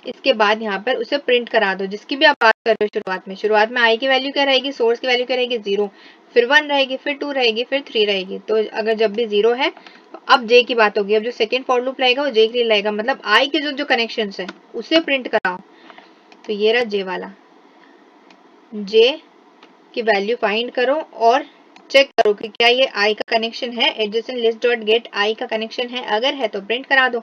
[SPEAKER 1] इसके बाद यहाँ पर उसे प्रिंट करा दो, जिसकी भी आप बात कर रहे हो। शुरुआत में आई की वैल्यू क्या रहेगी, सोर्स की वैल्यू क्या रहेगी, 0, फिर 1 रहेगी, फिर 2 रहेगी, फिर 3 रहेगी। तो अगर जब भी 0 है तो अब जे की बात होगी। अब जो सेकेंड फॉर लूप रहेगा वो जे के लिए रहेगा, मतलब आई के जो जो कनेक्शन है उसे प्रिंट कराओ। तो ये रहा जे वाला, जे की वैल्यू फाइंड करो और चेक करो कि क्या ये आई का कनेक्शन है, एडजेसेंट लिस्ट डॉट गेट आई का कनेक्शन है, अगर है तो प्रिंट करा दो,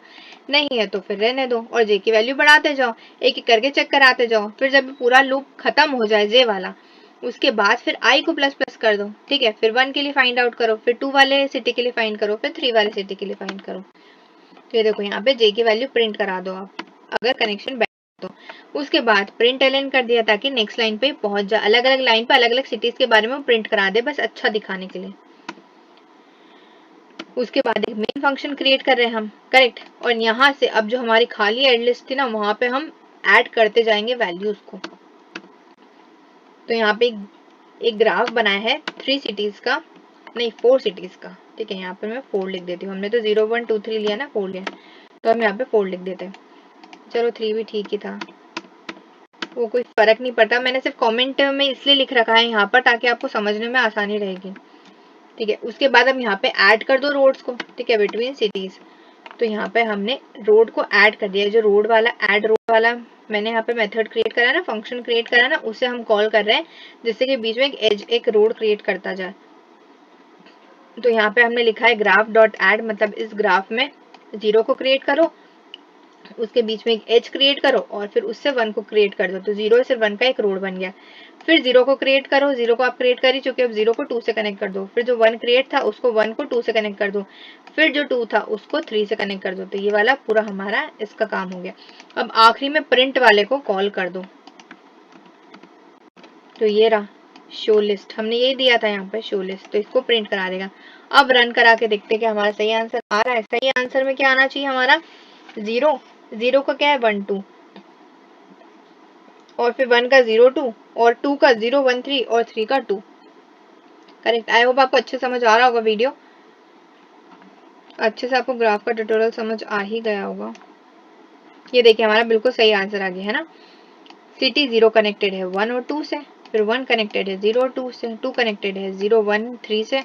[SPEAKER 1] नहीं है तो फिर रहने दो और जे की वैल्यू बढ़ाते जाओ, एक एक करके चेक कराते जाओ। फिर जब पूरा लूप खत्म हो जाए जे वाला, उसके बाद फिर आई को प्लस प्लस कर दो, ठीक है। फिर 1 के लिए फाइंड आउट करो, फिर 2 वाले सिटी के लिए फाइंड करो, फिर 3 वाले सिटी के लिए फाइंड करो। तो ये देखो यहाँ पे जे की वैल्यू प्रिंट करा दो आप, अगर कनेक्शन बैठ तो। उसके बाद प्रिंट एलन कर दिया ताकि नेक्स्ट लाइन पे पहुंच जाए, अलग अलग लाइन पे अलग अलग सिटीज के बारे में प्रिंट करा दे, बस अच्छा दिखाने के लिए। उसके बाद एक मेन फंक्शन क्रिएट कर रहे हैं हम, करेक्ट। और यहाँ से अब जो हमारी खाली एड लिस्ट थी ना, वहां पे हम ऐड करते जाएंगे वैल्यूज को। तो यहाँ पे एक ग्राफ बनाया है 3 सिटीज का, नहीं 4 सिटीज का, ठीक है। यहाँ पे मैं 4 लिख देती हूँ, हमने तो 0, 1, 2, 3 लिया ना, 4 लिया, तो हम यहाँ पे 4 लिख देते हैं। चलो 3 भी ठीक ही था। वो कोई फ़र्क नहीं पड़ता। मैंने सिर्फ कमेंट में इसलिए लिख रखा है यहाँ पर ताकि आपको समझने में आसानी रहेगी, ठीक है। उसके बाद अब यहाँ पे ऐड कर दो रोड्स को, ठीक है, बिटवीन सिटीज़। तो यहाँ पे हमने रोड को ऐड कर दिया। जो रोड वाला ऐड रोड वाला मैंने यहाँ पे मेथड क्रिएट करा ना, फंक्शन क्रिएट करा ना, उसे हम कॉल कर रहे हैं, जिससे कि बीच में एक एज एक रोड क्रिएट करता जाए। तो यहाँ पे हमने लिखा है ग्राफ डॉट ऐड, मतलब इस ग्राफ में 0 को क्रिएट करो, उसके बीच में एक एज क्रिएट करो और फिर उससे 1 को क्रिएट कर दो। तो 0 से 1 का एक रोड बन गया। फिर 0 को क्रिएट करो, 0 को आप क्रिएट करी चुके, अब 0 को 2 से कनेक्ट कर दो। फिर जो 1 क्रिएट था उसको 1 को 2 से कनेक्ट कर दो। फिर जो 2 था उसको 3 से कनेक्ट कर दो। तो ये वाला पूरा हमारा इसका काम हो गया। अब आखिरी में प्रिंट वाले को कॉल कर दो। तो ये रहा शो लिस्ट, हमने यही दिया था यहाँ पे शो लिस्ट, तो इसको प्रिंट करा देगा। अब रन करा के देखते हैं कि हमारा सही आंसर आ रहा है। सही आंसर में क्या आना चाहिए हमारा 0, 0 का क्या है 1 2, और फिर 1 का 0 2, और 2 का 0 1 3, और 3 का 2। करेक्ट। आई होप आपको अच्छे समझ आ रहा होगा वीडियो, अच्छे से आपको ग्राफ का ट्यूटोरियल समझ आ ही गया होगा। ये देखिए हमारा बिल्कुल सही आंसर आ गया है ना। सिटी 0 कनेक्टेड है 1 और 2 से, फिर 1 कनेक्टेड है 0 और 2 से, 2 कनेक्टेड है 0 1 3 से,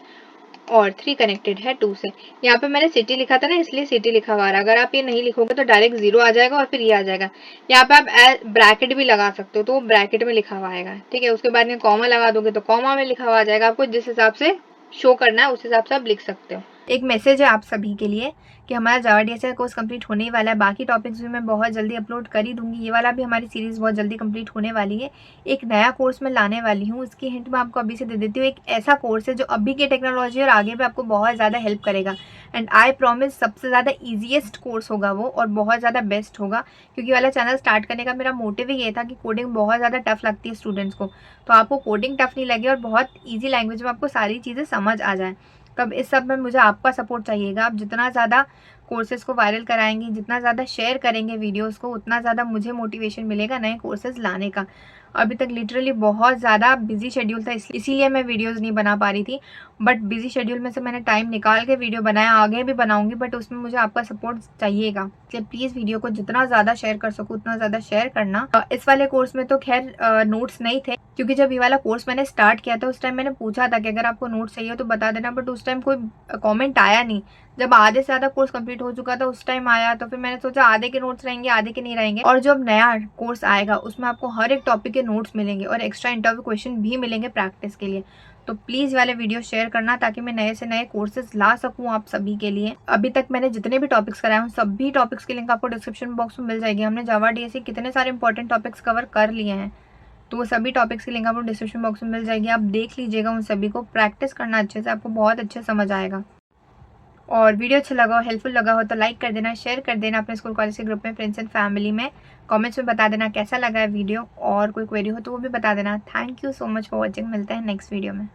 [SPEAKER 1] और 3 कनेक्टेड है 2 से। यहाँ पे मैंने सिटी लिखा था ना, इसलिए सिटी लिखा हुआ है। अगर आप ये नहीं लिखोगे तो डायरेक्ट 0 आ जाएगा और फिर ये आ जाएगा। यहाँ पे आप ब्रैकेट भी लगा सकते हो, तो वो ब्रैकेट में लिखा हुआ आएगा, ठीक है। उसके बाद में कॉमा लगा दोगे तो कॉमा में लिखा हुआ आ जाएगा। आपको जिस हिसाब से शो करना है उस हिसाब से आप लिख सकते हो। एक मैसेज है आप सभी के लिए कि हमारा जावा डीएसए कोर्स कंप्लीट होने ही वाला है। बाकी टॉपिक्स भी मैं बहुत जल्दी अपलोड कर ही दूंगी। ये वाला भी हमारी सीरीज़ बहुत जल्दी कंप्लीट होने वाली है। एक नया कोर्स मैं लाने वाली हूँ, उसकी हिंट मैं आपको अभी से दे देती हूँ। एक ऐसा कोर्स है जो अभी की टेक्नोलॉजी और आगे भी आपको बहुत ज़्यादा हेल्प करेगा। एंड आई प्रॉमिस सबसे ज़्यादा ईजीएस्ट कोर्स होगा वो, और बहुत ज़्यादा बेस्ट होगा। क्योंकि वाला चैनल स्टार्ट करने का मेरा मोटिव ही ये था कि कोडिंग बहुत ज़्यादा टफ लगती है स्टूडेंट्स को, तो आपको कोडिंग टफ नहीं लगे और बहुत ईजी लैंग्वेज में आपको सारी चीज़ें समझ आ जाए। तब इस सब में मुझे आपका सपोर्ट चाहिएगा। आप जितना ज़्यादा कोर्सेज़ को वायरल कराएंगे, जितना ज़्यादा शेयर करेंगे वीडियोस को, उतना ज़्यादा मुझे मोटिवेशन मिलेगा नए कोर्सेज़ लाने का। अभी तक लिटरली बहुत ज़्यादा बिजी शेड्यूल था, इसीलिए मैं वीडियोस नहीं बना पा रही थी। बट बिजी शेड्यूल में से मैंने टाइम निकाल के वीडियो बनाया, आगे भी बनाऊंगी, बट उसमें मुझे आपका सपोर्ट चाहिएगा। इसलिए प्लीज़ वीडियो को जितना ज़्यादा शेयर कर सकूँ उतना ज़्यादा शेयर करना। इस वाले कोर्स में तो खैर नोट्स नहीं थे, क्योंकि जब ये वाला कोर्स मैंने स्टार्ट किया था उस टाइम मैंने पूछा था कि अगर आपको नोट्स चाहिए तो बता देना, बट उस टाइम कोई कमेंट आया नहीं। जब आधे से ज़्यादा कोर्स कंप्लीट हो चुका था उस टाइम आया, तो फिर मैंने सोचा आधे के नोट्स रहेंगे आधे के नहीं रहेंगे। और जो अब नया कोर्स आएगा उसमें आपको हर एक टॉपिक के नोट्स मिलेंगे और एक्स्ट्रा इंटरव्यू क्वेश्चन भी मिलेंगे प्रैक्टिस के लिए। तो प्लीज़ वाले वीडियो शेयर करना ताकि मैं नए से नए कोर्सेज ला सकूं आप सभी के लिए। अभी तक मैंने जितने भी टॉपिक्स कराए हैं सभी टॉपिक्स की लिंक आपको डिस्क्रिप्शन बॉक्स में मिल जाएगी। हमने जावा डीएसए कितने सारे इंपॉर्टेंट टॉपिक्स कवर कर लिए हैं, तो वो सभी टॉपिक्स की लिंक आपको डिस्क्रिप्शन बॉक्स में मिल जाएगी। आप देख लीजिएगा उन सभी को, प्रैक्टिस करना अच्छे से, आपको बहुत अच्छे समझ आएगा। और वीडियो अच्छा लगा हो, हेल्पफुल लगा हो तो लाइक कर देना, शेयर कर देना अपने स्कूल कॉलेज के ग्रुप में, फ्रेंड्स एंड फैमिली में। कमेंट्स में बता देना कैसा लगा है वीडियो, और कोई क्वेरी हो तो वो भी बता देना। Thank you so much for watching. मिलते हैं नेक्स्ट वीडियो में।